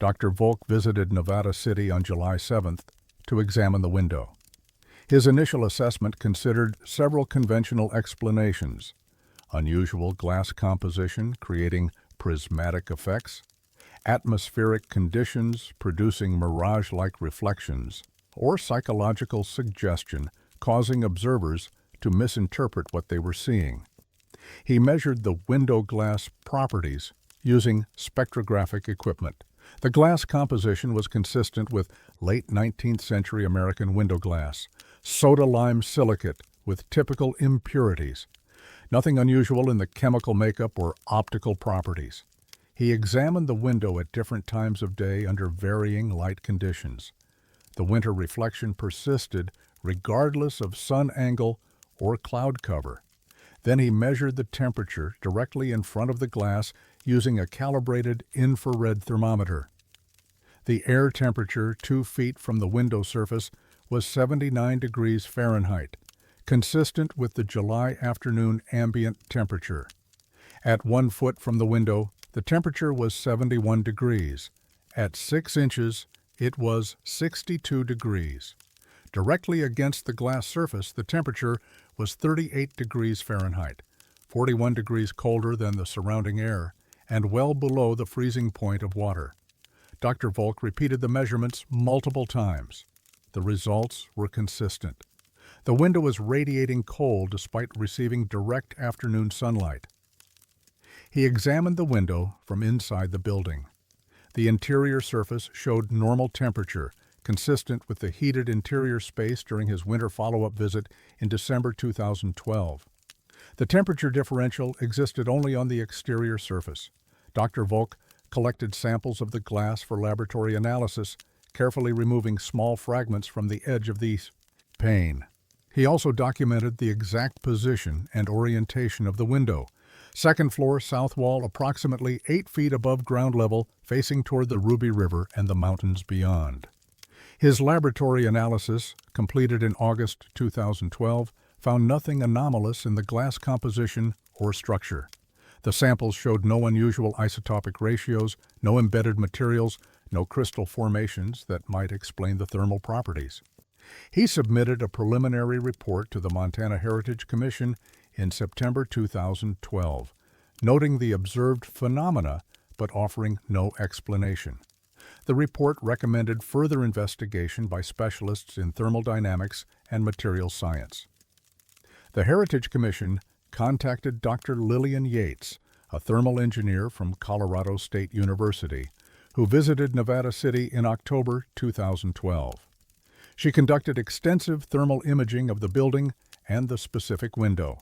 Dr. Volk visited Nevada City on July 7th to examine the window. His initial assessment considered several conventional explanations: unusual glass composition creating prismatic effects, atmospheric conditions producing mirage-like reflections, or psychological suggestion causing observers to misinterpret what they were seeing. He measured the window glass properties using spectrographic equipment. The glass composition was consistent with late 19th century American window glass, soda-lime silicate with typical impurities. Nothing unusual in the chemical makeup or optical properties. He examined the window at different times of day under varying light conditions. The winter reflection persisted regardless of sun angle or cloud cover. Then he measured the temperature directly in front of the glass using a calibrated infrared thermometer. The air temperature 2 feet from the window surface was 79 degrees Fahrenheit, consistent with the July afternoon ambient temperature. At 1 foot from the window, the temperature was 71 degrees. At 6 inches, it was 62 degrees. Directly against the glass surface, the temperature was 38 degrees Fahrenheit, 41 degrees colder than the surrounding air, and well below the freezing point of water. Dr. Volk repeated the measurements multiple times. The results were consistent. The window was radiating cold despite receiving direct afternoon sunlight. He examined the window from inside the building. The interior surface showed normal temperature, consistent with the heated interior space during his winter follow-up visit in December 2012. The temperature differential existed only on the exterior surface. Dr. Volk collected samples of the glass for laboratory analysis, carefully removing small fragments from the edge of the pane. He also documented the exact position and orientation of the window. Second floor south wall approximately 8 feet above ground level, facing toward the Ruby River and the mountains beyond. His laboratory analysis, completed in August 2012, found nothing anomalous in the glass composition or structure. The samples showed no unusual isotopic ratios, no embedded materials, no crystal formations that might explain the thermal properties. He submitted a preliminary report to the Montana Heritage Commission in September 2012, noting the observed phenomena but offering no explanation. The report recommended further investigation by specialists in thermodynamics and materials science. The Heritage Commission contacted Dr. Lillian Yates, a thermal engineer from Colorado State University, who visited Nevada City in October 2012. She conducted extensive thermal imaging of the building and the specific window.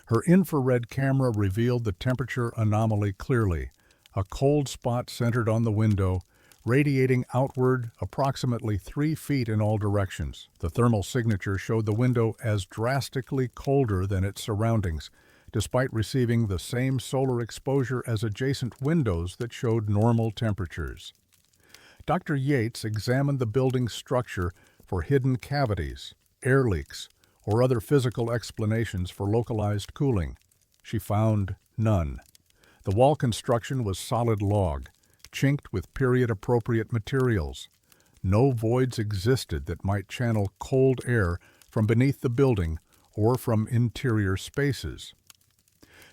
Her infrared camera revealed the temperature anomaly clearly, a cold spot centered on the window, radiating outward approximately 3 feet in all directions. The thermal signature showed the window as drastically colder than its surroundings, despite receiving the same solar exposure as adjacent windows that showed normal temperatures. Dr. Yates examined the building's structure for hidden cavities, air leaks, or other physical explanations for localized cooling. She found none. The wall construction was solid log, chinked with period-appropriate materials. No voids existed that might channel cold air from beneath the building or from interior spaces.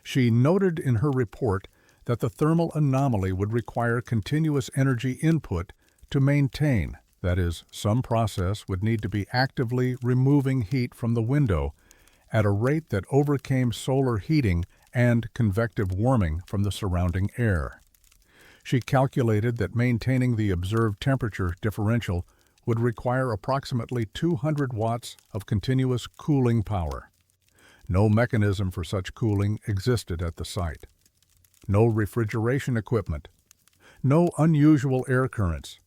She noted in her report that the thermal anomaly would require continuous energy input to maintain. That is, some process would need to be actively removing heat from the window at a rate that overcame solar heating and convective warming from the surrounding air. She calculated that maintaining the observed temperature differential would require approximately 200 watts of continuous cooling power. No mechanism for such cooling existed at the site. No refrigeration equipment. No unusual air currents.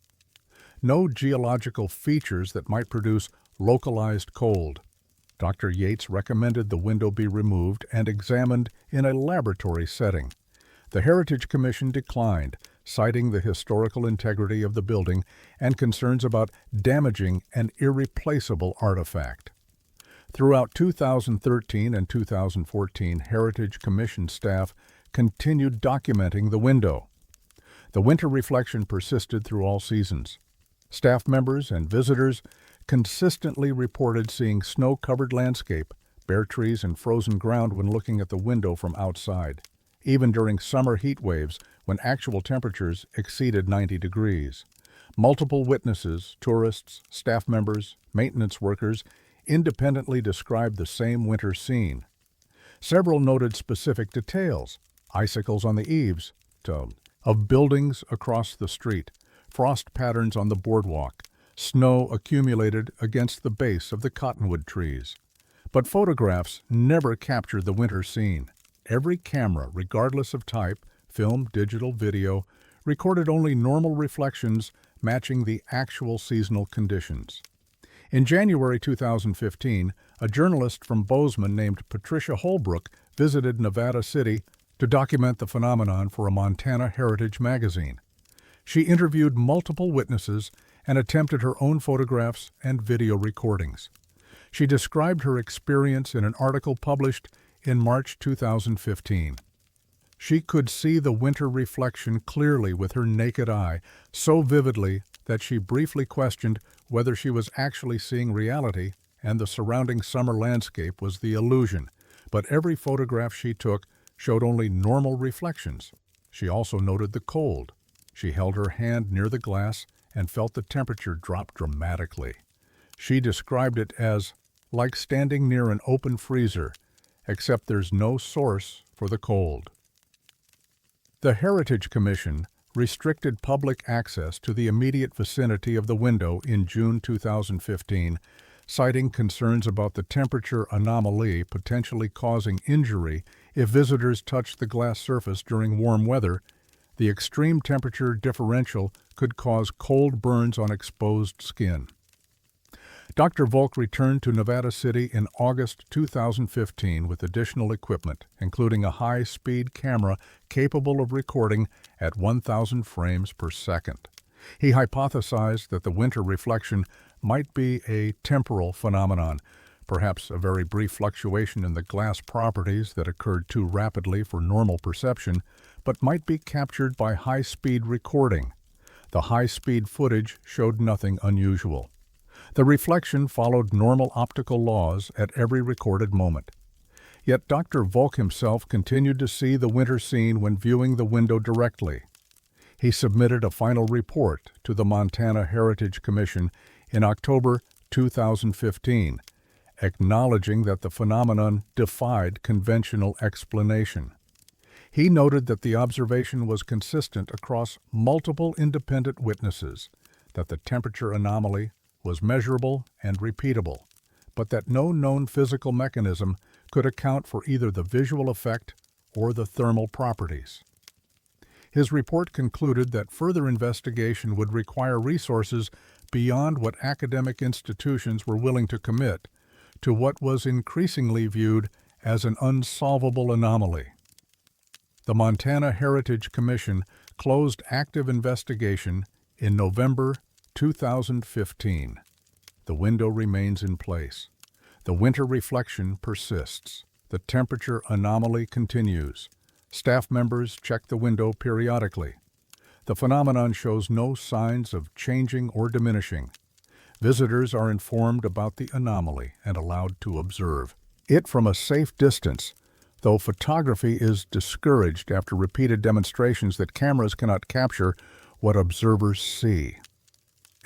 No geological features that might produce localized cold. Dr. Yates recommended the window be removed and examined in a laboratory setting. The Heritage Commission declined, citing the historical integrity of the building and concerns about damaging an irreplaceable artifact. Throughout 2013 and 2014, Heritage Commission staff continued documenting the window. The winter reflection persisted through all seasons. Staff members and visitors consistently reported seeing snow-covered landscape, bare trees, and frozen ground when looking at the window from outside, even during summer heat waves when actual temperatures exceeded 90 degrees. Multiple witnesses, tourists, staff members, maintenance workers, independently described the same winter scene. Several noted specific details: icicles on the eaves of buildings across the street, frost patterns on the boardwalk, snow accumulated against the base of the cottonwood trees. But photographs never captured the winter scene. Every camera, regardless of type, film, digital, video, recorded only normal reflections matching the actual seasonal conditions. In January 2015, a journalist from Bozeman named Patricia Holbrook visited Nevada City to document the phenomenon for a Montana Heritage magazine. She interviewed multiple witnesses and attempted her own photographs and video recordings. She described her experience in an article published in March 2015. She could see the winter reflection clearly with her naked eye, so vividly that she briefly questioned whether she was actually seeing reality and the surrounding summer landscape was the illusion. But every photograph she took showed only normal reflections. She also noted the cold. She held her hand near the glass and felt the temperature drop dramatically. She described it as like standing near an open freezer, except there's no source for the cold. The Heritage Commission restricted public access to the immediate vicinity of the window in June 2015, citing concerns about the temperature anomaly potentially causing injury if visitors touched the glass surface during warm weather. The extreme temperature differential could cause cold burns on exposed skin. Dr. Volk returned to Nevada City in August 2015 with additional equipment, including a high-speed camera capable of recording at 1,000 frames per second. He hypothesized that the winter reflection might be a temporal phenomenon, perhaps a very brief fluctuation in the glass properties that occurred too rapidly for normal perception, but might be captured by high-speed recording. The high-speed footage showed nothing unusual. The reflection followed normal optical laws at every recorded moment. Yet Dr. Volk himself continued to see the winter scene when viewing the window directly. He submitted a final report to the Montana Heritage Commission in October 2015, acknowledging that the phenomenon defied conventional explanation. He noted that the observation was consistent across multiple independent witnesses, that the temperature anomaly was measurable and repeatable, but that no known physical mechanism could account for either the visual effect or the thermal properties. His report concluded that further investigation would require resources beyond what academic institutions were willing to commit to what was increasingly viewed as an unsolvable anomaly. The Montana Heritage Commission closed active investigation in November 2015. The window remains in place. The winter reflection persists. The temperature anomaly continues. Staff members check the window periodically. The phenomenon shows no signs of changing or diminishing. Visitors are informed about the anomaly and allowed to observe it from a safe distance, though photography is discouraged after repeated demonstrations that cameras cannot capture what observers see.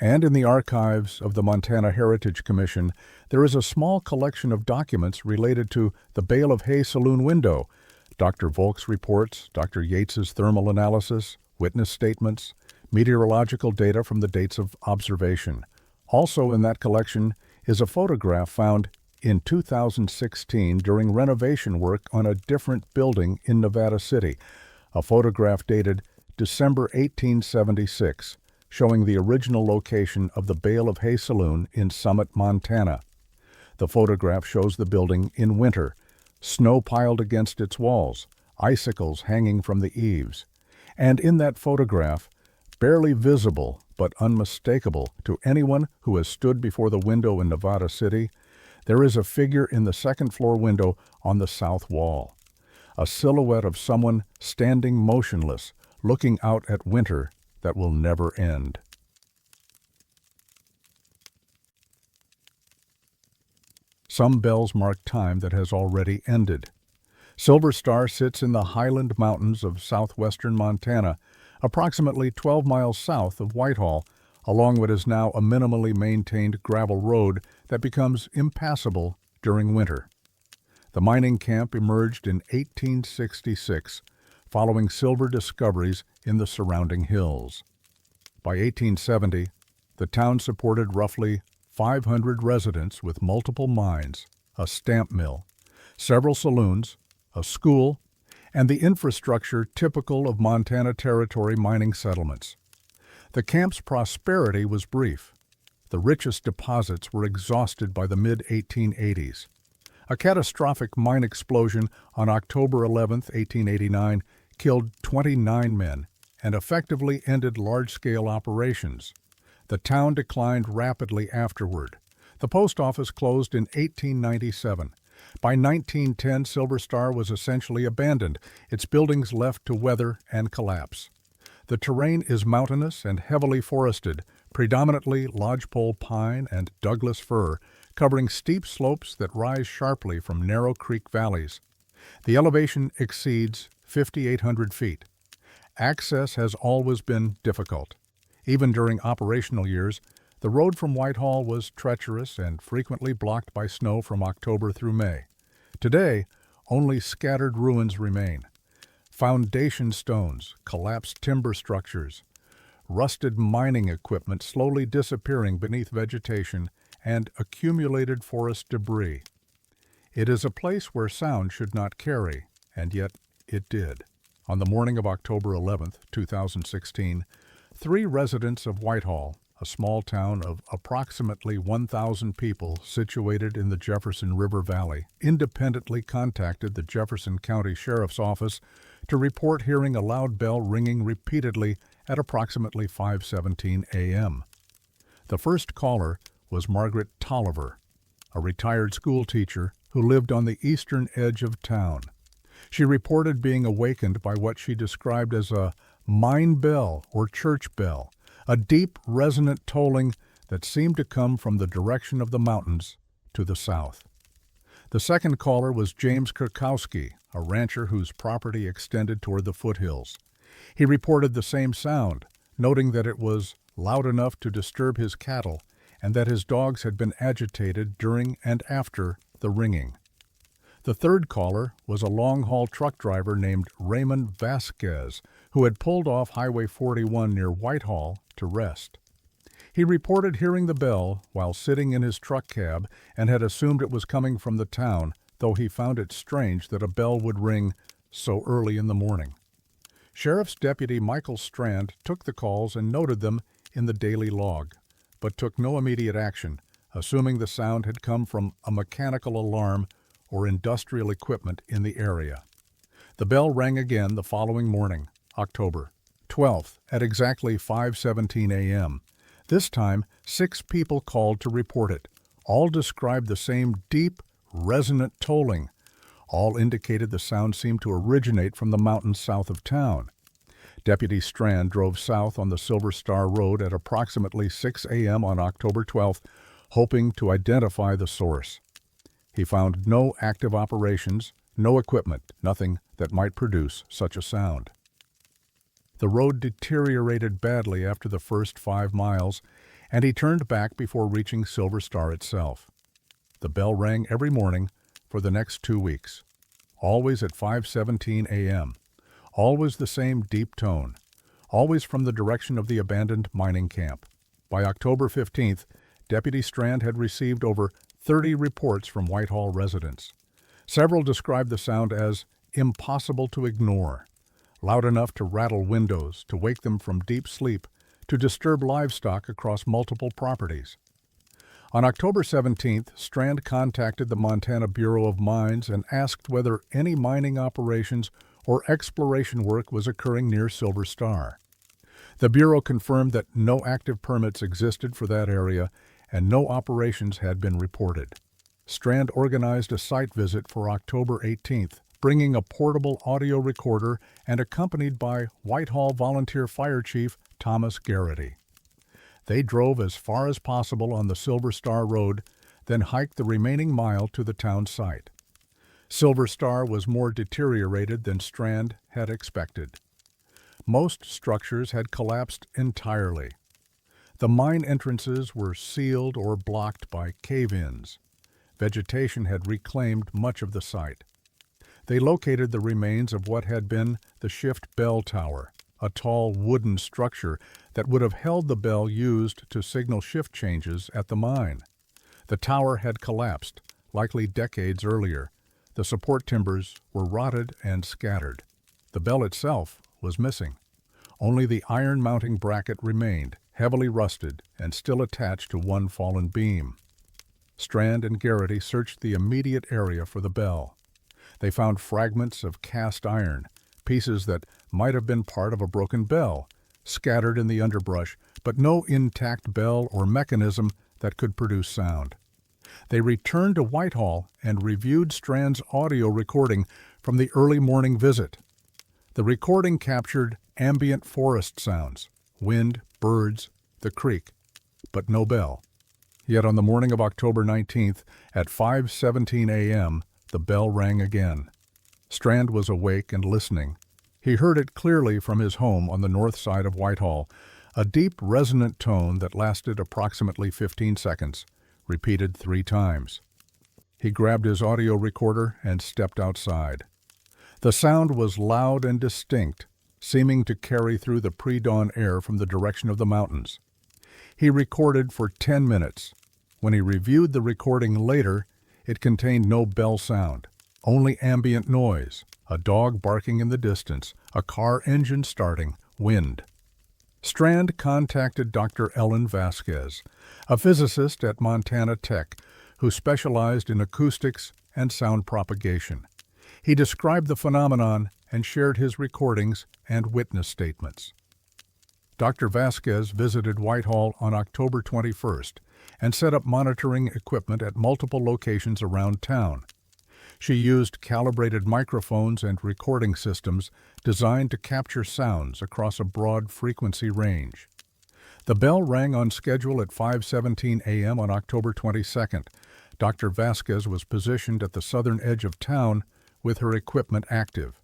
And in the archives of the Montana Heritage Commission, there is a small collection of documents related to the Bale of Hay Saloon window, Dr. Volk's reports, Dr. Yates's thermal analysis, witness statements, meteorological data from the dates of observation. Also in that collection is a photograph found in 2016 during renovation work on a different building in Nevada City, a photograph dated December 1876, showing the original location of the Bale of Hay Saloon in Summit, Montana. The photograph shows the building in winter, snow piled against its walls, icicles hanging from the eaves. And in that photograph, barely visible but unmistakable to anyone who has stood before the window in Nevada City, there is a figure in the second-floor window on the south wall, a silhouette of someone standing motionless, looking out at winter that will never end. Some bells mark time that has already ended. Silver Star sits in the Highland Mountains of southwestern Montana, approximately 12 miles south of Whitehall, along what is now a minimally maintained gravel road that becomes impassable during winter. The mining camp emerged in 1866, following silver discoveries in the surrounding hills. By 1870, the town supported roughly 500 residents with multiple mines, a stamp mill, several saloons, a school, and the infrastructure typical of Montana Territory mining settlements. The camp's prosperity was brief. The richest deposits were exhausted by the mid-1880s. A catastrophic mine explosion on October 11, 1889, killed 29 men and effectively ended large-scale operations. The town declined rapidly afterward. The post office closed in 1897. By 1910, Silver Star was essentially abandoned, its buildings left to weather and collapse. The terrain is mountainous and heavily forested, predominantly lodgepole pine and Douglas fir, covering steep slopes that rise sharply from narrow creek valleys. The elevation exceeds 5,800 feet. Access has always been difficult. Even during operational years, the road from Whitehall was treacherous and frequently blocked by snow from October through May. Today, only scattered ruins remain. Foundation stones, collapsed timber structures, rusted mining equipment slowly disappearing beneath vegetation, and accumulated forest debris. It is a place where sound should not carry, and yet it did. On the morning of October 11, 2016, 3 residents of Whitehall, a small town of approximately 1,000 people situated in the Jefferson River Valley, independently contacted the Jefferson County Sheriff's Office to report hearing a loud bell ringing repeatedly at approximately 5:17 a.m. The first caller was Margaret Tolliver, a retired school teacher who lived on the eastern edge of town. She reported being awakened by what she described as a mine bell or church bell, a deep, resonant tolling that seemed to come from the direction of the mountains to the south. The second caller was James Kurkowski, a rancher whose property extended toward the foothills. He reported the same sound, noting that it was loud enough to disturb his cattle and that his dogs had been agitated during and after the ringing. The third caller was a long-haul truck driver named Raymond Vasquez, who had pulled off Highway 41 near Whitehall to rest. He reported hearing the bell while sitting in his truck cab and had assumed it was coming from the town, though he found it strange that a bell would ring so early in the morning. Sheriff's Deputy Michael Strand took the calls and noted them in the daily log, but took no immediate action, assuming the sound had come from a mechanical alarm or industrial equipment in the area. The bell rang again the following morning, October 12th, at exactly 5:17 a.m. This time, 6 people called to report it. All described the same deep, resonant tolling. All indicated the sound seemed to originate from the mountains south of town. Deputy Strand drove south on the Silver Star Road at approximately 6 a.m. on October 12th, hoping to identify the source. He found no active operations, no equipment, nothing that might produce such a sound. The road deteriorated badly after the first 5 miles, and he turned back before reaching Silver Star itself. The bell rang every morning for the next 2 weeks, always at 5:17 a.m., always the same deep tone, always from the direction of the abandoned mining camp. By October 15th, Deputy Strand had received over 30 reports from Whitehall residents. Several described the sound as impossible to ignore, loud enough to rattle windows, to wake them from deep sleep, to disturb livestock across multiple properties. On October 17th, Strand contacted the Montana Bureau of Mines and asked whether any mining operations or exploration work was occurring near Silver Star. The Bureau confirmed that no active permits existed for that area and no operations had been reported. Strand organized a site visit for October 18th, bringing a portable audio recorder and accompanied by Whitehall Volunteer Fire Chief Thomas Garrity. They drove as far as possible on the Silver Star Road, then hiked the remaining mile to the town site. Silver Star was more deteriorated than Strand had expected. Most structures had collapsed entirely. The mine entrances were sealed or blocked by cave-ins. Vegetation had reclaimed much of the site. They located the remains of what had been the shift bell tower, a tall wooden structure that would have held the bell used to signal shift changes at the mine. The tower had collapsed, likely decades earlier. The support timbers were rotted and scattered. The bell itself was missing. Only the iron mounting bracket remained, heavily rusted and still attached to one fallen beam. Strand and Garrity searched the immediate area for the bell. They found fragments of cast iron, pieces that might have been part of a broken bell, scattered in the underbrush, but no intact bell or mechanism that could produce sound. They returned to Whitehall and reviewed Strand's audio recording from the early morning visit. The recording captured ambient forest sounds, wind, birds, the creek, but no bell. Yet on the morning of October 19th, at 5:17 a.m., the bell rang again. Strand was awake and listening. He heard it clearly from his home on the north side of Whitehall, a deep, resonant tone that lasted approximately 15 seconds, repeated 3 times. He grabbed his audio recorder and stepped outside. The sound was loud and distinct, seeming to carry through the pre-dawn air from the direction of the mountains. He recorded for 10 minutes. When he reviewed the recording later, it contained no bell sound, only ambient noise, a dog barking in the distance, a car engine starting, wind. Strand contacted Dr. Ellen Vasquez, a physicist at Montana Tech who specialized in acoustics and sound propagation. He described the phenomenon and shared his recordings and witness statements. Dr. Vasquez visited Whitehall on October 21st and set up monitoring equipment at multiple locations around town. She used calibrated microphones and recording systems designed to capture sounds across a broad frequency range. The bell rang on schedule at 5:17 a.m. on October 22nd. Dr. Vasquez was positioned at the southern edge of town with her equipment active.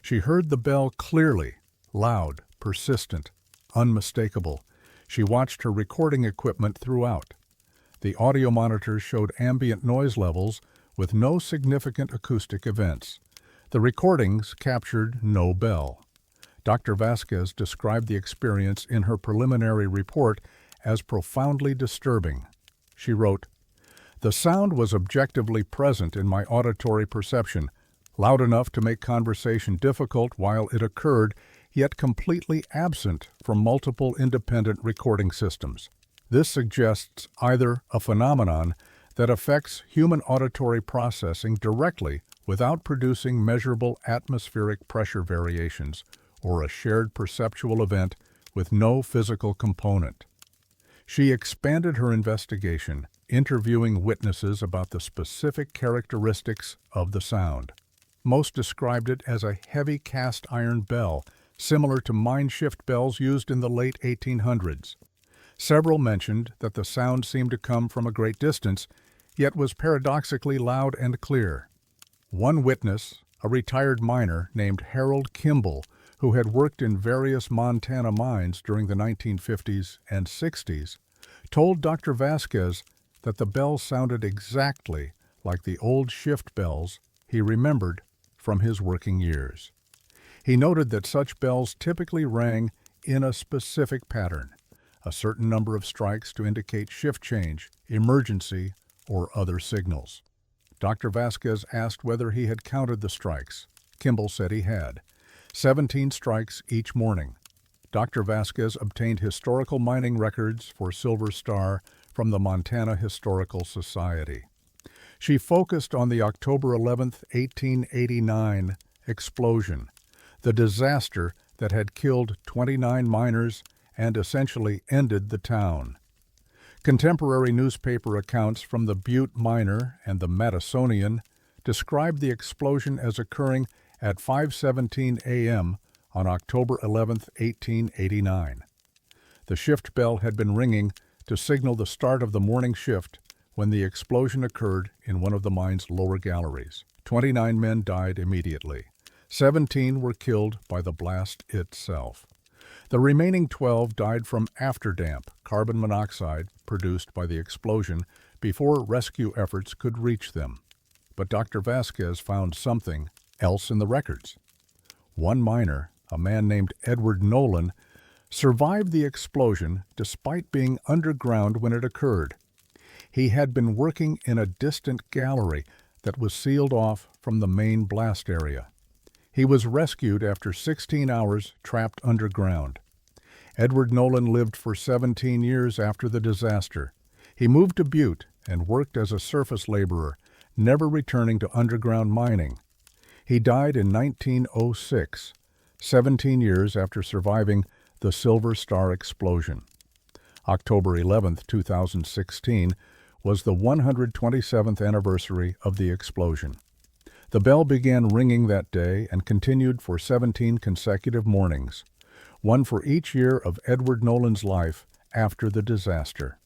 She heard the bell clearly, loud, persistent, unmistakable. She watched her recording equipment throughout. The audio monitors showed ambient noise levels with no significant acoustic events. The recordings captured no bell. Dr. Vasquez described the experience in her preliminary report as profoundly disturbing. She wrote, "The sound was objectively present in my auditory perception, loud enough to make conversation difficult while it occurred, yet completely absent from multiple independent recording systems. This suggests either a phenomenon that affects human auditory processing directly without producing measurable atmospheric pressure variations or a shared perceptual event with no physical component. She expanded her investigation, interviewing witnesses about the specific characteristics of the sound. Most described it as a heavy cast iron bell, similar to mine shift bells used in the late 1800s. Several mentioned that the sound seemed to come from a great distance, yet was paradoxically loud and clear. One witness, a retired miner named Harold Kimball, who had worked in various Montana mines during the 1950s and 60s, told Dr. Vasquez that the bell sounded exactly like the old shift bells he remembered from his working years. He noted that such bells typically rang in a specific pattern, a certain number of strikes to indicate shift change, emergency, or other signals. Dr. Vasquez asked whether he had counted the strikes. Kimball said he had. 17 strikes each morning. Dr. Vasquez obtained historical mining records for Silver Star from the Montana Historical Society. She focused on the October 11, 1889 explosion, the disaster that had killed 29 miners and essentially ended the town. Contemporary newspaper accounts from the Butte Miner and the Madisonian described the explosion as occurring at 5:17 a.m. on October 11, 1889. The shift bell had been ringing to signal the start of the morning shift when the explosion occurred in one of the mine's lower galleries. 29 men died immediately. 17 were killed by the blast itself. The remaining 12 died from afterdamp, carbon monoxide produced by the explosion, before rescue efforts could reach them. But Dr. Vasquez found something else in the records. One miner, a man named Edward Nolan, survived the explosion despite being underground when it occurred. He had been working in a distant gallery that was sealed off from the main blast area. He was rescued after 16 hours trapped underground. Edward Nolan lived for 17 years after the disaster. He moved to Butte and worked as a surface laborer, never returning to underground mining. He died in 1906, 17 years after surviving the Silver Star explosion. October 11, 2016, was the 127th anniversary of the explosion. The bell began ringing that day and continued for 17 consecutive mornings, one for each year of Edward Nolan's life after the disaster.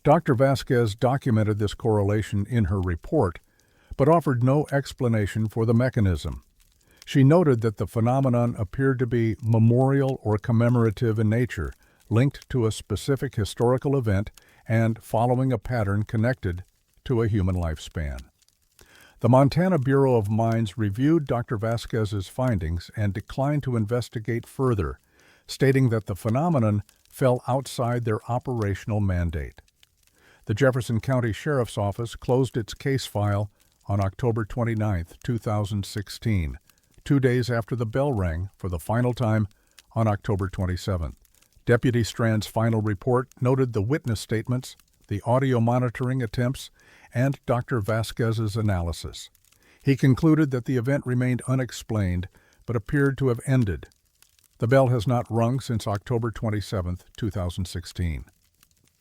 Dr. Vasquez documented this correlation in her report, but offered no explanation for the mechanism. She noted that the phenomenon appeared to be memorial or commemorative in nature, linked to a specific historical event and following a pattern connected to a human lifespan. The Montana Bureau of Mines reviewed Dr. Vasquez's findings and declined to investigate further, stating that the phenomenon fell outside their operational mandate. The Jefferson County Sheriff's Office closed its case file on October 29, 2016, 2 days after the bell rang for the final time on October 27. Deputy Strand's final report noted the witness statements, the audio monitoring attempts, and Dr. Vasquez's analysis. He concluded that the event remained unexplained, but appeared to have ended. The bell has not rung since October 27, 2016.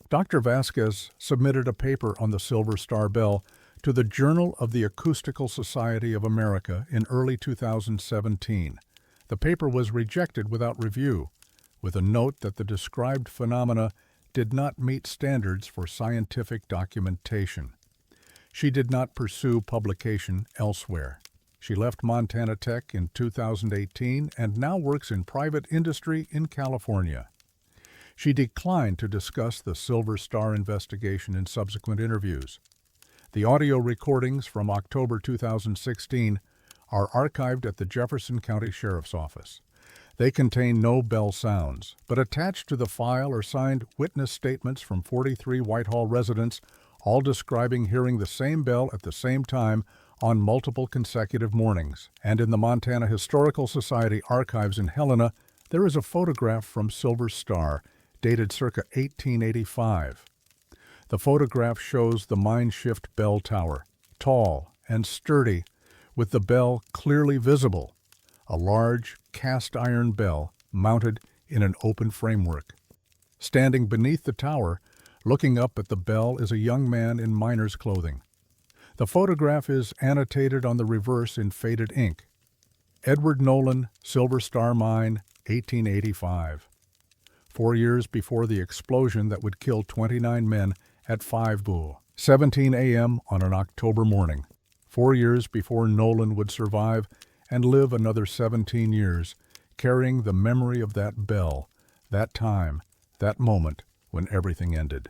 Dr. Vasquez submitted a paper on the Silver Star Bell to the Journal of the Acoustical Society of America in early 2017. The paper was rejected without review, with a note that the described phenomena did not meet standards for scientific documentation. She did not pursue publication elsewhere. She left Montana Tech in 2018 and now works in private industry in California. She declined to discuss the Silver Star investigation in subsequent interviews. The audio recordings from October 2016 are archived at the Jefferson County Sheriff's Office. They contain no bell sounds, but attached to the file are signed witness statements from 43 Whitehall residents, all describing hearing the same bell at the same time on multiple consecutive mornings. And in the Montana Historical Society archives in Helena, there is a photograph from Silver Star, dated circa 1885. The photograph shows the mine shift bell tower, tall and sturdy, with the bell clearly visible, a large cast-iron bell mounted in an open framework. Standing beneath the tower, looking up at the bell, is a young man in miner's clothing. The photograph is annotated on the reverse in faded ink. Edward Nolan, Silver Star Mine, 1885. 4 years before the explosion that would kill 29 men at 5 Bool, 17 a.m. on an October morning. 4 years before Nolan would survive and live another 17 years, carrying the memory of that bell, that time, that moment when everything ended.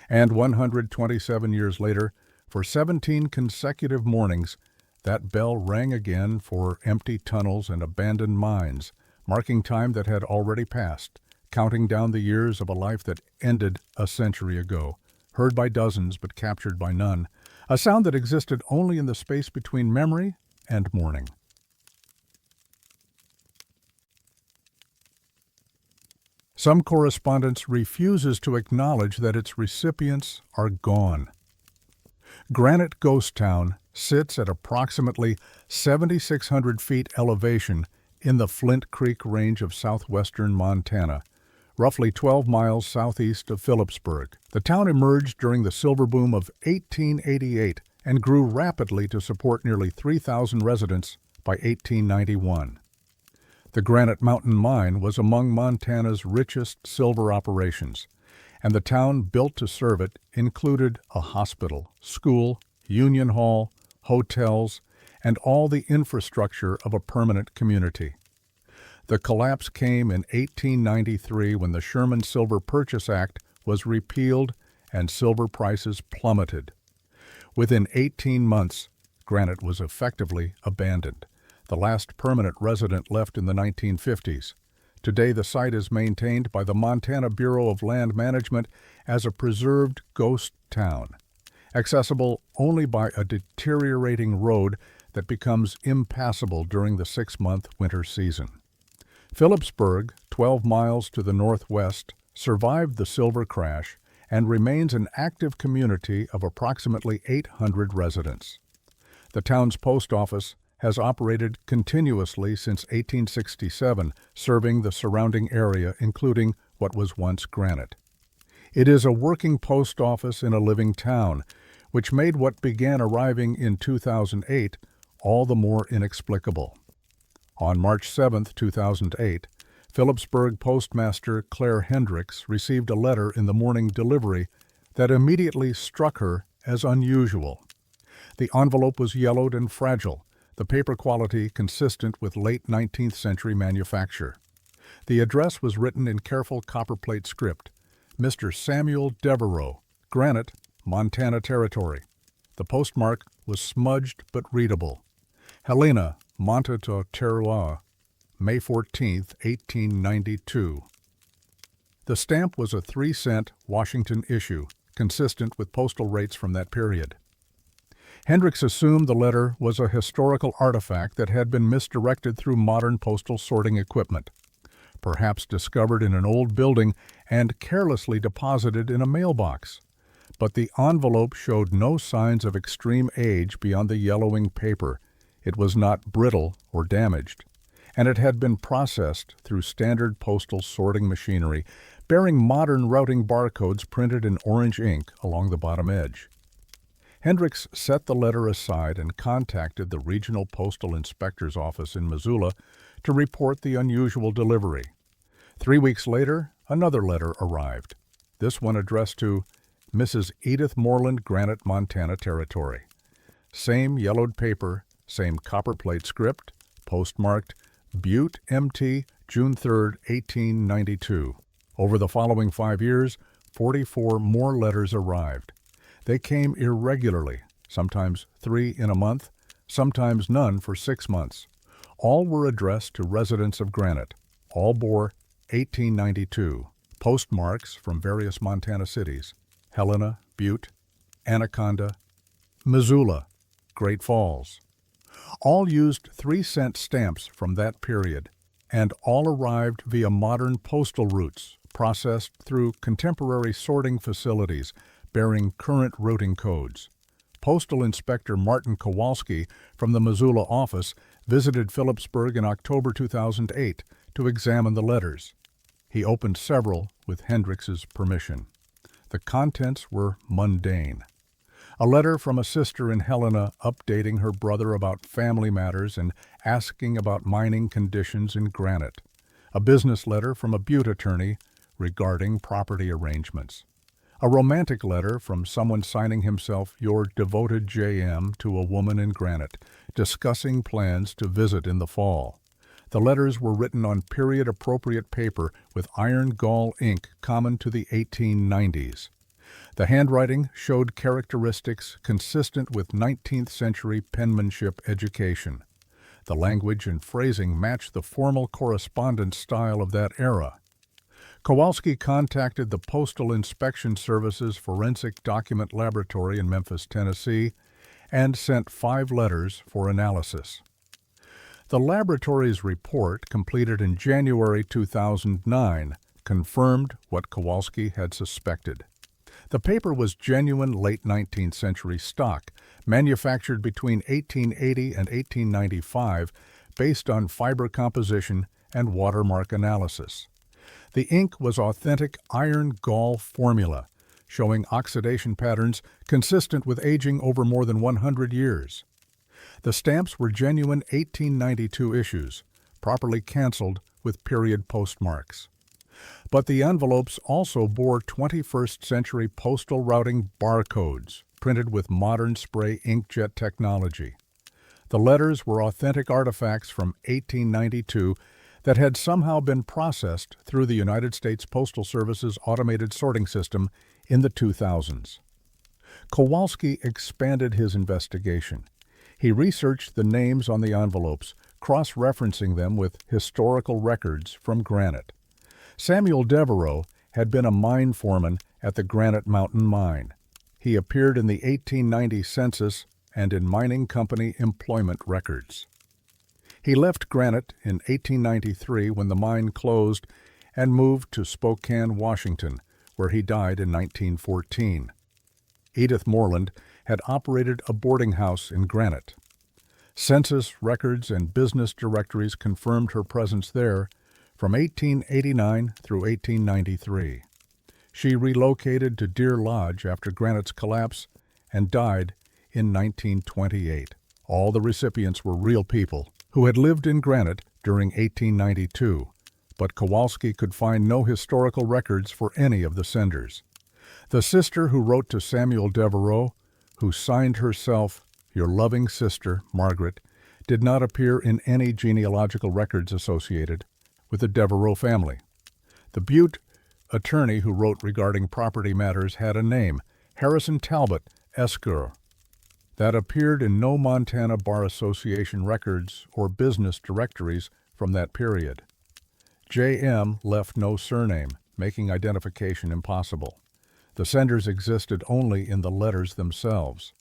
And 127 years later, for 17 consecutive mornings, that bell rang again for empty tunnels and abandoned mines, marking time that had already passed, counting down the years of a life that ended a century ago, heard by dozens but captured by none, a sound that existed only in the space between memory and mourning. Some correspondence refuses to acknowledge that its recipients are gone. Granite Ghost Town sits at approximately 7,600 feet elevation in the Flint Creek Range of southwestern Montana, roughly 12 miles southeast of Phillipsburg. The town emerged during the silver boom of 1888 and grew rapidly to support nearly 3,000 residents by 1891. The Granite Mountain Mine was among Montana's richest silver operations, and the town built to serve it included a hospital, school, union hall, hotels, and all the infrastructure of a permanent community. The collapse came in 1893 when the Sherman Silver Purchase Act was repealed and silver prices plummeted. Within 18 months, Granite was effectively abandoned. The last permanent resident left in the 1950s. Today, the site is maintained by the Montana Bureau of Land Management as a preserved ghost town, accessible only by a deteriorating road that becomes impassable during the 6-month winter season. Phillipsburg, 12 miles to the northwest, survived the silver crash and remains an active community of approximately 800 residents. The town's post office has operated continuously since 1867, serving the surrounding area, including what was once Granite. It is a working post office in a living town, which made what began arriving in 2008 all the more inexplicable. On March 7, 2008, Phillipsburg Postmaster Claire Hendricks received a letter in the morning delivery that immediately struck her as unusual. The envelope was yellowed and fragile, the paper quality consistent with late 19th century manufacture. The address was written in careful copperplate script, Mr. Samuel Devereaux, Granite, Montana Territory. The postmark was smudged but readable. Helena, Montaut-Terroir, May 14, 1892. The stamp was a 3-cent Washington issue, consistent with postal rates from that period. Hendricks assumed the letter was a historical artifact that had been misdirected through modern postal sorting equipment, perhaps discovered in an old building and carelessly deposited in a mailbox. But the envelope showed no signs of extreme age beyond the yellowing paper. It was not brittle or damaged, and it had been processed through standard postal sorting machinery, bearing modern routing barcodes printed in orange ink along the bottom edge. Hendricks set the letter aside and contacted the Regional Postal Inspector's office in Missoula to report the unusual delivery. 3 weeks later, another letter arrived, this one addressed to Mrs. Edith Moreland, Granite, Montana Territory. Same yellowed paper, same copperplate script, postmarked Butte, MT, June 3, 1892. Over the following 5 years, 44 more letters arrived. They came irregularly, sometimes 3 in a month, sometimes none for 6 months. All were addressed to residents of Granite. All bore 1892. Postmarks from various Montana cities: Helena, Butte, Anaconda, Missoula, Great Falls. All used 3-cent stamps from that period, and all arrived via modern postal routes, processed through contemporary sorting facilities, bearing current routing codes. Postal Inspector Martin Kowalski from the Missoula office visited Phillipsburg in October 2008 to examine the letters. He opened several with Hendrix's permission. The contents were mundane. A letter from a sister in Helena updating her brother about family matters and asking about mining conditions in Granite. A business letter from a Butte attorney regarding property arrangements. A romantic letter from someone signing himself your devoted JM to a woman in Granite, discussing plans to visit in the fall. The letters were written on period-appropriate paper with iron gall ink common to the 1890s. The handwriting showed characteristics consistent with 19th century penmanship education. The language and phrasing matched the formal correspondence style of that era. Kowalski contacted the Postal Inspection Service's Forensic Document Laboratory in Memphis, Tennessee, and sent 5 letters for analysis. The laboratory's report, completed in January 2009, confirmed what Kowalski had suspected. The paper was genuine late 19th century stock, manufactured between 1880 and 1895, based on fiber composition and watermark analysis. The ink was authentic iron gall formula, showing oxidation patterns consistent with aging over more than 100 years. The stamps were genuine 1892 issues, properly canceled with period postmarks. But the envelopes also bore 21st century postal routing barcodes, printed with modern spray inkjet technology. The letters were authentic artifacts from 1892 that had somehow been processed through the United States Postal Service's automated sorting system in the 2000s. Kowalski expanded his investigation. He researched the names on the envelopes, cross-referencing them with historical records from Granite. Samuel Devereaux had been a mine foreman at the Granite Mountain Mine. He appeared in the 1890 census and in mining company employment records. He left Granite in 1893 when the mine closed and moved to Spokane, Washington, where he died in 1914. Edith Moreland had operated a boarding house in Granite. Census records and business directories confirmed her presence there from 1889 through 1893. She relocated to Deer Lodge after Granite's collapse and died in 1928. All the recipients were real people who had lived in Granite during 1892, but Kowalski could find no historical records for any of the senders. The sister who wrote to Samuel Devereaux, who signed herself your loving sister, Margaret, did not appear in any genealogical records associated with the Devereaux family. The Butte attorney who wrote regarding property matters had a name, Harrison Talbot, Esquire, that appeared in no Montana Bar Association records or business directories from that period. J.M. left no surname, making identification impossible. The senders existed only in the letters themselves.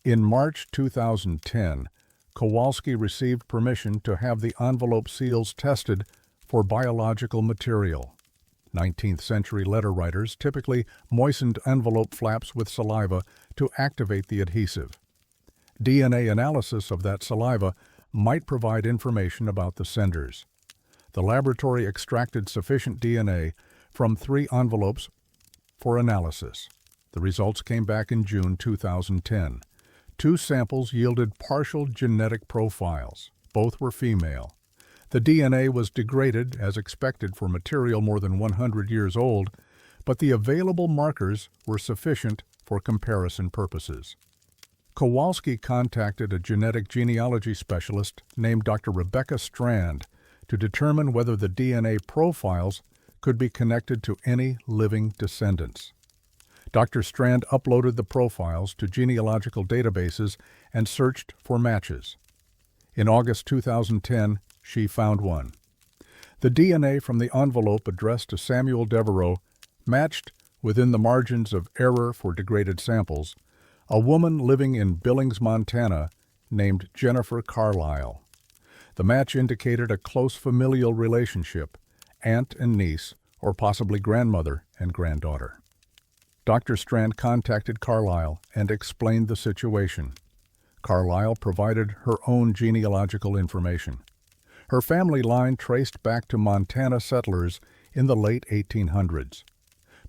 In March 2010, Kowalski received permission to have the envelope seals tested for biological material. 19th century letter writers typically moistened envelope flaps with saliva to activate the adhesive. DNA analysis of that saliva might provide information about the senders. The laboratory extracted sufficient DNA from 3 envelopes for analysis. The results came back in June 2010. 2 samples yielded partial genetic profiles. Both were female. The DNA was degraded as expected for material more than 100 years old, but the available markers were sufficient for comparison purposes. Kowalski contacted a genetic genealogy specialist named Dr. Rebecca Strand to determine whether the DNA profiles could be connected to any living descendants. Dr. Strand uploaded the profiles to genealogical databases and searched for matches. In August 2010, she found one. The DNA from the envelope addressed to Samuel Devereaux matched, within the margins of error for degraded samples, a woman living in Billings, Montana, named Jennifer Carlisle. The match indicated a close familial relationship, aunt and niece, or possibly grandmother and granddaughter. Dr. Strand contacted Carlisle and explained the situation. Carlisle provided her own genealogical information. Her family line traced back to Montana settlers in the late 1800s.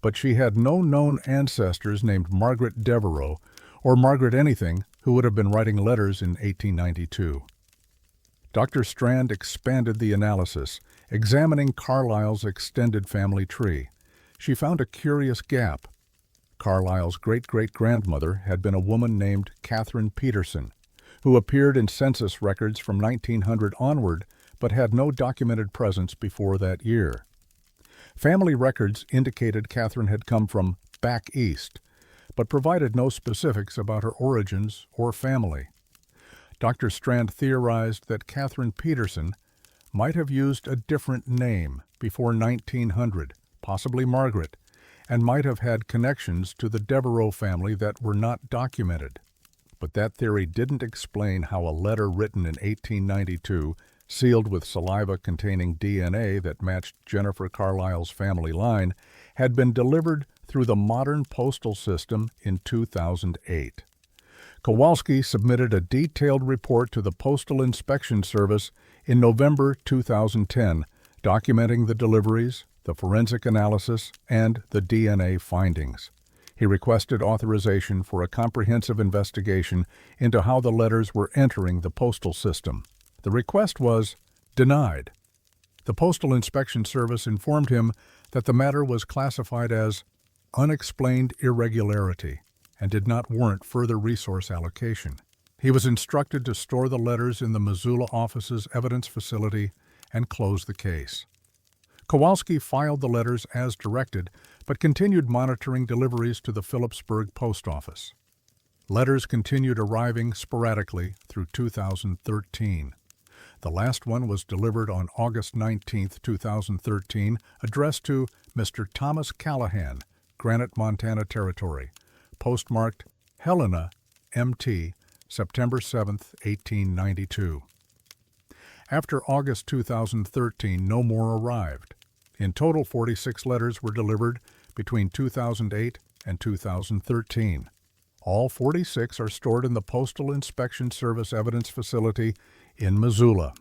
But she had no known ancestors named Margaret Devereaux or Margaret anything who would have been writing letters in 1892. Dr. Strand expanded the analysis, examining Carlisle's extended family tree. She found a curious gap. Carlisle's great-great-grandmother had been a woman named Catherine Peterson, who appeared in census records from 1900 onward but had no documented presence before that year. Family records indicated Catherine had come from back east, but provided no specifics about her origins or family. Dr. Strand theorized that Catherine Peterson might have used a different name before 1900, possibly Margaret, and might have had connections to the Devereaux family that were not documented. But that theory didn't explain how a letter written in 1892, sealed with saliva containing DNA that matched Jennifer Carlisle's family line, had been delivered through the modern postal system in 2008. Kowalski submitted a detailed report to the Postal Inspection Service in November 2010, documenting the deliveries, the forensic analysis, and the DNA findings. He requested authorization for a comprehensive investigation into how the letters were entering the postal system. The request was denied. The Postal Inspection Service informed him that the matter was classified as unexplained irregularity and did not warrant further resource allocation. He was instructed to store the letters in the Missoula office's evidence facility and close the case. Kowalski filed the letters as directed, but continued monitoring deliveries to the Phillipsburg post office. Letters continued arriving sporadically through 2013. The last one was delivered on August 19, 2013, addressed to Mr. Thomas Callahan, Granite, Montana Territory, postmarked Helena, MT, September 7, 1892. After August 2013, no more arrived. In total, 46 letters were delivered between 2008 and 2013. All 46 are stored in the Postal Inspection Service Evidence Facility in Missoula.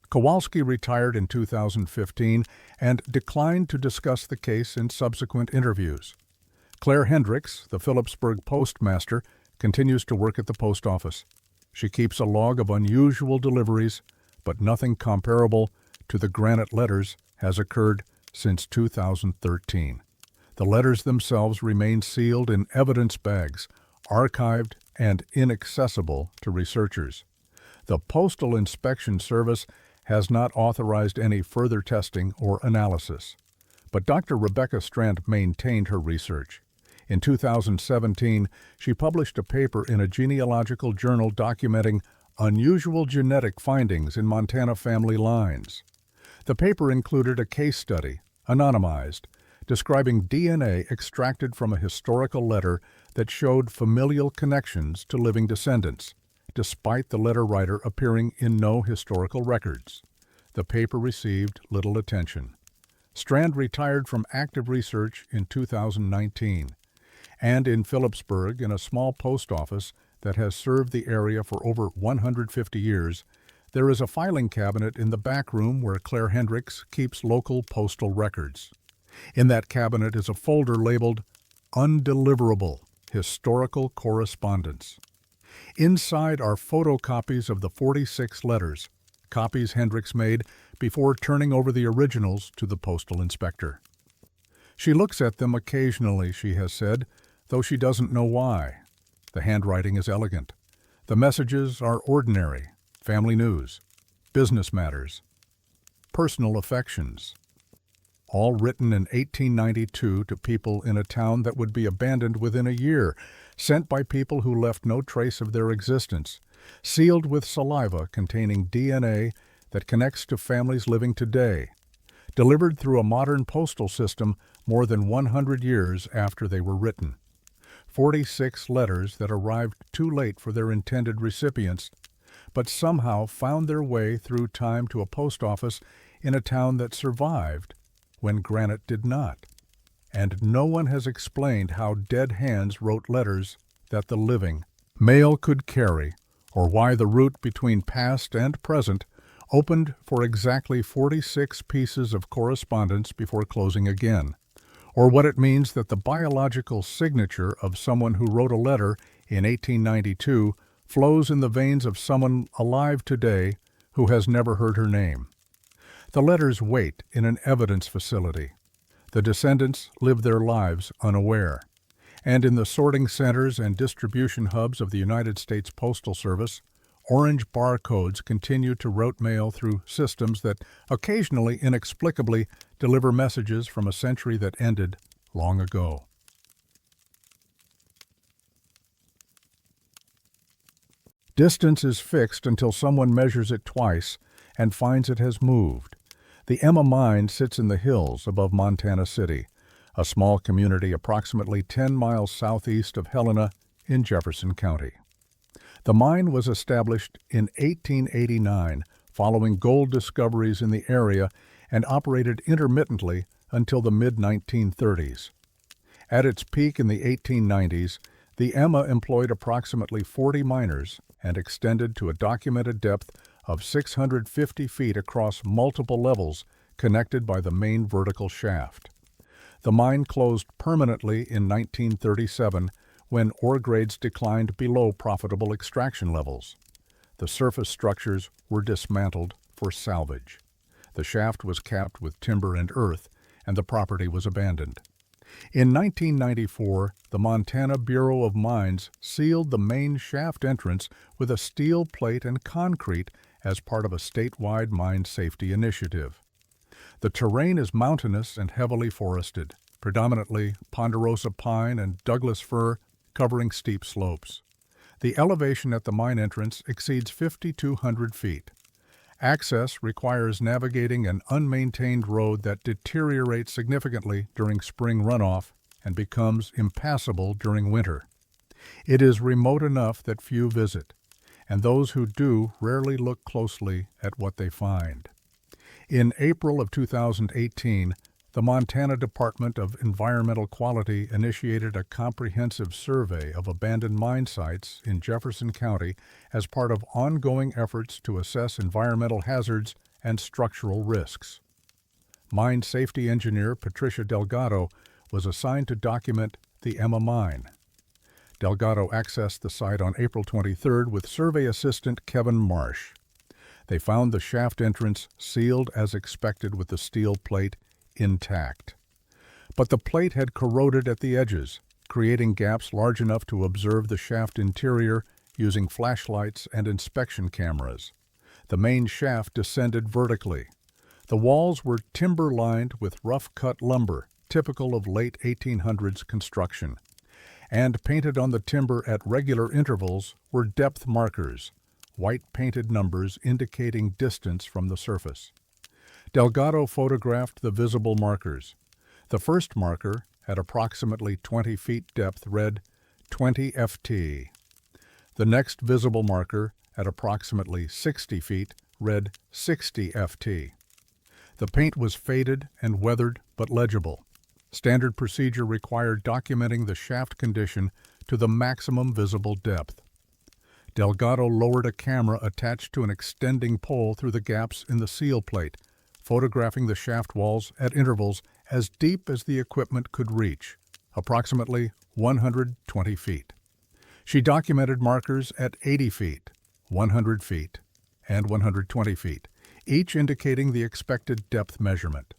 Kowalski retired in 2015 and declined to discuss the case in subsequent interviews. Claire Hendricks, the Phillipsburg postmaster, continues to work at the post office. She keeps a log of unusual deliveries, but nothing comparable to the Granite letters has occurred since 2013. The letters themselves remain sealed in evidence bags, archived and inaccessible to researchers. The Postal Inspection Service has not authorized any further testing or analysis. But Dr. Rebecca Strand maintained her research. In 2017, she published a paper in a genealogical journal documenting unusual genetic findings in Montana family lines. The paper included a case study, anonymized, describing DNA extracted from a historical letter that showed familial connections to living descendants, despite the letter writer appearing in no historical records. The paper received little attention. Strand retired from active research in 2019, and in Phillipsburg, in a small post office that has served the area for over 150 years, there is a filing cabinet in the back room where Claire Hendricks keeps local postal records. In that cabinet is a folder labeled Undeliverable Historical Correspondence. Inside are photocopies of the 46 letters, copies Hendricks made before turning over the originals to the postal inspector. She looks at them occasionally, she has said, though she doesn't know why. The handwriting is elegant. The messages are ordinary, family news, business matters, personal affections, all written in 1892 to people in a town that would be abandoned within a year, sent by people who left no trace of their existence, sealed with saliva containing DNA that connects to families living today, delivered through a modern postal system more than 100 years after they were written. 46 letters that arrived too late for their intended recipients, but somehow found their way through time to a post office in a town that survived when Granite did not. and no one has explained how dead hands wrote letters that the living mail could carry, or why the route between past and present opened for exactly 46 pieces of correspondence before closing again, or what it means that the biological signature of someone who wrote a letter in 1892 flows in the veins of someone alive today who has never heard her name. The letters wait in an evidence facility. The descendants live their lives unaware. And in the sorting centers and distribution hubs of the United States Postal Service, orange barcodes continue to route mail through systems that occasionally, inexplicably, deliver messages from a century that ended long ago. Distance is fixed until someone measures it twice and finds it has moved. The Emma Mine sits in the hills above Montana City, a small community approximately 10 miles southeast of Helena in Jefferson County. The mine was established in 1889 following gold discoveries in the area and operated intermittently until the mid-1930s. At its peak in the 1890s, the Emma employed approximately 40 miners and extended to a documented depth of 650 feet across multiple levels connected by the main vertical shaft. The mine closed permanently in 1937 when ore grades declined below profitable extraction levels. The surface structures were dismantled for salvage. The shaft was capped with timber and earth, and the property was abandoned. In 1994, the Montana Bureau of Mines sealed the main shaft entrance with a steel plate and concrete as part of a statewide mine safety initiative. The terrain is mountainous and heavily forested, predominantly ponderosa pine and Douglas fir covering steep slopes. The elevation at the mine entrance exceeds 5,200 feet. Access requires navigating an unmaintained road that deteriorates significantly during spring runoff and becomes impassable during winter. It is remote enough that few visit, and those who do rarely look closely at what they find. In April of 2018, the Montana Department of Environmental Quality initiated a comprehensive survey of abandoned mine sites in Jefferson County as part of ongoing efforts to assess environmental hazards and structural risks. Mine safety engineer Patricia Delgado was assigned to document the Emma Mine. Delgado accessed the site on April 23rd with survey assistant Kevin Marsh. They found the shaft entrance sealed as expected with the steel plate intact. But the plate had corroded at the edges, creating gaps large enough to observe the shaft interior using flashlights and inspection cameras. The main shaft descended vertically. The walls were timber-lined with rough-cut lumber, typical of late 1800s construction. And painted on the timber at regular intervals were depth markers, white painted numbers indicating distance from the surface. Delgado photographed the visible markers. The first marker, at approximately 20 feet depth, read 20 FT. The next visible marker, at approximately 60 feet, read 60 FT. The paint was faded and weathered but legible. Standard procedure required documenting the shaft condition to the maximum visible depth. Delgado lowered a camera attached to an extending pole through the gaps in the seal plate, photographing the shaft walls at intervals as deep as the equipment could reach, approximately 120 feet. She documented markers at 80 feet, 100 feet, and 120 feet, each indicating the expected depth measurement.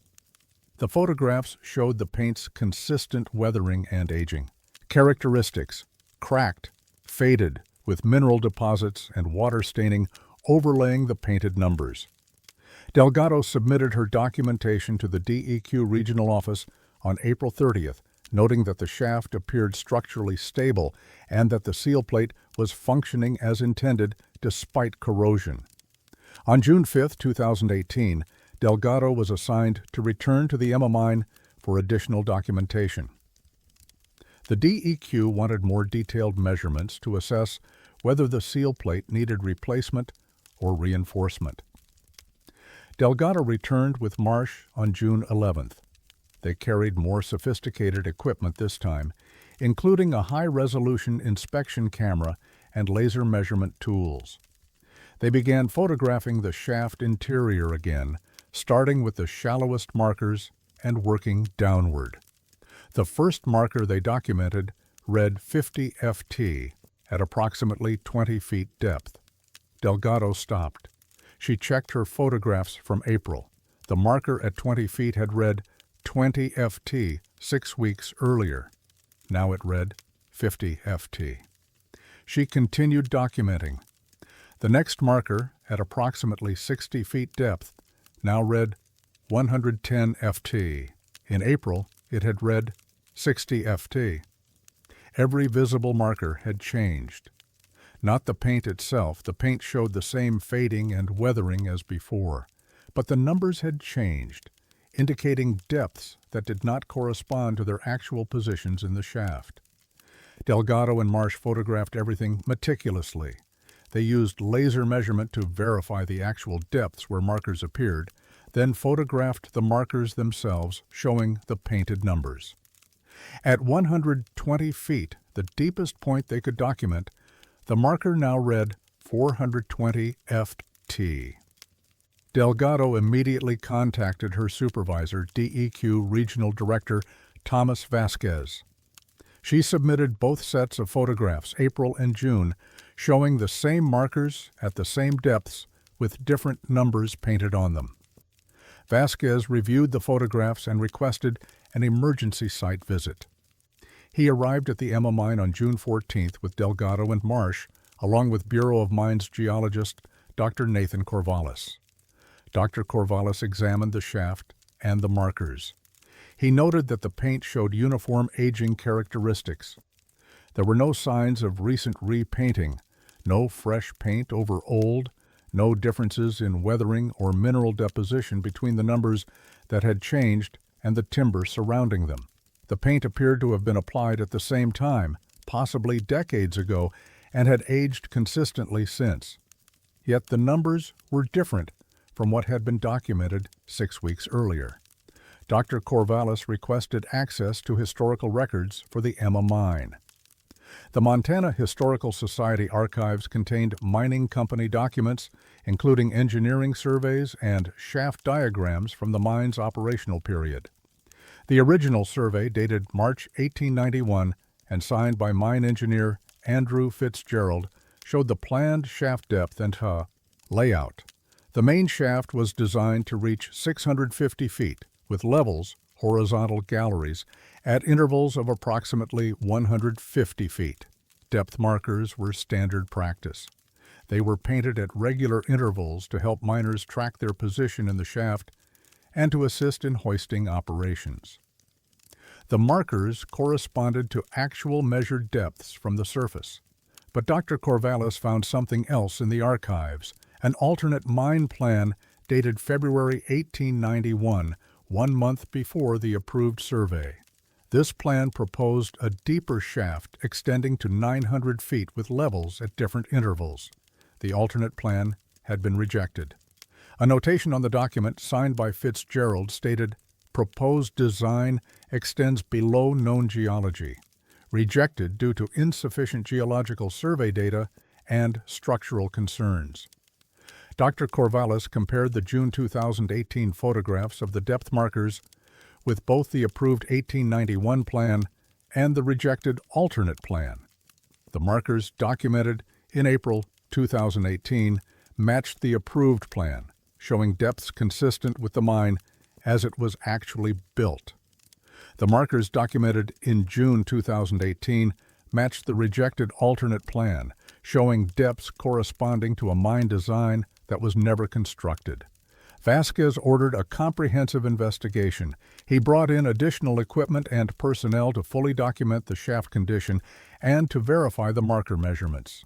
The photographs showed the paint's consistent weathering and aging. Characteristics: cracked, faded, with mineral deposits and water staining overlaying the painted numbers. Delgado submitted her documentation to the DEQ regional office on April 30th, noting that the shaft appeared structurally stable and that the seal plate was functioning as intended despite corrosion. On June 5, 2018, Delgado was assigned to return to the Emma Mine for additional documentation. The DEQ wanted more detailed measurements to assess whether the seal plate needed replacement or reinforcement. Delgado returned with Marsh on June 11th. They carried more sophisticated equipment this time, including a high-resolution inspection camera and laser measurement tools. They began photographing the shaft interior again, starting with the shallowest markers and working downward. The first marker they documented read 50 FT at approximately 20 feet depth. Delgado stopped. She checked her photographs from April. The marker at 20 feet had read 20 FT 6 weeks earlier. Now it read 50 FT. She continued documenting. The next marker, at approximately 60 feet depth, now read 110 FT. In April, it had read 60 FT. Every visible marker had changed. Not the paint itself. The paint showed the same fading and weathering as before, but the numbers had changed, indicating depths that did not correspond to their actual positions in the shaft. Delgado and Marsh photographed everything meticulously. They used laser measurement to verify the actual depths where markers appeared, then photographed the markers themselves, showing the painted numbers. At 120 feet, the deepest point they could document, the marker now read 420 FT. Delgado immediately contacted her supervisor, DEQ Regional Director Thomas Vasquez. She submitted both sets of photographs, April and June, showing the same markers at the same depths with different numbers painted on them. Vasquez reviewed the photographs and requested an emergency site visit. He arrived at the Emma mine on June 14th with Delgado and Marsh, along with Bureau of Mines geologist Dr. Nathan Corvallis. Dr. Corvallis examined the shaft and the markers. He noted that the paint showed uniform aging characteristics. There were no signs of recent repainting, no fresh paint over old, no differences in weathering or mineral deposition between the numbers that had changed and the timber surrounding them. The paint appeared to have been applied at the same time, possibly decades ago, and had aged consistently since. Yet the numbers were different from what had been documented 6 weeks earlier. Dr. Corvallis requested access to historical records for the Emma mine. The Montana Historical Society archives contained mining company documents, including engineering surveys and shaft diagrams from the mine's operational period. The original survey, dated March 1891 and signed by mine engineer Andrew Fitzgerald, showed the planned shaft depth and layout. The main shaft was designed to reach 650 feet, with levels, horizontal galleries, at intervals of approximately 150 feet. Depth markers were standard practice. They were painted at regular intervals to help miners track their position in the shaft and to assist in hoisting operations. The markers corresponded to actual measured depths from the surface, but Dr. Corvallis found something else in the archives, an alternate mine plan dated February 1891, 1 month before the approved survey. This plan proposed a deeper shaft extending to 900 feet with levels at different intervals. The alternate plan had been rejected. A notation on the document signed by Fitzgerald stated, "Proposed design extends below known geology. Rejected due to insufficient geological survey data and structural concerns." Dr. Corvallis compared the June 2018 photographs of the depth markers with both the approved 1891 plan and the rejected alternate plan. The markers documented in April 2018 matched the approved plan, showing depths consistent with the mine as it was actually built. The markers documented in June 2018 matched the rejected alternate plan, showing depths corresponding to a mine design that was never constructed. Vasquez ordered a comprehensive investigation. He brought in additional equipment and personnel to fully document the shaft condition and to verify the marker measurements.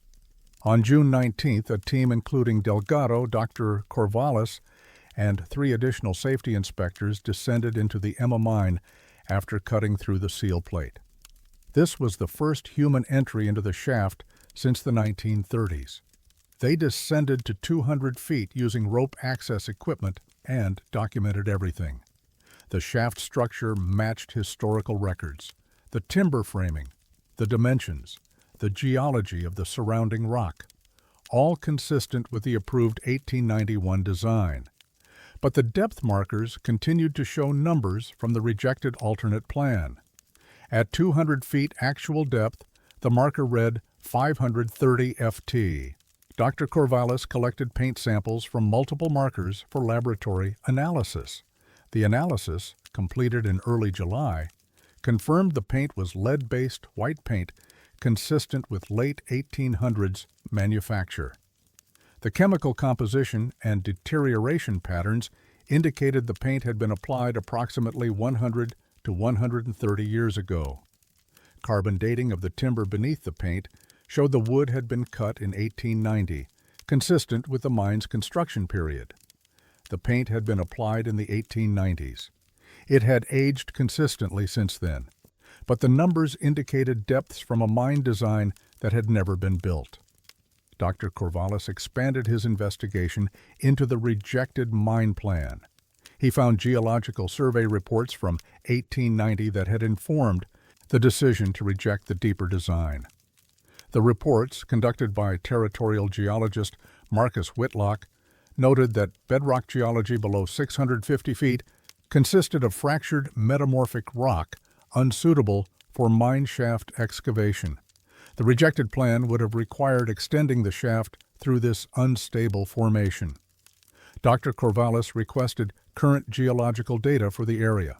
On June 19th, a team including Delgado, Dr. Corvallis, and 3 additional safety inspectors descended into the Emma mine after cutting through the seal plate. This was the first human entry into the shaft since the 1930s. They descended to 200 feet using rope access equipment and documented everything. The shaft structure matched historical records, the timber framing, the dimensions, the geology of the surrounding rock, all consistent with the approved 1891 design. But the depth markers continued to show numbers from the rejected alternate plan. At 200 feet actual depth, the marker read 530 FT. Dr. Corvallis collected paint samples from multiple markers for laboratory analysis. The analysis, completed in early July, confirmed the paint was lead-based white paint consistent with late 1800s manufacture. The chemical composition and deterioration patterns indicated the paint had been applied approximately 100 to 130 years ago. Carbon dating of the timber beneath the paint showed the wood had been cut in 1890, consistent with the mine's construction period. The paint had been applied in the 1890s. It had aged consistently since then, but the numbers indicated depths from a mine design that had never been built. Dr. Corvallis expanded his investigation into the rejected mine plan. He found geological survey reports from 1890 that had informed the decision to reject the deeper design. The reports, conducted by territorial geologist Marcus Whitlock, noted that bedrock geology below 650 feet consisted of fractured metamorphic rock unsuitable for mine shaft excavation. The rejected plan would have required extending the shaft through this unstable formation. Dr. Corvallis requested current geological data for the area.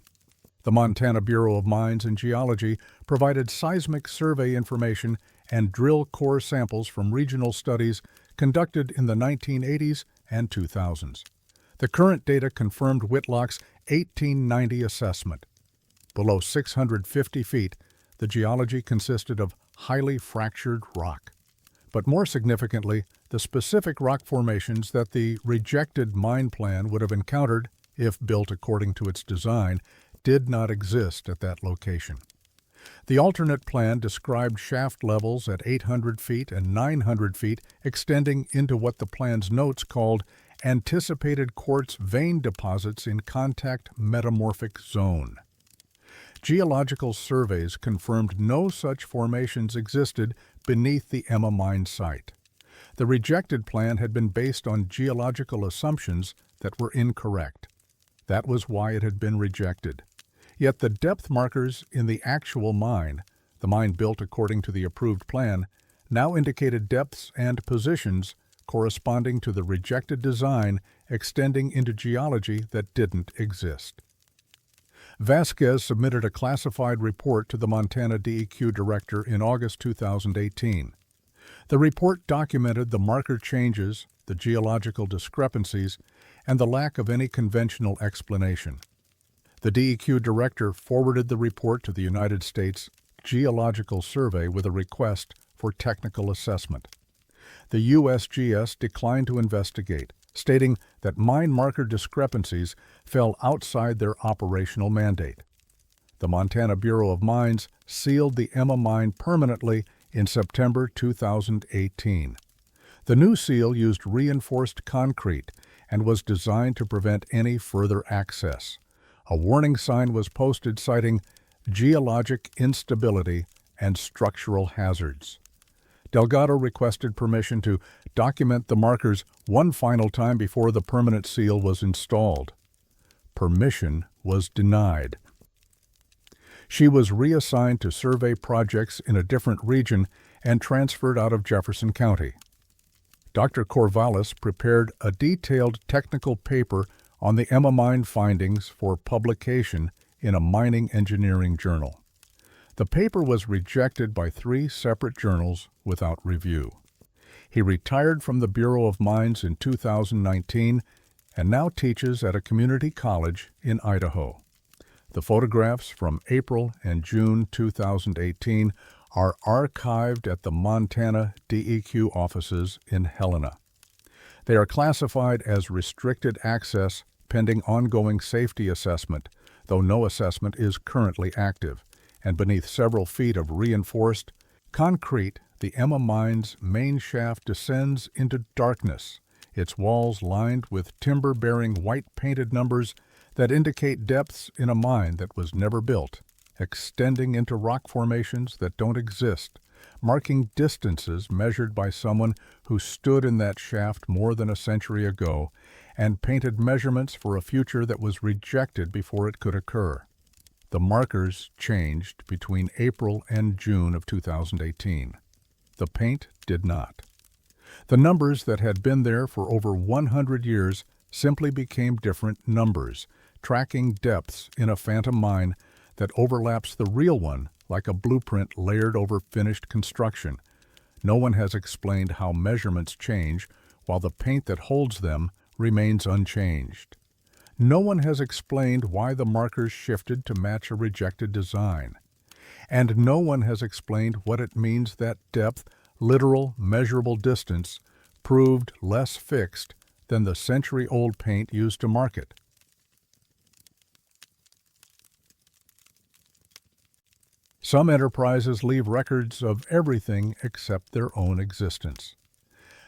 The Montana Bureau of Mines and Geology provided seismic survey information and drill core samples from regional studies conducted in the 1980s and 2000s. The current data confirmed Whitlock's 1890 assessment. Below 650 feet, the geology consisted of highly fractured rock. But more significantly, the specific rock formations that the rejected mine plan would have encountered, if built according to its design, did not exist at that location. The alternate plan described shaft levels at 800 feet and 900 feet extending into what the plan's notes called anticipated quartz vein deposits in contact metamorphic zone. Geological surveys confirmed no such formations existed beneath the Emma mine site. The rejected plan had been based on geological assumptions that were incorrect. That was why it had been rejected. Yet the depth markers in the actual mine, the mine built according to the approved plan, now indicated depths and positions corresponding to the rejected design extending into geology that didn't exist. Vasquez submitted a classified report to the Montana DEQ director in August 2018. The report documented the marker changes, the geological discrepancies, and the lack of any conventional explanation. The DEQ director forwarded the report to the United States Geological Survey with a request for technical assessment. The USGS declined to investigate, stating that mine marker discrepancies fell outside their operational mandate. The Montana Bureau of Mines sealed the Emma mine permanently in September 2018. The new seal used reinforced concrete and was designed to prevent any further access. A warning sign was posted citing geologic instability and structural hazards. Delgado requested permission to document the markers one final time before the permanent seal was installed. Permission was denied. She was reassigned to survey projects in a different region and transferred out of Jefferson County. Dr. Corvallis prepared a detailed technical paper on the Emma mine findings for publication in a mining engineering journal. The paper was rejected by 3 separate journals without review. He retired from the Bureau of Mines in 2019 and now teaches at a community college in Idaho. The photographs from April and June 2018 are archived at the Montana DEQ offices in Helena. They are classified as restricted access pending ongoing safety assessment, though no assessment is currently active, and beneath several feet of reinforced concrete, the Emma mine's main shaft descends into darkness, its walls lined with timber-bearing white painted numbers that indicate depths in a mine that was never built, extending into rock formations that don't exist, marking distances measured by someone who stood in that shaft more than a century ago and painted measurements for a future that was rejected before it could occur. The markers changed between April and June of 2018. The paint did not. The numbers that had been there for over 100 years simply became different numbers, tracking depths in a phantom mine that overlaps the real one like a blueprint layered over finished construction. No one has explained how measurements change while the paint that holds them remains unchanged. No one has explained why the markers shifted to match a rejected design. And no one has explained what it means that depth, literal, measurable distance, proved less fixed than the century-old paint used to mark it. Some enterprises leave records of everything except their own existence.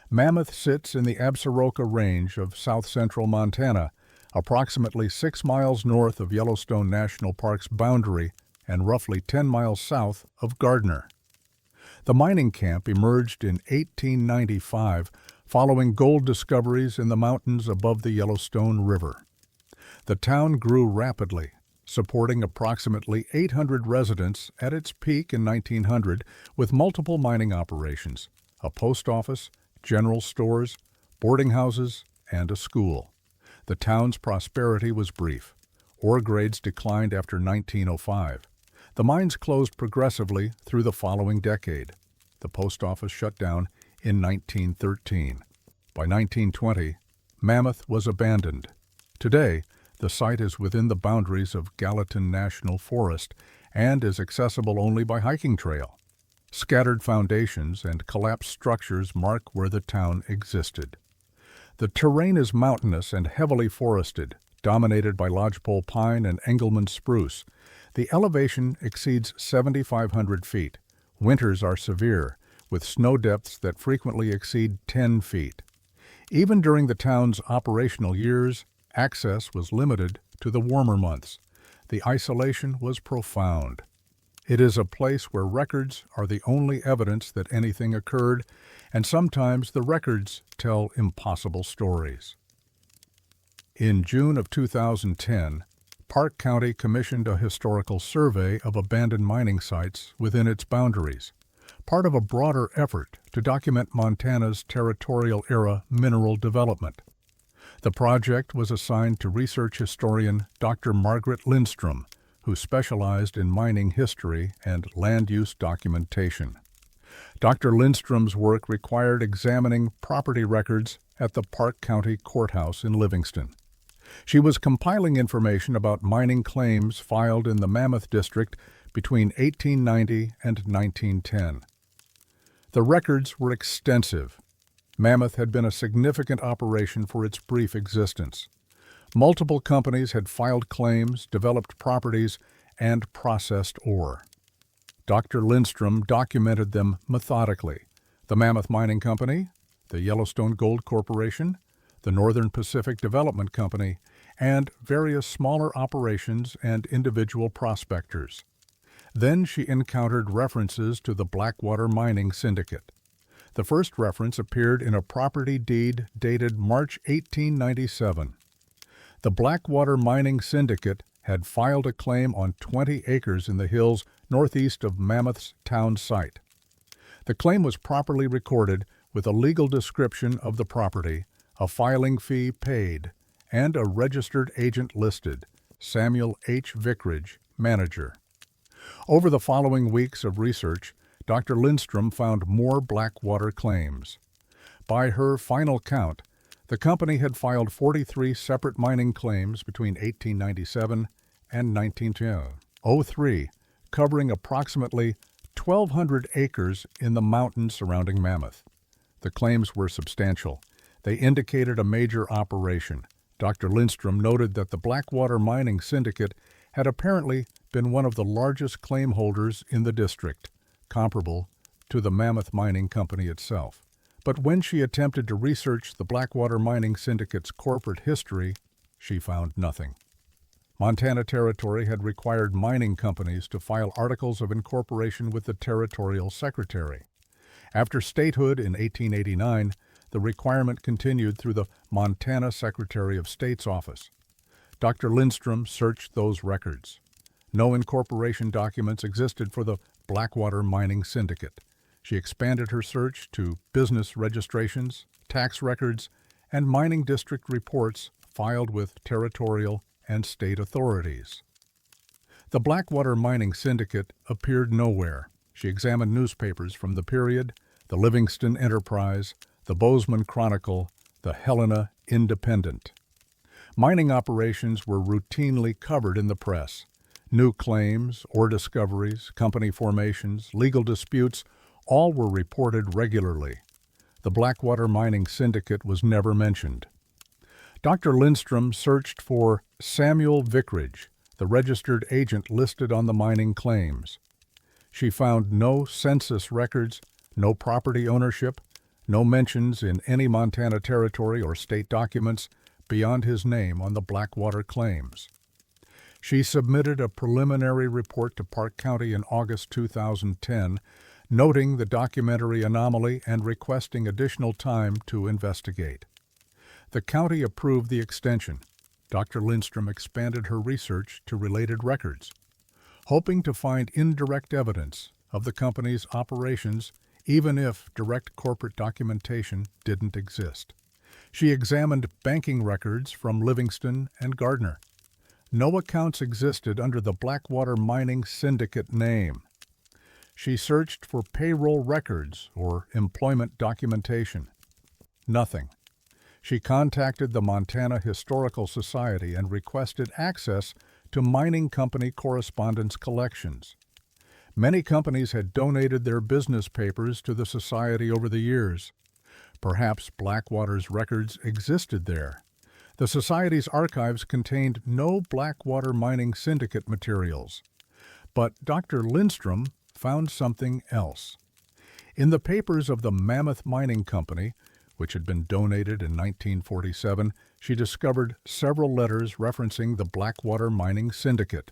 Mammoth sits in the Absaroka Range of south-central Montana, approximately 6 miles north of Yellowstone National Park's boundary and roughly 10 miles south of Gardner. The mining camp emerged in 1895 following gold discoveries in the mountains above the Yellowstone River. The town grew rapidly, supporting approximately 800 residents at its peak in 1900 with multiple mining operations, a post office, general stores, boarding houses, and a school. The town's prosperity was brief. Ore grades declined after 1905. The mines closed progressively through the following decade. The post office shut down in 1913. By 1920, Mammoth was abandoned. Today, the site is within the boundaries of Gallatin National Forest and is accessible only by hiking trail. Scattered foundations and collapsed structures mark where the town existed. The terrain is mountainous and heavily forested, dominated by lodgepole pine and Engelmann spruce. The elevation exceeds 7,500 feet. Winters are severe, with snow depths that frequently exceed 10 feet. Even during the town's operational years, access was limited to the warmer months. The isolation was profound. It is a place where records are the only evidence that anything occurred, and sometimes the records tell impossible stories. In June of 2010, Park County commissioned a historical survey of abandoned mining sites within its boundaries, part of a broader effort to document Montana's territorial-era mineral development. The project was assigned to research historian Dr. Margaret Lindstrom, who specialized in mining history and land use documentation. Dr. Lindstrom's work required examining property records at the Park County Courthouse in Livingston. She was compiling information about mining claims filed in the Mammoth District between 1890 and 1910. The records were extensive. Mammoth had been a significant operation for its brief existence. Multiple companies had filed claims, developed properties, and processed ore. Dr. Lindstrom documented them methodically. The Mammoth Mining Company, the Yellowstone Gold Corporation, the Northern Pacific Development Company, and various smaller operations and individual prospectors. Then she encountered references to the Blackwater Mining Syndicate. The first reference appeared in a property deed dated March 1897. The Blackwater Mining Syndicate had filed a claim on 20 acres in the hills northeast of Mammoth's town site. The claim was properly recorded with a legal description of the property, a filing fee paid, and a registered agent listed, Samuel H. Vickridge, manager. Over the following weeks of research, Dr. Lindstrom found more Blackwater claims. By her final count, the company had filed 43 separate mining claims between 1897 and 1903, covering approximately 1,200 acres in the mountains surrounding Mammoth. The claims were substantial. They indicated a major operation. Dr. Lindstrom noted that the Blackwater Mining Syndicate had apparently been one of the largest claim holders in the district, comparable to the Mammoth Mining Company itself. But when she attempted to research the Blackwater Mining Syndicate's corporate history, she found nothing. Montana Territory had required mining companies to file articles of incorporation with the Territorial Secretary. After statehood in 1889, the requirement continued through the Montana Secretary of State's office. Dr. Lindstrom searched those records. No incorporation documents existed for the Blackwater Mining Syndicate. She expanded her search to business registrations, tax records, and mining district reports filed with territorial and state authorities. The Blackwater Mining Syndicate appeared nowhere. She examined newspapers from the period, the Livingston Enterprise, the Bozeman Chronicle, the Helena Independent. Mining operations were routinely covered in the press. New claims, ore discoveries, company formations, legal disputes, all were reported regularly. The Blackwater Mining Syndicate was never mentioned. Dr. Lindstrom searched for Samuel Vickridge, the registered agent listed on the mining claims. She found no census records, no property ownership, no mentions in any Montana Territory or state documents beyond his name on the Blackwater claims. She submitted a preliminary report to Park County in August 2010, noting the documentary anomaly and requesting additional time to investigate. The county approved the extension. Dr. Lindstrom expanded her research to related records, hoping to find indirect evidence of the company's operations even if direct corporate documentation didn't exist. She examined banking records from Livingston and Gardner. No accounts existed under the Blackwater Mining Syndicate name. She searched for payroll records or employment documentation. Nothing. She contacted the Montana Historical Society and requested access to mining company correspondence collections. Many companies had donated their business papers to the society over the years. Perhaps Blackwater's records existed there. The Society's archives contained no Blackwater Mining Syndicate materials. But Dr. Lindstrom found something else. In the papers of the Mammoth Mining Company, which had been donated in 1947, she discovered several letters referencing the Blackwater Mining Syndicate.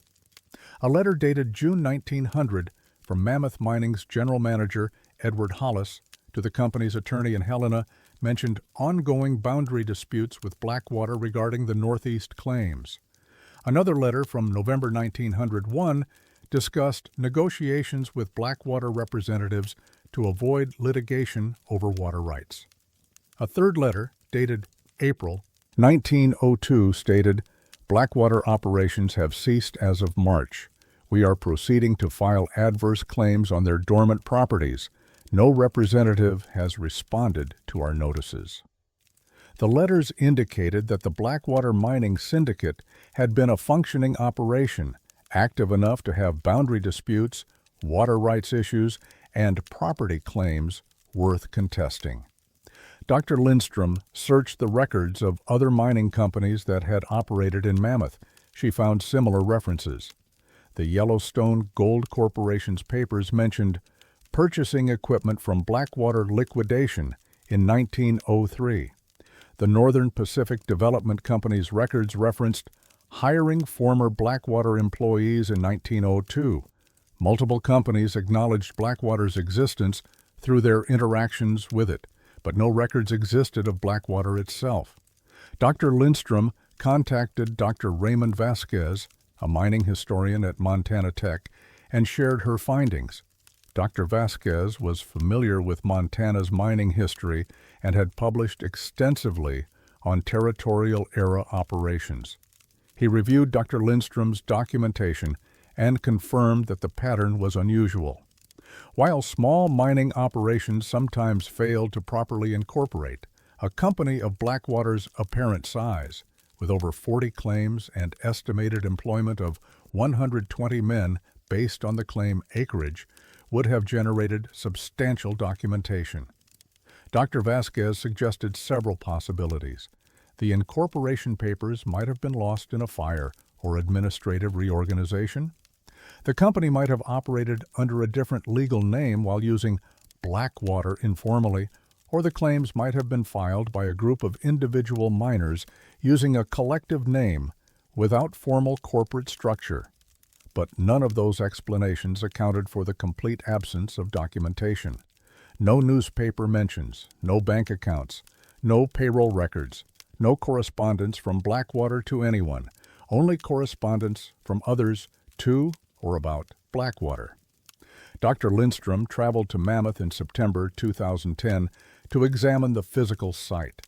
A letter dated June 1900 from Mammoth Mining's general manager, Edward Hollis, to the company's attorney in Helena mentioned ongoing boundary disputes with Blackwater regarding the Northeast claims. Another letter from November 1901 discussed negotiations with Blackwater representatives to avoid litigation over water rights. A third letter, dated April 1902, stated, "Blackwater operations have ceased as of March. We are proceeding to file adverse claims on their dormant properties. No representative has responded to our notices." The letters indicated that the Blackwater Mining Syndicate had been a functioning operation, active enough to have boundary disputes, water rights issues, and property claims worth contesting. Dr. Lindstrom searched the records of other mining companies that had operated in Mammoth. She found similar references. The Yellowstone Gold Corporation's papers mentioned purchasing equipment from Blackwater Liquidation in 1903. The Northern Pacific Development Company's records referenced hiring former Blackwater employees in 1902. Multiple companies acknowledged Blackwater's existence through their interactions with it, but no records existed of Blackwater itself. Dr. Lindstrom contacted Dr. Raymond Vasquez, a mining historian at Montana Tech, and shared her findings. Dr. Vasquez was familiar with Montana's mining history and had published extensively on territorial-era operations. He reviewed Dr. Lindstrom's documentation and confirmed that the pattern was unusual. While small mining operations sometimes failed to properly incorporate, a company of Blackwater's apparent size, with over 40 claims and estimated employment of 120 men based on the claim acreage, would have generated substantial documentation. Dr. Vasquez suggested several possibilities. The incorporation papers might have been lost in a fire or administrative reorganization. The company might have operated under a different legal name while using Blackwater informally, or the claims might have been filed by a group of individual miners using a collective name without formal corporate structure. But none of those explanations accounted for the complete absence of documentation. No newspaper mentions, no bank accounts, no payroll records, no correspondence from Blackwater to anyone, only correspondence from others to or about Blackwater. Dr. Lindstrom traveled to Mammoth in September 2010 to examine the physical site.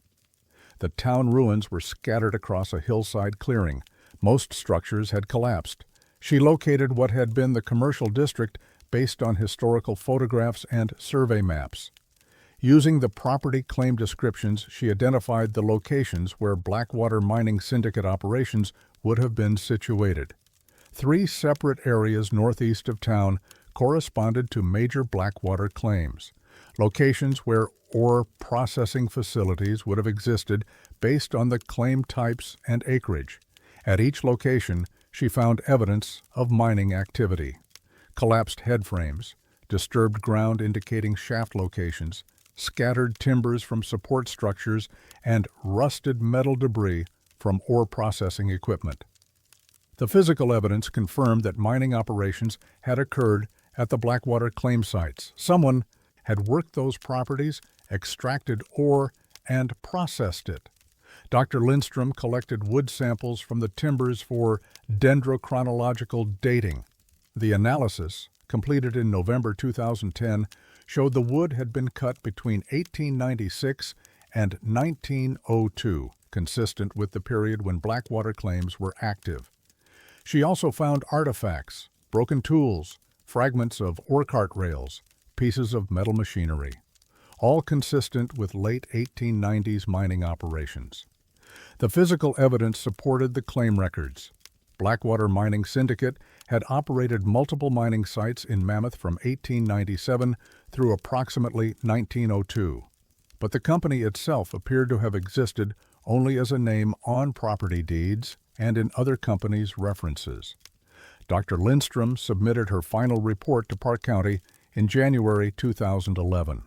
The town ruins were scattered across a hillside clearing. Most structures had collapsed. She located what had been the commercial district based on historical photographs and survey maps. Using the property claim descriptions, she identified the locations where Blackwater Mining Syndicate operations would have been situated. 3 separate areas northeast of town corresponded to major Blackwater claims, locations where ore processing facilities would have existed based on the claim types and acreage. At each location, she found evidence of mining activity: collapsed headframes, disturbed ground indicating shaft locations, scattered timbers from support structures, and rusted metal debris from ore processing equipment. The physical evidence confirmed that mining operations had occurred at the Blackwater claim sites. Someone had worked those properties, extracted ore, and processed it. Dr. Lindstrom collected wood samples from the timbers for dendrochronological dating. The analysis, completed in November 2010, showed the wood had been cut between 1896 and 1902, consistent with the period when Blackwater claims were active. She also found artifacts, broken tools, fragments of ore cart rails, pieces of metal machinery, all consistent with late 1890s mining operations. The physical evidence supported the claim records. Blackwater Mining Syndicate had operated multiple mining sites in Mammoth from 1897 through approximately 1902, but the company itself appeared to have existed only as a name on property deeds and in other companies' references. Dr. Lindstrom submitted her final report to Park County in January 2011.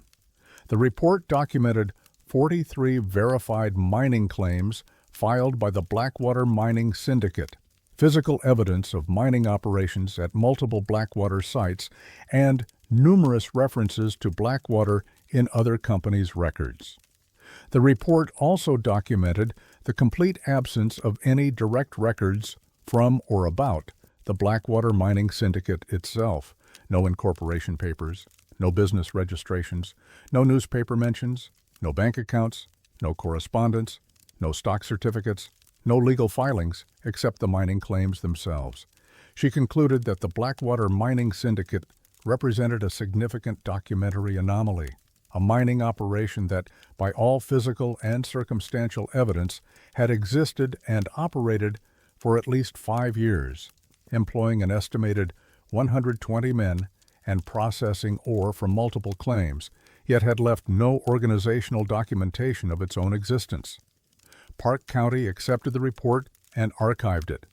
The report documented 43 verified mining claims filed by the Blackwater Mining Syndicate, physical evidence of mining operations at multiple Blackwater sites, and numerous references to Blackwater in other companies' records. The report also documented the complete absence of any direct records from or about the Blackwater Mining Syndicate itself. No incorporation papers, no business registrations, no newspaper mentions, no bank accounts, no correspondence, no stock certificates, no legal filings except the mining claims themselves. She concluded that the Blackwater Mining Syndicate represented a significant documentary anomaly, a mining operation that, by all physical and circumstantial evidence, had existed and operated for at least 5 years, employing an estimated 120 men and processing ore from multiple claims, yet had left no organizational documentation of its own existence. Park County accepted the report and archived it.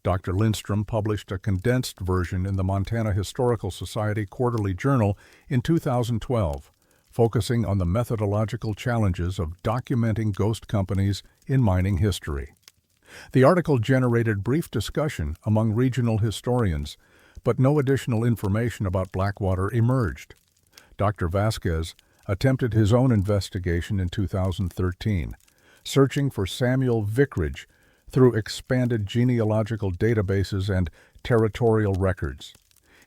Dr. Lindstrom published a condensed version in the Montana Historical Society Quarterly Journal in 2012, focusing on the methodological challenges of documenting ghost companies in mining history. The article generated brief discussion among regional historians, but no additional information about Blackwater emerged. Dr. Vasquez attempted his own investigation in 2013, searching for Samuel Vickridge through expanded genealogical databases and territorial records.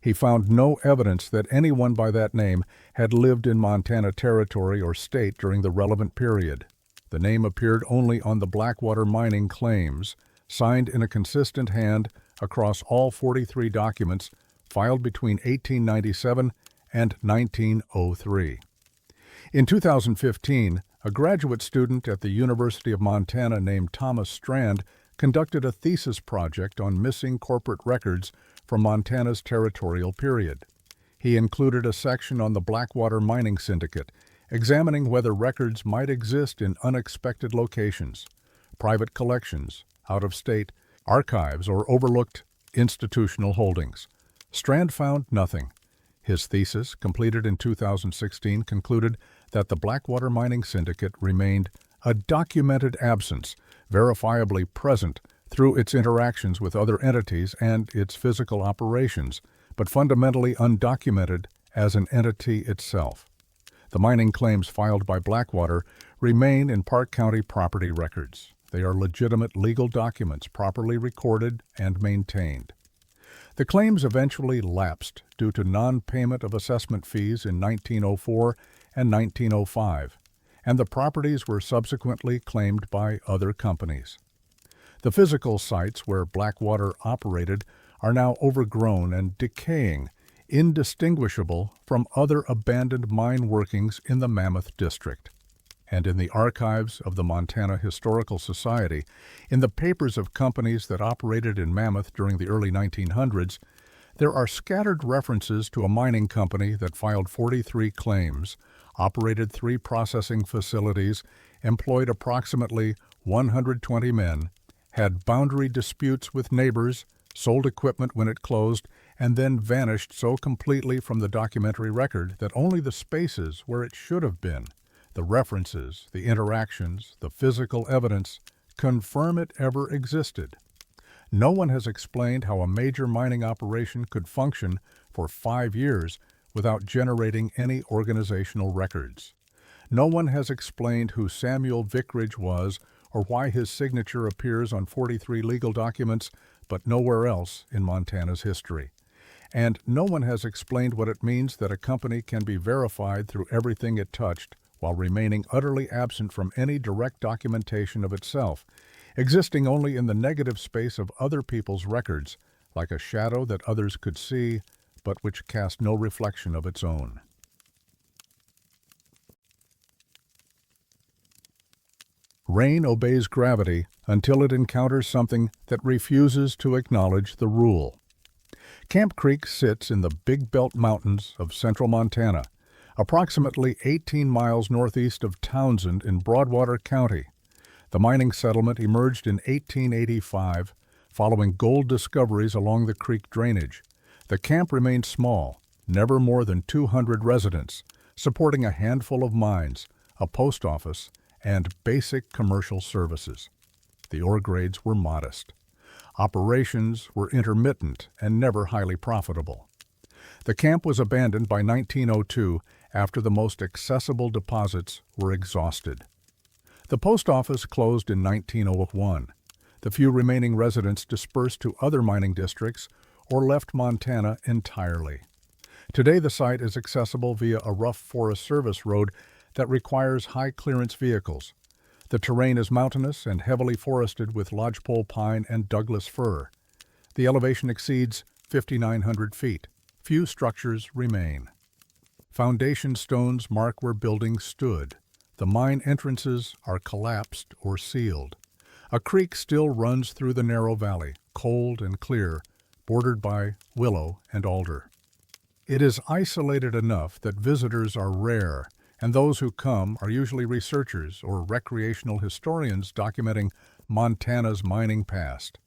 He found no evidence that anyone by that name had lived in Montana Territory or state during the relevant period. The name appeared only on the Blackwater mining claims, signed in a consistent hand across all 43 documents filed between 1897 and 1903. In 2015, a graduate student at the University of Montana named Thomas Strand conducted a thesis project on missing corporate records from Montana's territorial period. He included a section on the Blackwater Mining Syndicate, examining whether records might exist in unexpected locations, private collections, out-of-state archives, or overlooked institutional holdings. Strand found nothing. His thesis, completed in 2016, concluded that the Blackwater Mining Syndicate remained a documented absence, verifiably present through its interactions with other entities and its physical operations, but fundamentally undocumented as an entity itself. The mining claims filed by Blackwater remain in Park County property records. They are legitimate legal documents properly recorded and maintained. The claims eventually lapsed due to non-payment of assessment fees in 1904 and 1905, and the properties were subsequently claimed by other companies. The physical sites where Blackwater operated are now overgrown and decaying, indistinguishable from other abandoned mine workings in the Mammoth District. And in the archives of the Montana Historical Society, in the papers of companies that operated in Mammoth during the early 1900s, there are scattered references to a mining company that filed 43 claims, operated 3 processing facilities, employed approximately 120 men, had boundary disputes with neighbors, sold equipment when it closed, and then vanished so completely from the documentary record that only the spaces where it should have been, the references, the interactions, the physical evidence, confirm it ever existed. No one has explained how a major mining operation could function for 5 years without generating any organizational records. No one has explained who Samuel Vickridge was or why his signature appears on 43 legal documents but nowhere else in Montana's history. And no one has explained what it means that a company can be verified through everything it touched while remaining utterly absent from any direct documentation of itself, existing only in the negative space of other people's records, like a shadow that others could see, but which cast no reflection of its own. Rain obeys gravity until it encounters something that refuses to acknowledge the rule. Camp Creek sits in the Big Belt Mountains of central Montana, approximately 18 miles northeast of Townsend in Broadwater County. The mining settlement emerged in 1885 following gold discoveries along the creek drainage. The camp remained small, never more than 200 residents, supporting a handful of mines, a post office, and basic commercial services. The ore grades were modest. Operations were intermittent and never highly profitable. The camp was abandoned by 1902 after the most accessible deposits were exhausted. The post office closed in 1901. The few remaining residents dispersed to other mining districts or left Montana entirely. Today the site is accessible via a rough Forest Service road that requires high-clearance vehicles. The terrain is mountainous and heavily forested with lodgepole pine and Douglas fir. The elevation exceeds 5,900 feet. Few structures remain. Foundation stones mark where buildings stood. The mine entrances are collapsed or sealed. A creek still runs through the narrow valley, cold and clear, bordered by willow and alder. It is isolated enough that visitors are rare, and those who come are usually researchers or recreational historians documenting Montana's mining past.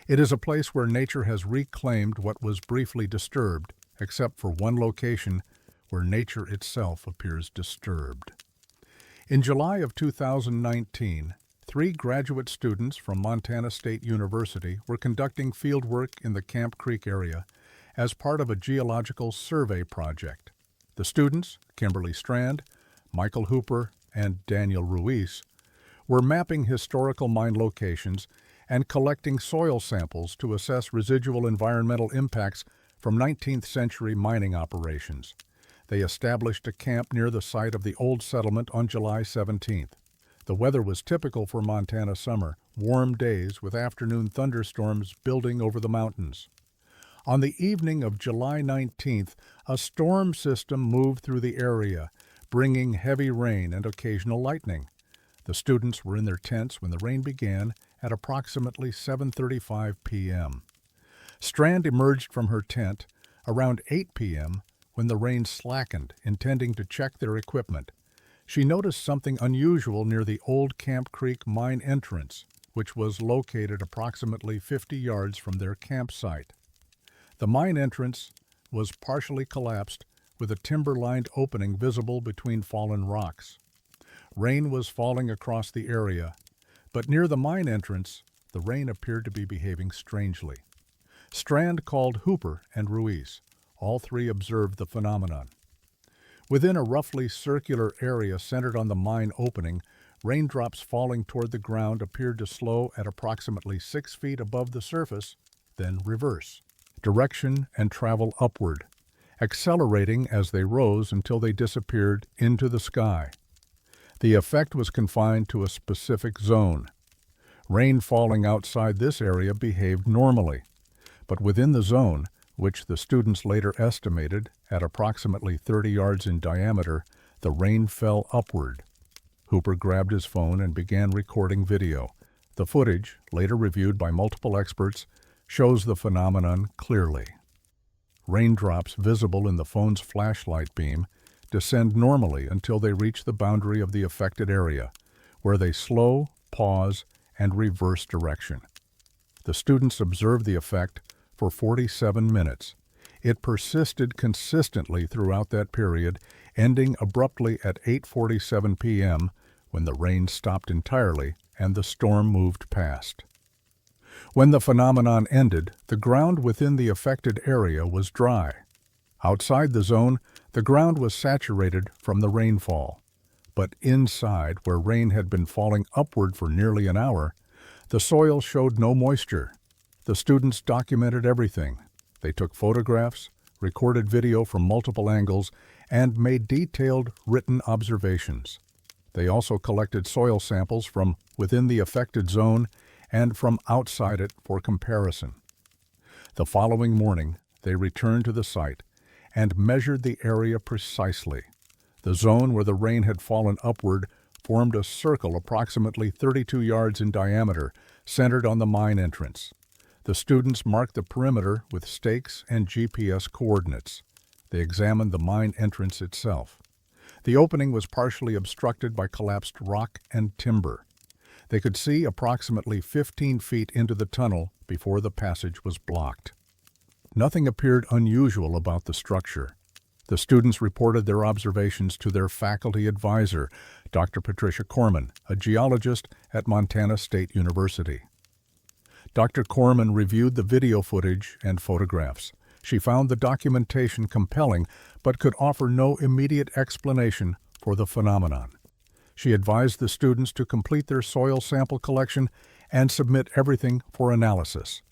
It is a place where nature has reclaimed what was briefly disturbed, except for one location where nature itself appears disturbed. In July of 2019, 3 graduate students from Montana State University were conducting fieldwork in the Camp Creek area as part of a geological survey project. The students, Kimberly Strand, Michael Hooper, and Daniel Ruiz, were mapping historical mine locations and collecting soil samples to assess residual environmental impacts from 19th century mining operations. They established a camp near the site of the old settlement on July 17th. The weather was typical for Montana summer, warm days with afternoon thunderstorms building over the mountains. On the evening of July 19th, a storm system moved through the area, bringing heavy rain and occasional lightning. The students were in their tents when the rain began at approximately 7:35 p.m. Strand emerged from her tent around 8 p.m. when the rain slackened, intending to check their equipment. She noticed something unusual near the old Camp Creek mine entrance, which was located approximately 50 yards from their campsite. The mine entrance was partially collapsed, with a timber-lined opening visible between fallen rocks. Rain was falling across the area, but near the mine entrance, the rain appeared to be behaving strangely. Strand called Hooper and Ruiz. All three observed the phenomenon. Within a roughly circular area centered on the mine opening, raindrops falling toward the ground appeared to slow at approximately 6 feet above the surface, then reverse direction and travel upward, accelerating as they rose until they disappeared into the sky. The effect was confined to a specific zone. Rain falling outside this area behaved normally, but within the zone, which the students later estimated at approximately 30 yards in diameter, the rain fell upward. Hooper grabbed his phone and began recording video. The footage, later reviewed by multiple experts, shows the phenomenon clearly. Raindrops visible in the phone's flashlight beam descend normally until they reach the boundary of the affected area, where they slow, pause, and reverse direction. The students observed the effect for 47 minutes. It persisted consistently throughout that period, ending abruptly at 8:47 p.m. when the rain stopped entirely and the storm moved past. When the phenomenon ended, the ground within the affected area was dry. Outside the zone, the ground was saturated from the rainfall. But inside, where rain had been falling upward for nearly an hour, the soil showed no moisture. The students documented everything. They took photographs, recorded video from multiple angles, and made detailed written observations. They also collected soil samples from within the affected zone and from outside it for comparison. The following morning, they returned to the site and measured the area precisely. The zone where the rain had fallen upward formed a circle approximately 32 yards in diameter, centered on the mine entrance. The students marked the perimeter with stakes and GPS coordinates. They examined the mine entrance itself. The opening was partially obstructed by collapsed rock and timber. They could see approximately 15 feet into the tunnel before the passage was blocked. Nothing appeared unusual about the structure. The students reported their observations to their faculty advisor, Dr. Patricia Corman, a geologist at Montana State University. Dr. Corman reviewed the video footage and photographs. She found the documentation compelling, but could offer no immediate explanation for the phenomenon. She advised the students to complete their soil sample collection and submit everything for analysis.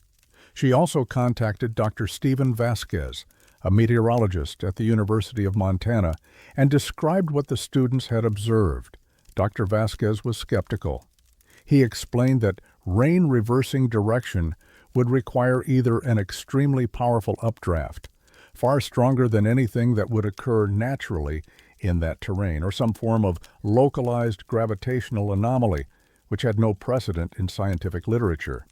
She also contacted Dr. Stephen Vasquez, a meteorologist at the University of Montana, and described what the students had observed. Dr. Vasquez was skeptical. He explained that rain reversing direction would require either an extremely powerful updraft, far stronger than anything that would occur naturally in that terrain, or some form of localized gravitational anomaly, which had no precedent in scientific literature.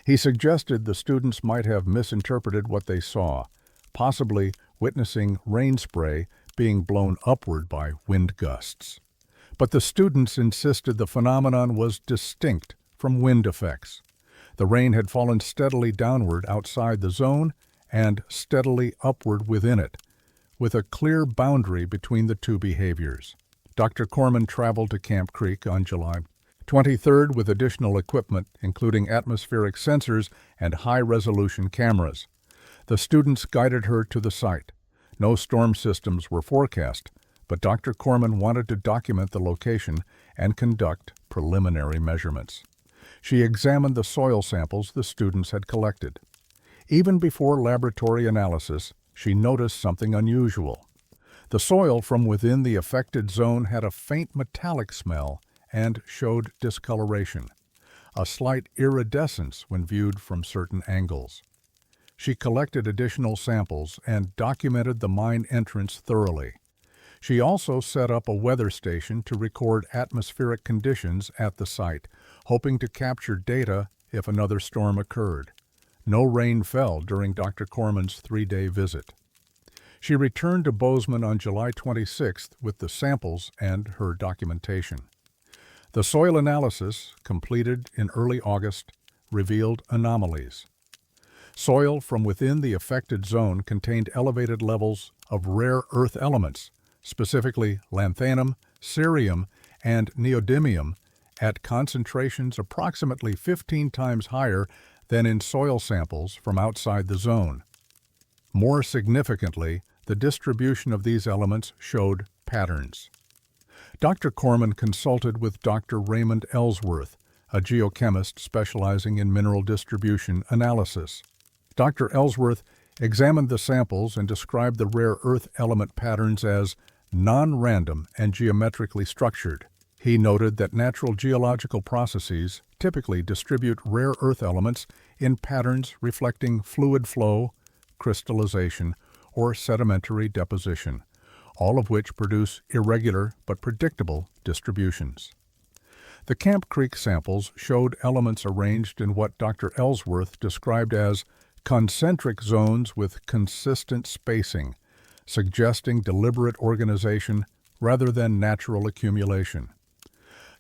He suggested the students might have misinterpreted what they saw, possibly witnessing rain spray being blown upward by wind gusts. But the students insisted the phenomenon was distinct from wind effects. The rain had fallen steadily downward outside the zone and steadily upward within it, with a clear boundary between the two behaviors. Dr. Corman traveled to Camp Creek on July 23rd with additional equipment, including atmospheric sensors and high-resolution cameras. The students guided her to the site. No storm systems were forecast, but Dr. Corman wanted to document the location and conduct preliminary measurements. She examined the soil samples the students had collected. Even before laboratory analysis, she noticed something unusual. The soil from within the affected zone had a faint metallic smell and showed discoloration, a slight iridescence when viewed from certain angles. She collected additional samples and documented the mine entrance thoroughly. She also set up a weather station to record atmospheric conditions at the site, hoping to capture data if another storm occurred. No rain fell during Dr. Corman's 3-day visit. She returned to Bozeman on July 26th with the samples and her documentation. The soil analysis, completed in early August, revealed anomalies. Soil from within the affected zone contained elevated levels of rare earth elements, specifically lanthanum, cerium, and neodymium, at concentrations approximately 15 times higher than in soil samples from outside the zone. More significantly, the distribution of these elements showed patterns. Dr. Corman consulted with Dr. Raymond Ellsworth, a geochemist specializing in mineral distribution analysis. Dr. Ellsworth examined the samples and described the rare earth element patterns as non-random and geometrically structured. He noted that natural geological processes typically distribute rare earth elements in patterns reflecting fluid flow, crystallization, or sedimentary deposition, all of which produce irregular but predictable distributions. The Camp Creek samples showed elements arranged in what Dr. Ellsworth described as concentric zones with consistent spacing, suggesting deliberate organization rather than natural accumulation.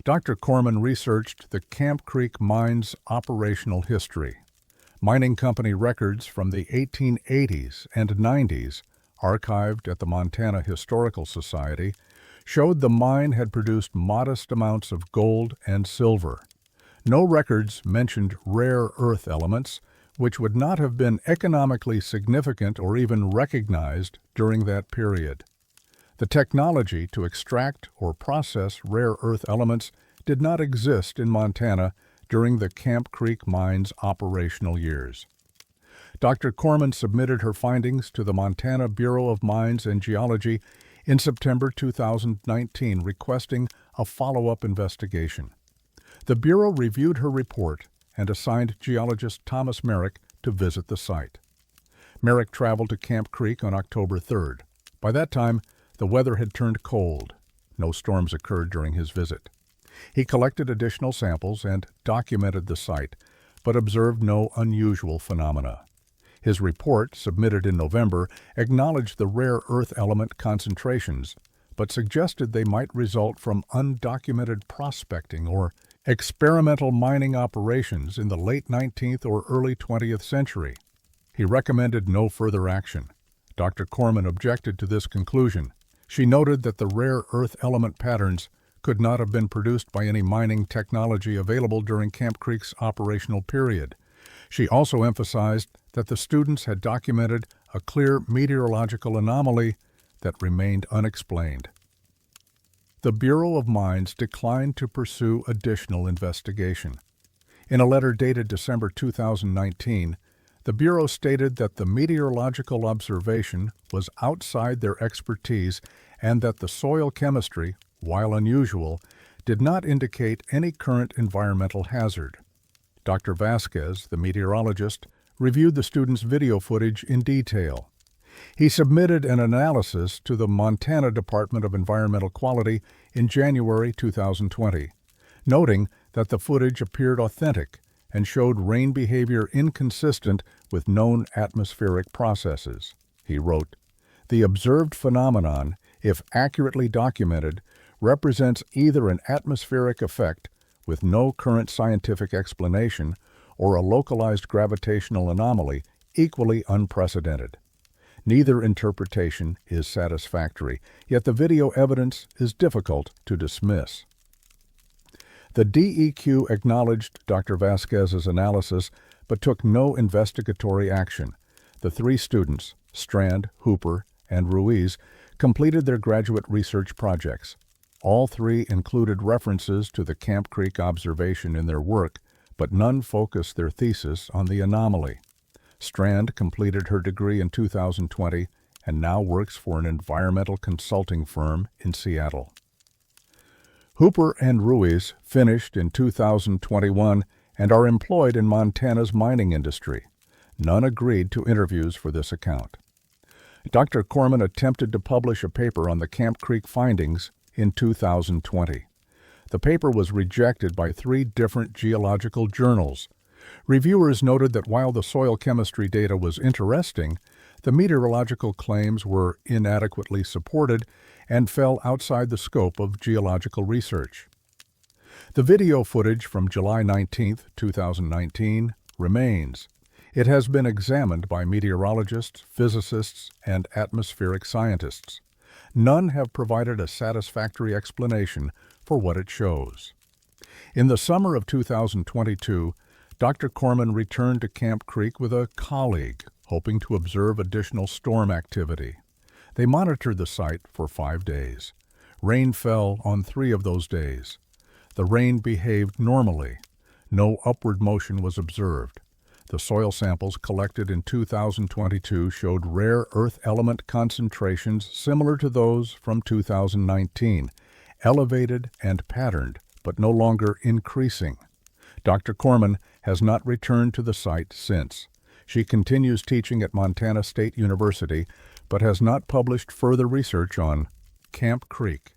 Dr. Corman researched the Camp Creek mine's operational history. Mining company records from the 1880s and 90s, archived at the Montana Historical Society, showed the mine had produced modest amounts of gold and silver. No records mentioned rare earth elements, which would not have been economically significant or even recognized during that period. The technology to extract or process rare earth elements did not exist in Montana during the Camp Creek mine's operational years. Dr. Corman submitted her findings to the Montana Bureau of Mines and Geology in September 2019, requesting a follow-up investigation. The Bureau reviewed her report and assigned geologist Thomas Merrick to visit the site. Merrick traveled to Camp Creek on October 3rd. By that time, the weather had turned cold. No storms occurred during his visit. He collected additional samples and documented the site, but observed no unusual phenomena. His report, submitted in November, acknowledged the rare earth element concentrations, but suggested they might result from undocumented prospecting or experimental mining operations in the late 19th or early 20th century. He recommended no further action. Dr. Corman objected to this conclusion. She noted that the rare earth element patterns could not have been produced by any mining technology available during Camp Creek's operational period. She also emphasized that the students had documented a clear meteorological anomaly that remained unexplained. The Bureau of Mines declined to pursue additional investigation. In a letter dated December 2019, the Bureau stated that the meteorological observation was outside their expertise and that the soil chemistry, while unusual, did not indicate any current environmental hazard. Dr. Vasquez, the meteorologist, reviewed the students' video footage in detail. He submitted an analysis to the Montana Department of Environmental Quality in January 2020, noting that the footage appeared authentic and showed rain behavior inconsistent with known atmospheric processes. He wrote, "The observed phenomenon, if accurately documented, represents either an atmospheric effect with no current scientific explanation or a localized gravitational anomaly equally unprecedented. Neither interpretation is satisfactory, yet the video evidence is difficult to dismiss." The DEQ acknowledged Dr. Vasquez's analysis but took no investigatory action. The three students, Strand, Hooper, and Ruiz, completed their graduate research projects. All three included references to the Camp Creek observation in their work, but none focused their thesis on the anomaly. Strand completed her degree in 2020 and now works for an environmental consulting firm in Seattle. Hooper and Ruiz finished in 2021 and are employed in Montana's mining industry. None agreed to interviews for this account. Dr. Corman attempted to publish a paper on the Camp Creek findings in 2020. The paper was rejected by 3 different geological journals. Reviewers noted that while the soil chemistry data was interesting, the meteorological claims were inadequately supported and fell outside the scope of geological research. The video footage from July 19, 2019, remains. It has been examined by meteorologists, physicists, and atmospheric scientists. None have provided a satisfactory explanation for what it shows. In the summer of 2022, Dr. Corman returned to Camp Creek with a colleague, hoping to observe additional storm activity. They monitored the site for 5 days. Rain fell on 3 of those days. The rain behaved normally. No upward motion was observed. The soil samples collected in 2022 showed rare earth element concentrations similar to those from 2019, elevated and patterned, but no longer increasing. Dr. Corman has not returned to the site since. She continues teaching at Montana State University, but has not published further research on Camp Creek.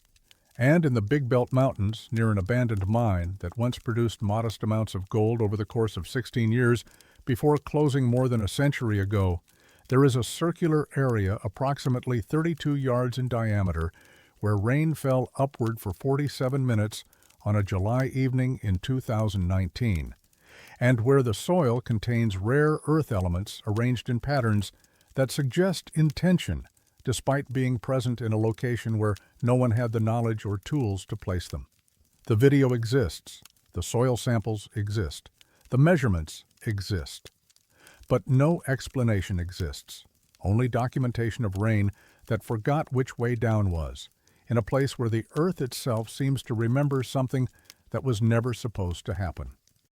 And in the Big Belt Mountains, near an abandoned mine that once produced modest amounts of gold over the course of 16 years before closing more than a century ago, there is a circular area approximately 32 yards in diameter where rain fell upward for 47 minutes on a July evening in 2019, and where the soil contains rare earth elements arranged in patterns that suggest intention, despite being present in a location where no one had the knowledge or tools to place them. The video exists, the soil samples exist, the measurements exist. But no explanation exists, only documentation of rain that forgot which way down was, in a place where the earth itself seems to remember something that was never supposed to happen.